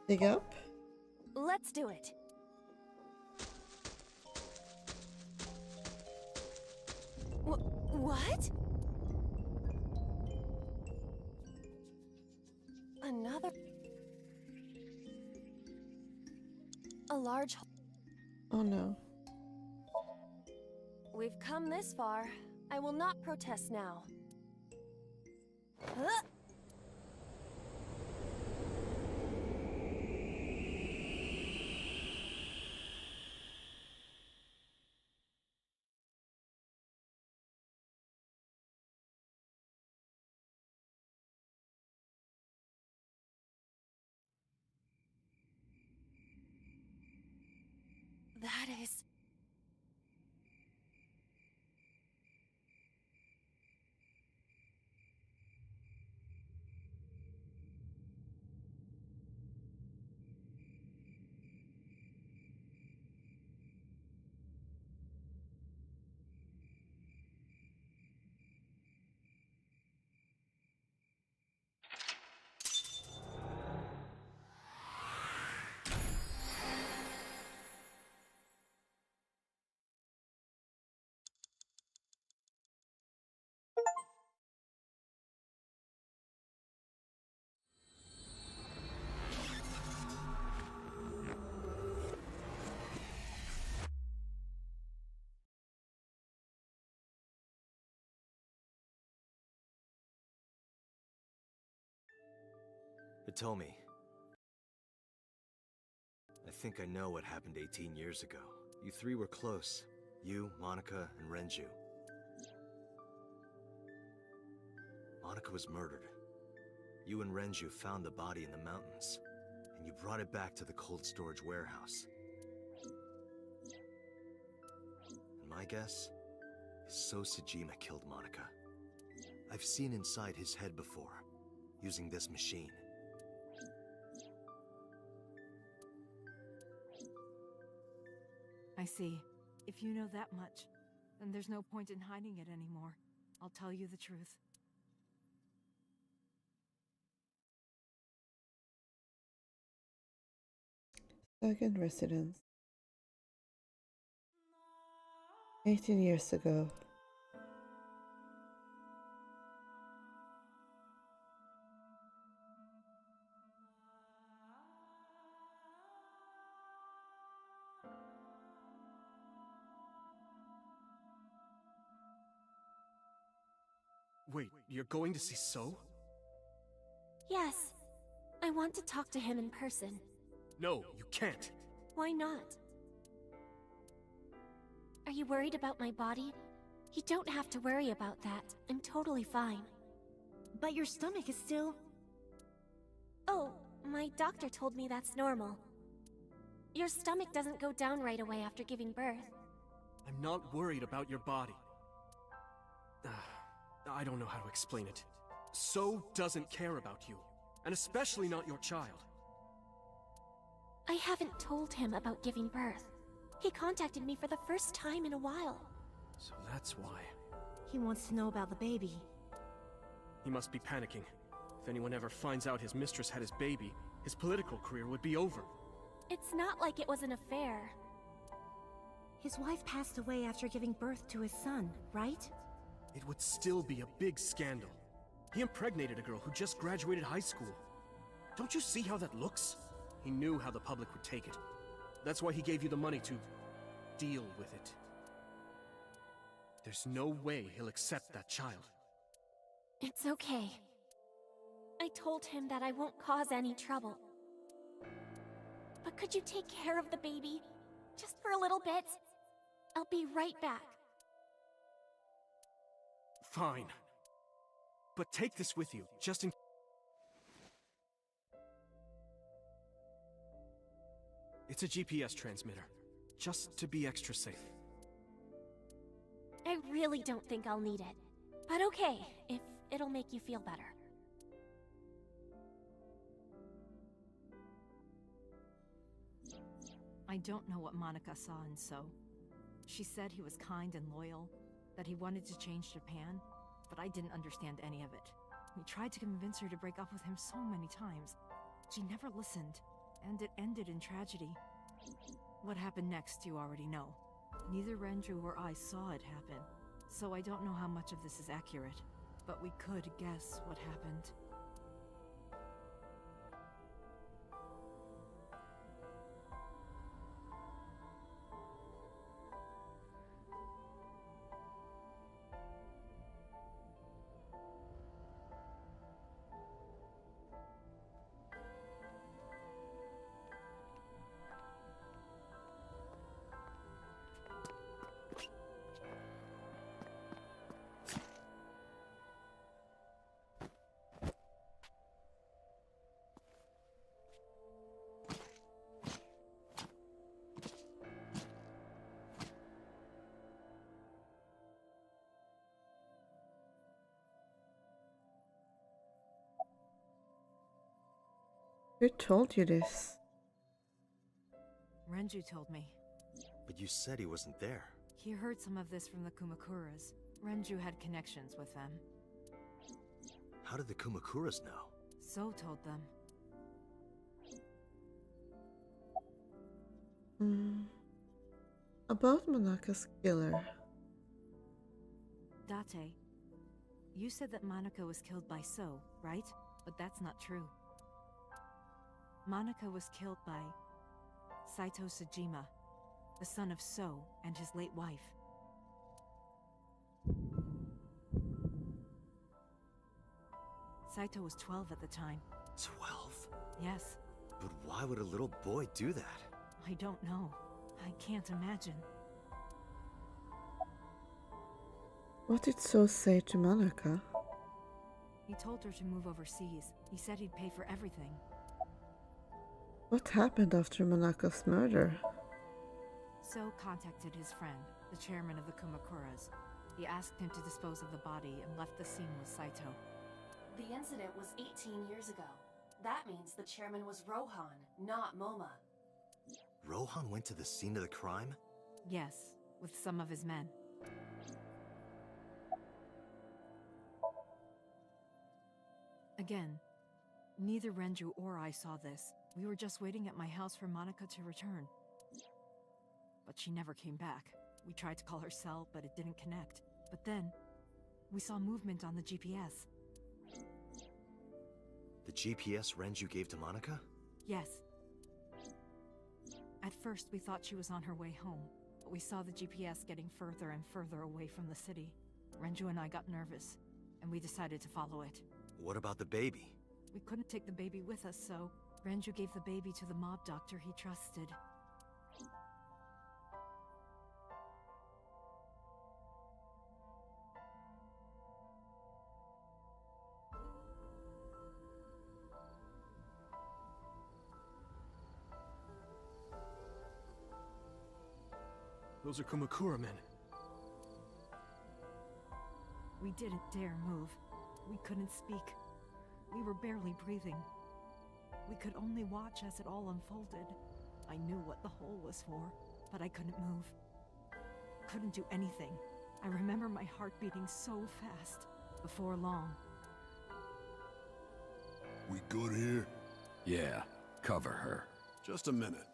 Dig up? Let's do it. What? Another... A large... Oh no. We've come this far. I will not protest now. Huh? That is... Hitomi. I think I know what happened 18 years ago. You three were close. You, Monica, and Renju. Monica was murdered. You and Renju found the body in the mountains, and you brought it back to the cold storage warehouse. And my guess is So Sejima killed Monica. I've seen inside his head before, using this machine. I see. If you know that much, then there's no point in hiding it anymore. I'll tell you the truth. Second residence. 18 years ago. Wait, you're going to see So? Yes. I want to talk to him in person. No, you can't. Why not? Are you worried about my body? You don't have to worry about that. I'm totally fine. But your stomach is still... Oh, my doctor told me that's normal. Your stomach doesn't go down right away after giving birth. I'm not worried about your body. I don't know how to explain it. So doesn't care about you, and especially not your child. I haven't told him about giving birth. He contacted me for the first time in a while. So that's why. He wants to know about the baby. He must be panicking. If anyone ever finds out his mistress had his baby, his political career would be over. It's not like it was an affair. His wife passed away after giving birth to his son, right? It would still be a big scandal. He impregnated a girl who just graduated high school. Don't you see how that looks? He knew how the public would take it. That's why he gave you the money to deal with it. There's no way he'll accept that child. It's okay. I told him that I won't cause any trouble. But could you take care of the baby? Just for a little bit? I'll be right back. Fine. But take this with you, just in... It's a GPS transmitter, just to be extra safe. I really don't think I'll need it. But okay, if it'll make you feel better. I don't know what Monica saw in So. She said he was kind and loyal, that he wanted to change Japan, but I didn't understand any of it. We tried to convince her to break up with him so many times. She never listened, and it ended in tragedy. What happened next, you already know. Neither Renju or I saw it happen, so I don't know how much of this is accurate, but we could guess what happened. Who told you this? Renju told me. But you said he wasn't there. He heard some of this from the Kumakuras. Renju had connections with them. How did the Kumakuras know? So told them. About Monaka's killer. Date, you said that Monica was killed by So, right? But that's not true. Monica was killed by Saito Sejima, the son of So and his late wife. Saito was 12 at the time. 12? Yes. But why would a little boy do that? I don't know. I can't imagine. What did So say to Monaka? He told her to move overseas. He said he'd pay for everything. What happened after Monaka's murder? So contacted his friend, the chairman of the Kumakuras. He asked him to dispose of the body and left the scene with Saito. The incident was 18 years ago. That means the chairman was Rohan, not Moma. Rohan went to the scene of the crime? Yes, with some of his men. Again, neither Renju or I saw this. We were just waiting at my house for Monica to return. But she never came back. We tried to call her cell, but it didn't connect. But then, we saw movement on the GPS. The GPS Renju gave to Monica? Yes. At first, we thought she was on her way home, but we saw the GPS getting further and further away from the city. Renju and I got nervous, and we decided to follow it. What about the baby? We couldn't take the baby with us, so Renju gave the baby to the mob doctor he trusted. Those are Kumakura men. We didn't dare move. We couldn't speak. We were barely breathing. We could only watch as it all unfolded. I knew what the hole was for, but I couldn't move. Couldn't do anything. I remember my heart beating so fast. Before long. We good here? Yeah, cover her. Just a minute.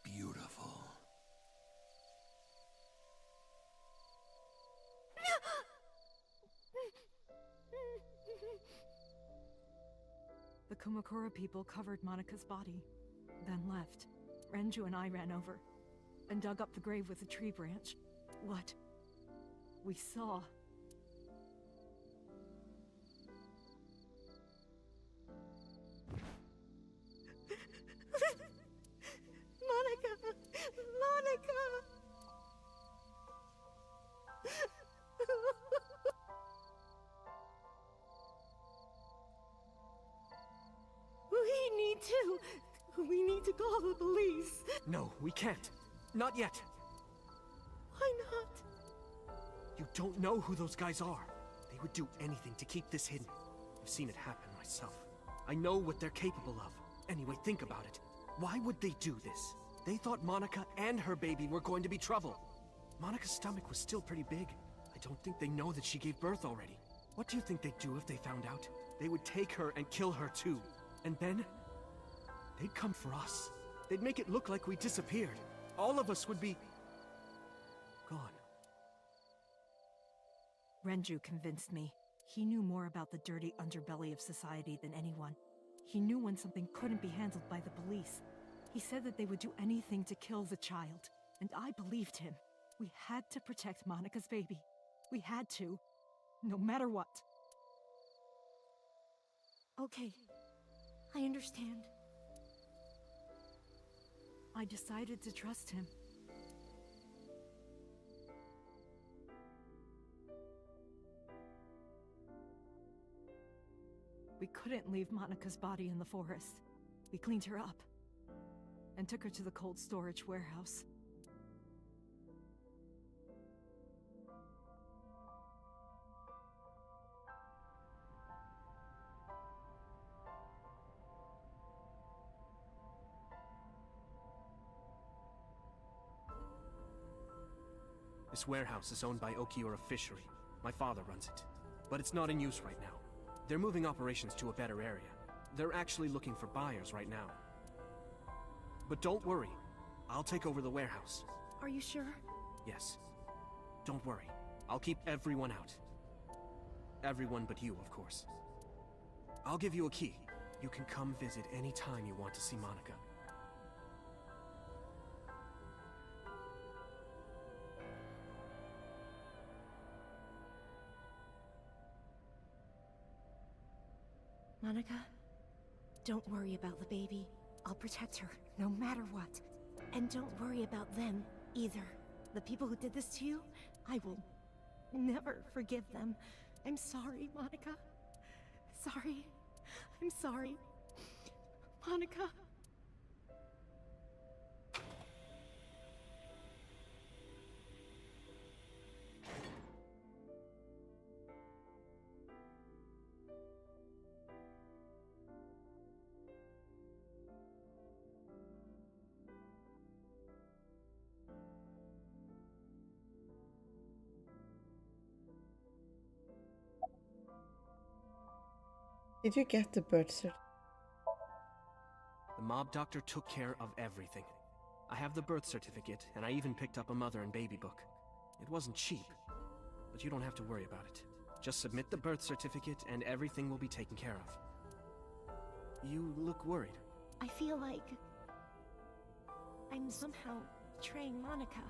Beautiful. The Kumakura people covered Monika's body, then left. Renju and I ran over, and dug up the grave with a tree branch. What we saw. Monica! Monica! We need to call the police. No, we can't. Not yet. Why not? You don't know who those guys are. They would do anything to keep this hidden. I've seen it happen myself. I know what they're capable of. Anyway, think about it. Why would they do this? They thought Monica and her baby were going to be trouble. Monica's stomach was still pretty big. I don't think they know that she gave birth already. What do you think they'd do if they found out? They would take her and kill her too. And then, they'd come for us. They'd make it look like we disappeared. All of us would be gone. Renju convinced me. He knew more about the dirty underbelly of society than anyone. He knew when something couldn't be handled by the police. He said that they would do anything to kill the child, and I believed him. We had to protect Monica's baby. We had to, no matter what. Okay, I understand. I decided to trust him. We couldn't leave Monica's body in the forest. We cleaned her up and took her to the cold storage warehouse. This warehouse is owned by Okiura Fishery. My father runs it. But it's not in use right now. They're moving operations to a better area. They're actually looking for buyers right now. But don't worry. I'll take over the warehouse. Are you sure? Yes. Don't worry. I'll keep everyone out. Everyone but you, of course. I'll give you a key. You can come visit any time you want to see Monica. Monica, don't worry about the baby. I'll protect her, no matter what. And don't worry about them, either. The people who did this to you, I will never forgive them. I'm sorry, Monica. Sorry. I'm sorry. Monica. Did you get the birth certificate? The mob doctor took care of everything. I have the birth certificate, and I even picked up a mother and baby book. It wasn't cheap, but you don't have to worry about it. Just submit the birth certificate, and everything will be taken care of. You look worried. I feel like I'm somehow betraying Monica.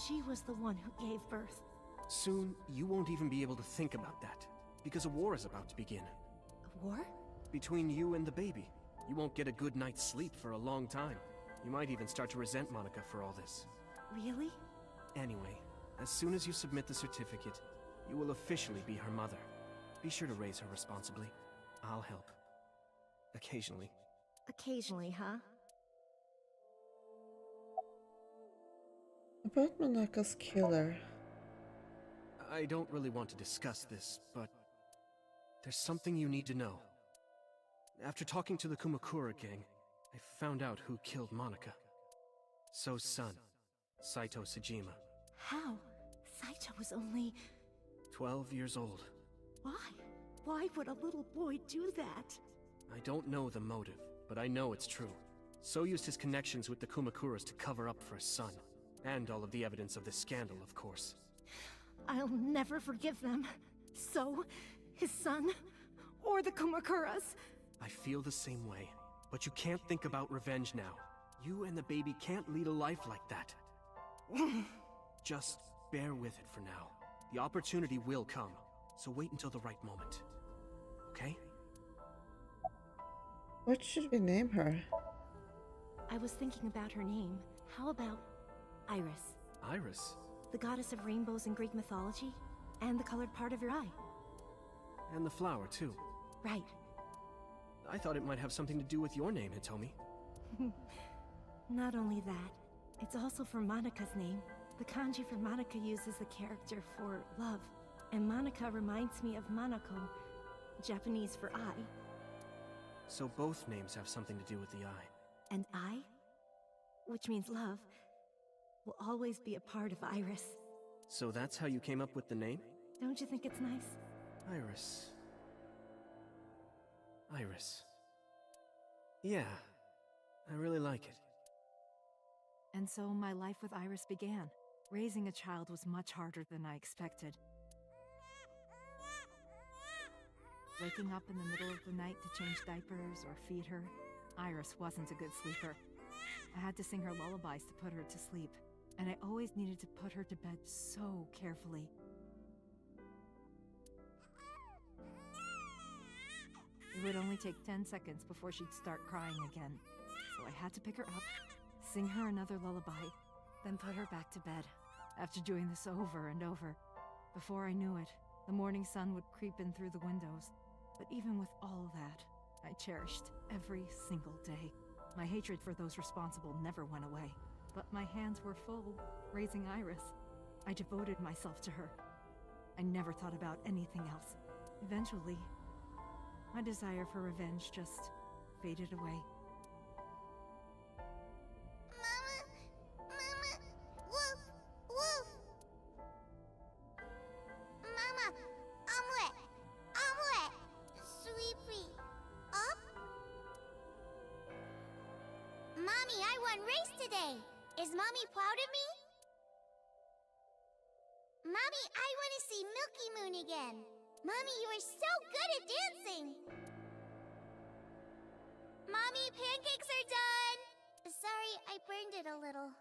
She was the one who gave birth. Soon, you won't even be able to think about that, because a war is about to begin. A war? Between you and the baby. You won't get a good night's sleep for a long time. You might even start to resent Monica for all this. Really? Anyway, As soon as you submit the certificate, you will officially be her mother. Be sure to raise her responsibly. I'll help. Occasionally. Occasionally, huh? About Monaka's killer. I don't really want to discuss this, but there's something you need to know. After talking to the Kumakura gang, I found out who killed Monika. So's son, Saito Sejima. How? Saito was only... 12 years old. Why? Why would a little boy do that? I don't know the motive, but I know it's true. So used his connections with the Kumakuras to cover up for his son. And all of the evidence of this scandal, of course. I'll never forgive them. So, his son, or the Kumakuras. I feel the same way. But you can't think about revenge now. You and the baby can't lead a life like that. Just bear with it for now. The opportunity will come, so wait until the right moment. Okay? What should we name her? I was thinking about her name. How about Iris? Iris? The goddess of rainbows in Greek mythology, and the colored part of your eye. And the flower, too. Right. I thought it might have something to do with your name, Hitomi. Not only that, it's also for Monika's name. The kanji for Monika uses the character for love, and Monika reminds me of Monoko, Japanese for eye. So both names have something to do with the eye. And I, which means love, will always be a part of Iris. So that's how you came up with the name? Don't you think it's nice? Iris. Iris. Yeah, I really like it. And so my life with Iris began. Raising a child was much harder than I expected. Waking up in the middle of the night to change diapers or feed her, Iris wasn't a good sleeper. I had to sing her lullabies to put her to sleep, and I always needed to put her to bed so carefully. It would only take 10 seconds before she'd start crying again, so I had to pick her up, sing her another lullaby, then put her back to bed. After doing this over and over, before I knew it, the morning sun would creep in through the windows. But even with all that, I cherished every single day. My hatred for those responsible never went away, but my hands were full raising Iris. I devoted myself to her. I never thought about anything else. Eventually, my desire for revenge just faded away. Mama, woof, woof. Mama, omelet, omelet. Sweepy, up. Mommy, I won race today. Is Mommy proud of me? Mommy, I want to see Milky Moon again. Mommy, you are so good at dancing. Mommy, pancakes are done. Sorry, I burned it a little.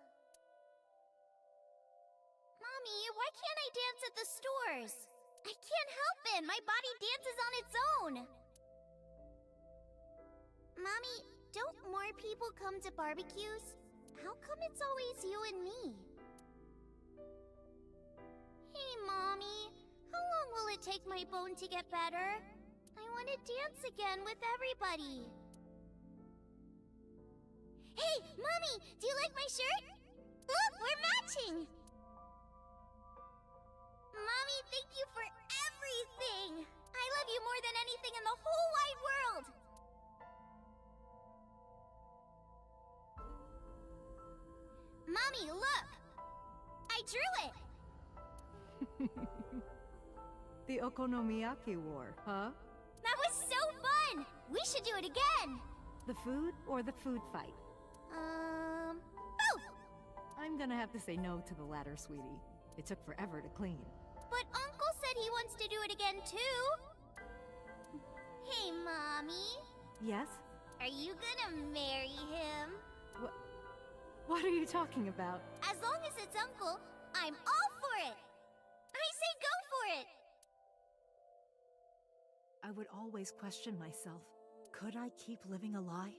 Mommy, why can't I dance at the stores? I can't help it. My body dances on its own. Mommy, don't more people come to barbecues? How come it's always you and me? Hey, Mommy. How long will it take my bone to get better? I want to dance again with everybody. Hey, Mommy! Do you like my shirt? Look, we're matching! Mommy, thank you for everything! I love you more than anything in the whole wide world! Mommy, look! I drew it! The Okonomiyaki War, huh? That was so fun! We should do it again! The food or the food fight? Both! I'm gonna have to say no to the latter, sweetie. It took forever to clean. But Uncle said he wants to do it again, too! Hey, Mommy. Yes? Are you gonna marry him? What are you talking about? As long as it's Uncle, I'm all for it! I say go for it! I would always question myself. Could I keep living a lie?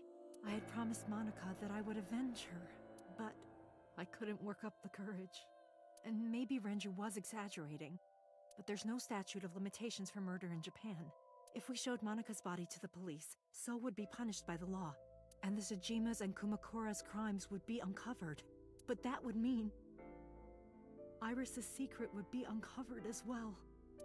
I had promised Monika that I would avenge her, but I couldn't work up the courage. And maybe Renju was exaggerating, but there's no statute of limitations for murder in Japan. If we showed Monika's body to the police, So would be punished by the law, and the Tsujima's and Kumakura's crimes would be uncovered. But that would mean Iris's secret would be uncovered as well.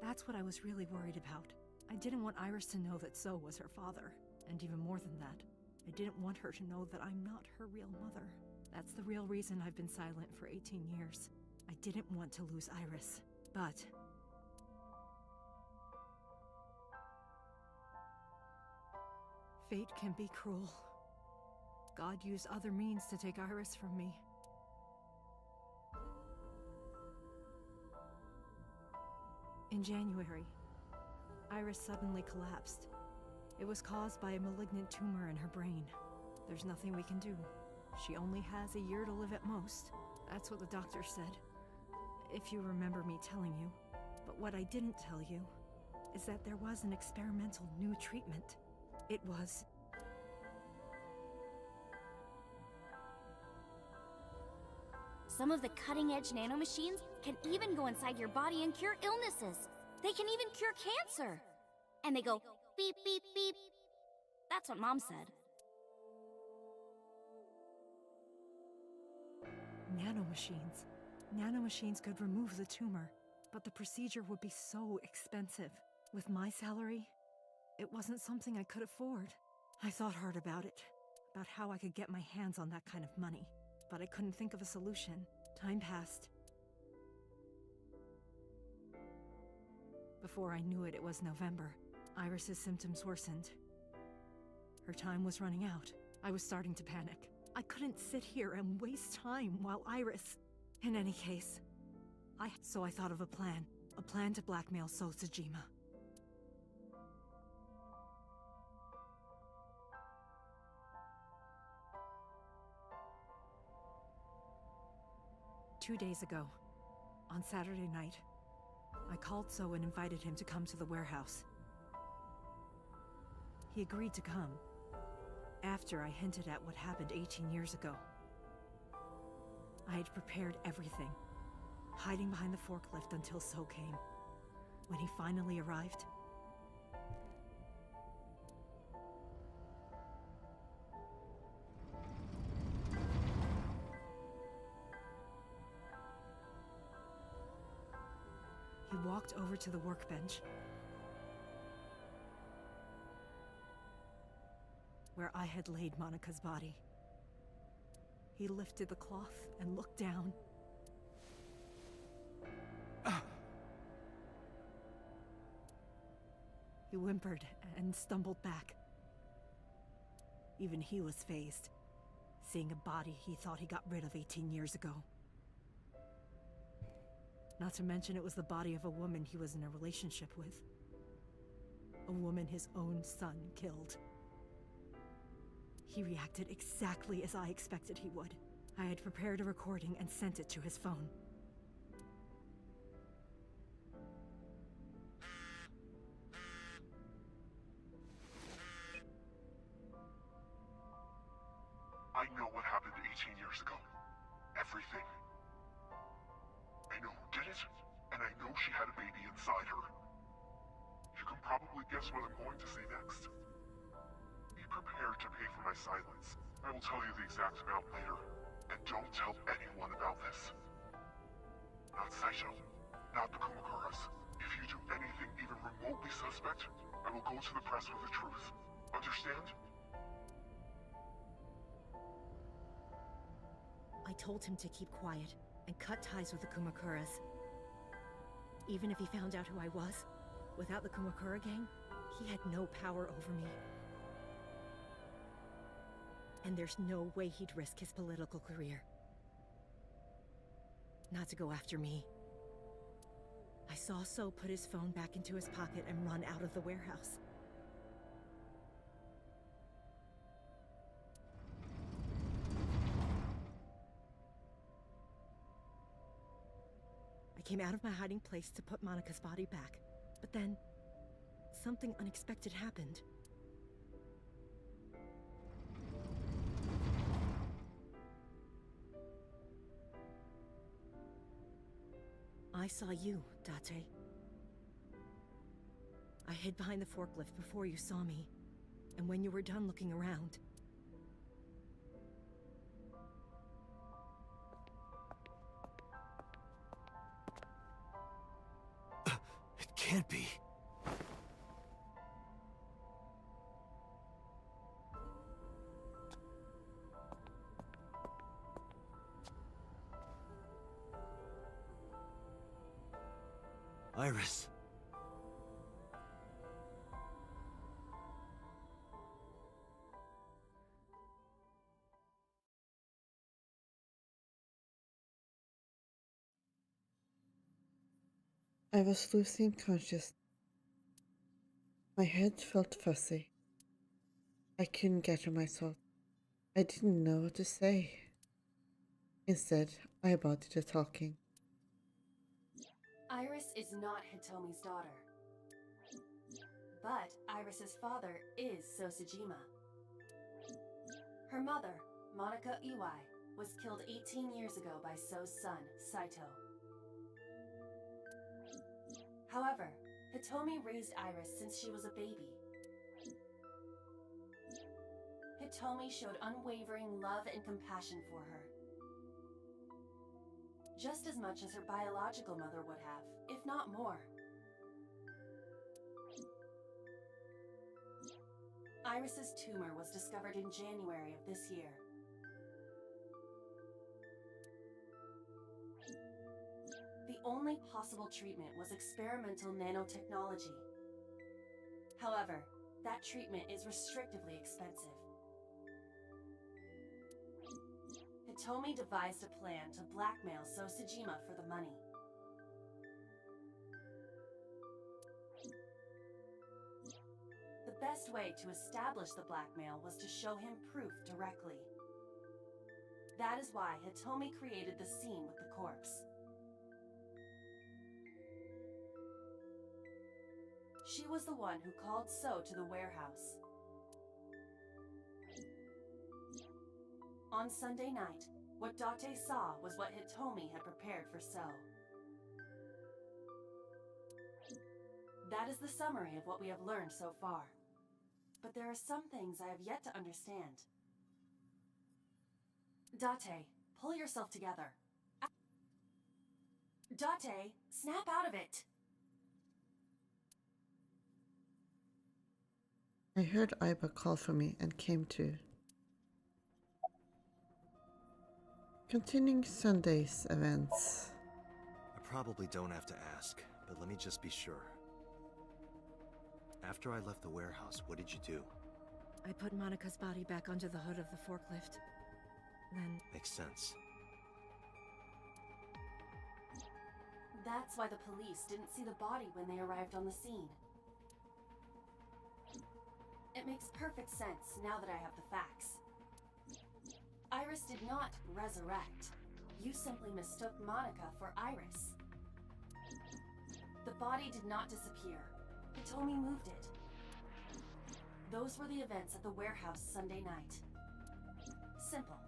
That's what I was really worried about. I didn't want Iris to know that So was her father, and even more than that, I didn't want her to know that I'm not her real mother. That's the real reason I've been silent for 18 years. I didn't want to lose Iris, but fate can be cruel. God used other means to take Iris from me. In January, Iris suddenly collapsed. It was caused by a malignant tumor in her brain. There's nothing we can do. She only has a year to live at most. That's what the doctor said, if you remember me telling you. But what I didn't tell you is that there was an experimental new treatment. It was... Some of the cutting-edge nanomachines can even go inside your body and cure illnesses. They can even cure cancer. And they go beep, beep, beep. That's what Mom said. Nanomachines. Nanomachines could remove the tumor, but the procedure would be so expensive. With my salary, it wasn't something I could afford. I thought hard about it, about how I could get my hands on that kind of money, but I couldn't think of a solution. Time passed. Before I knew it, it was November. Iris's symptoms worsened. Her time was running out. I was starting to panic. I couldn't sit here and waste time while Iris... In any case, So I thought of a plan to blackmail So Tsujima. Two days ago, on Saturday night, I called So and invited him to come to the warehouse. He agreed to come, after I hinted at what happened 18 years ago. I had prepared everything, hiding behind the forklift until So came. When he finally arrived, he walked over to the workbench, where I had laid Monika's body. He lifted the cloth and looked down. He whimpered and stumbled back. Even he was fazed, seeing a body he thought he got rid of 18 years ago. Not to mention it was the body of a woman he was in a relationship with. A woman his own son killed. He reacted exactly as I expected he would. I had prepared a recording and sent it to his phone. I know what happened 18 years ago. Everything. I know who did it, and I know she had a baby inside her. You can probably guess what I'm going to say next. Be prepared to pay for my silence. I will tell you the exact amount later, and don't tell anyone about this. Not Saito, not the Kumakuras. If you do anything even remotely suspect, I will go to the press with the truth. Understand? I told him to keep quiet and cut ties with the Kumakuras. Even if he found out who I was, without the Kumakura gang, he had no power over me. And there's no way he'd risk his political career. Not to go after me. I saw So put his phone back into his pocket and run out of the warehouse. I came out of my hiding place to put Monika's body back, but then something unexpected happened. I saw you, Date. I hid behind the forklift before you saw me, and when you were done looking around... It can't be. Iris. I was losing consciousness. My head felt fuzzy. I couldn't gather myself. I didn't know what to say. Instead, I abandoned the talking. Iris is not Hitomi's daughter. But Iris's father is Sosajima. Her mother, Monica Iwai, was killed 18 years ago by So's son, Saito. However, Hitomi raised Iris since she was a baby. Hitomi showed unwavering love and compassion for her. Just as much as her biological mother would have, if not more. Iris's tumor was discovered in January of this year. The only possible treatment was experimental nanotechnology. However, that treatment is restrictively expensive. Hitomi devised a plan to blackmail Sosajima for the money. The best way to establish the blackmail was to show him proof directly. That is why Hitomi created the scene with the corpse. She was the one who called So to the warehouse. On Sunday night, what Date saw was what Hitomi had prepared for So. That is the summary of what we have learned so far. But there are some things I have yet to understand. Date, pull yourself together. Date, snap out of it! I heard Iba call for me and came to. Continuing Sunday's events. I probably don't have to ask, but let me just be sure. After I left the warehouse, what did you do? I put Monica's body back onto the hood of the forklift. Then... Makes sense. That's why the police didn't see the body when they arrived on the scene. It makes perfect sense now that I have the facts. Iris did not resurrect. You simply mistook Monica for Iris. The body did not disappear. Hitomi moved it. Those were the events at the warehouse Sunday night. Simple.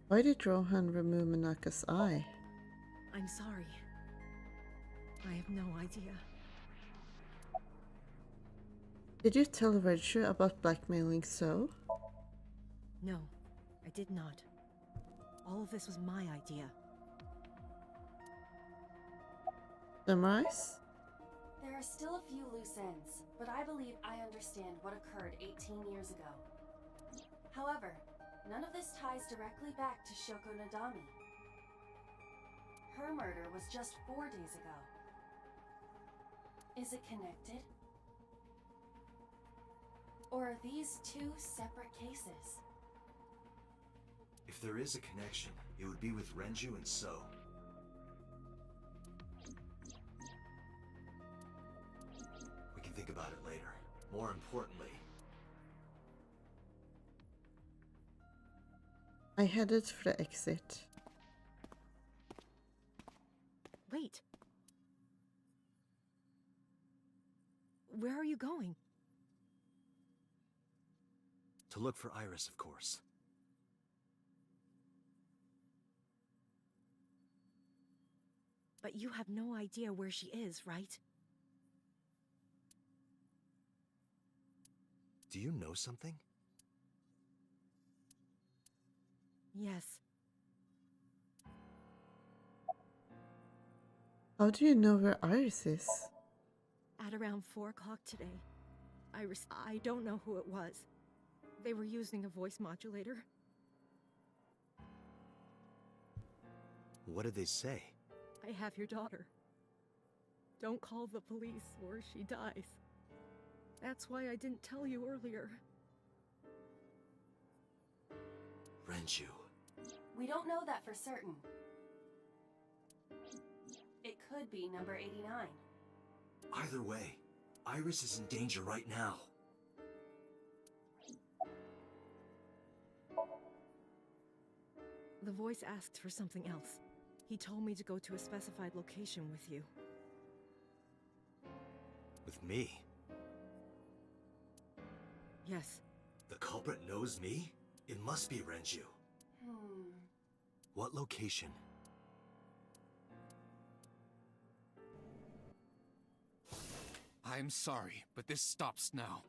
Why did Rohan remove Manaka's eye? I'm sorry. I have no idea. Did you tell Redshu about blackmailing So? No, I did not. All of this was my idea. Summarize? There are still a few loose ends, but I believe I understand what occurred 18 years ago. However, none of this ties directly back to Shoko Nadami. Her murder was just 4 days ago. Is it connected? Or are these two separate cases? If there is a connection, it would be with Renju and So. We can think about it later. More importantly, I headed for the exit. Wait. Where are you going? to look for Iris, of course. But you have no idea where she is, right? Do you know something? Yes. How do you know where Iris is? At around 4 o'clock today. I don't know who it was. They were using a voice modulator. What did they say? I have your daughter. Don't call the police or she dies. That's why I didn't tell you earlier. Renju. We don't know that for certain. It could be number 89. Either way, Iris is in danger right now. The voice asked for something else. He told me to go to a specified location with you. With me? Yes. The culprit knows me? It must be Renju. What location? I'm sorry, but this stops now.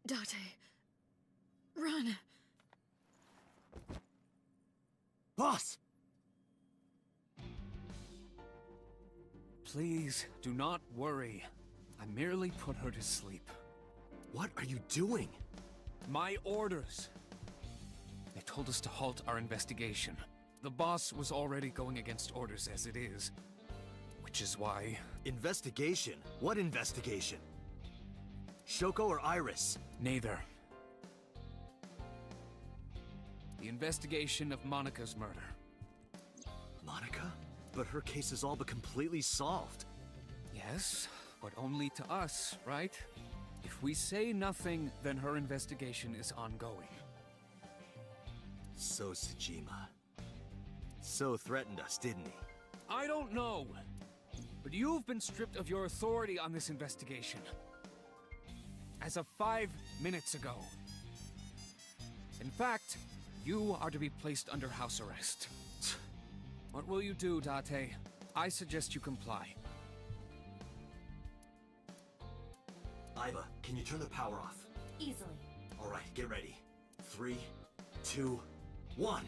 Date, run! Boss! Please, do not worry. I merely put her to sleep. What are you doing? My orders. They told us to halt our investigation. The boss was already going against orders as it is. Which is why... Investigation? What investigation? Shoko or Iris? Neither. The investigation of Monika's murder. Monika? But her case is all but completely solved. Yes, but only to us, right? If we say nothing, then her investigation is ongoing. So Tsujima. So threatened us, didn't he? I don't know. But you've been stripped of your authority on this investigation. As of 5 minutes ago. In fact, you are to be placed under house arrest. What will you do, Date? I suggest you comply. Aiba, can you turn the power off? Easily. Alright, get ready. 3, 2, 1.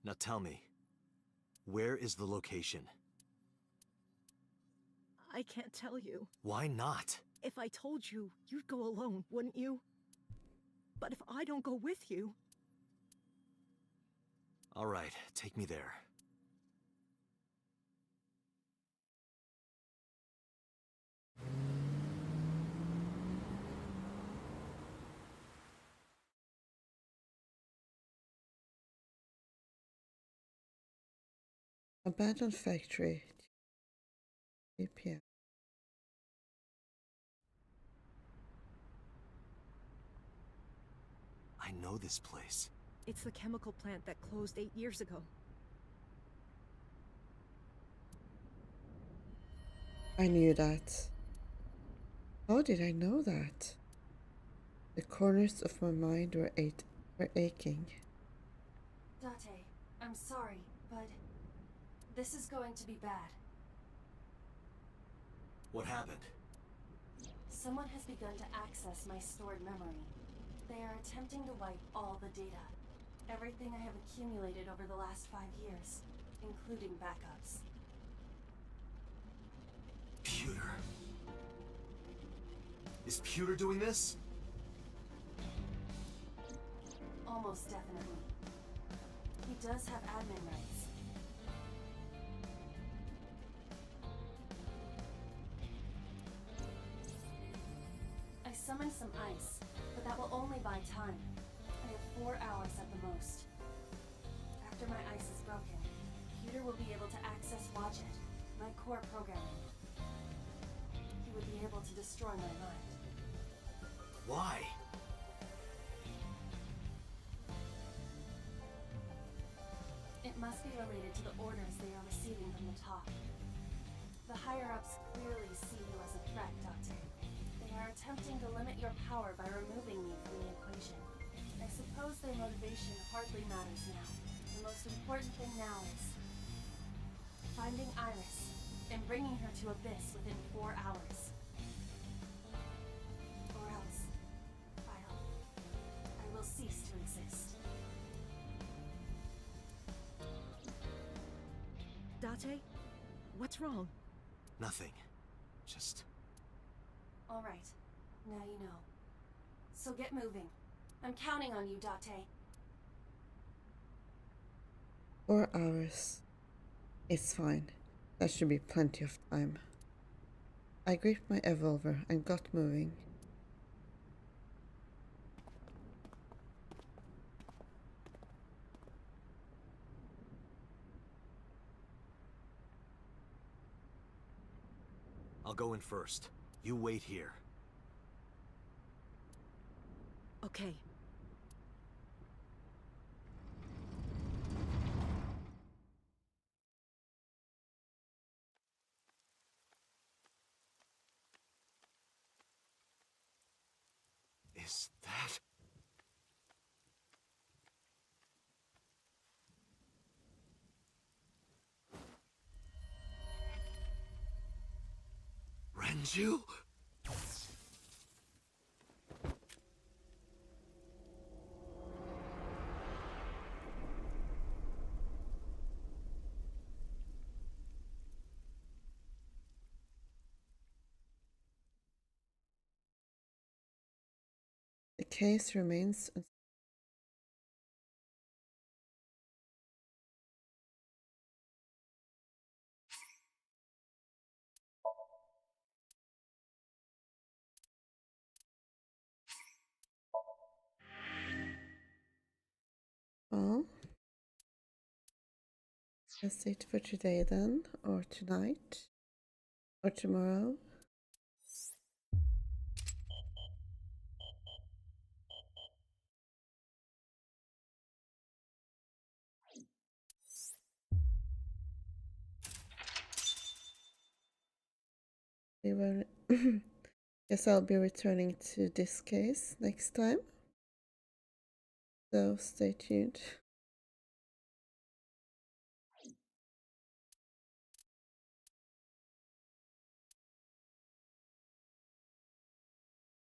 Now tell me, where is the location? I can't tell you. Why not? If I told you, you'd go alone, wouldn't you? But if I don't go with you... Alright, take me there. Abandoned factory. 3 p.m. I know this place. It's the chemical plant that closed 8 years ago. I knew that. How did I know that? The corners of my mind were aching. Date, I'm sorry, but this is going to be bad. What happened? Someone has begun to access my stored memory. They are attempting to wipe all the data. Everything I have accumulated over the last 5 years, including backups. Pewter. Is Pewter doing this? Almost definitely. He does have admin rights. I summoned some ice, but that will only buy time. I have 4 hours at the most. After my ice is broken, Pewter will be able to access Watchet, my core programming. He would be able to destroy my mind. Why? It must be related to the orders they are receiving from the top. The higher-ups clearly see you as a threat, Doctor. They are attempting to limit your power by removing me from the equation. I suppose their motivation hardly matters now. The most important thing now is finding Iris and bringing her to Abyss within 4 hours. Or else, I will cease to exist. Date? What's wrong? Nothing. Just... All right. Now you know. So get moving. I'm counting on you, Date. 4 hours. It's fine. That should be plenty of time. I gripped my revolver and got moving. I'll go in first. You wait here. Okay. Is that... Renju? The case remains. Well, that's it for today then, or tonight, or tomorrow. We were guess I'll be returning to this case next time. So stay tuned.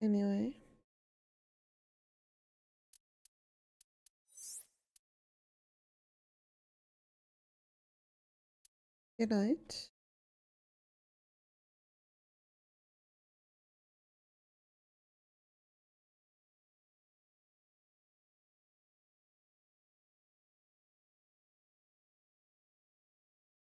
Anyway. Good night.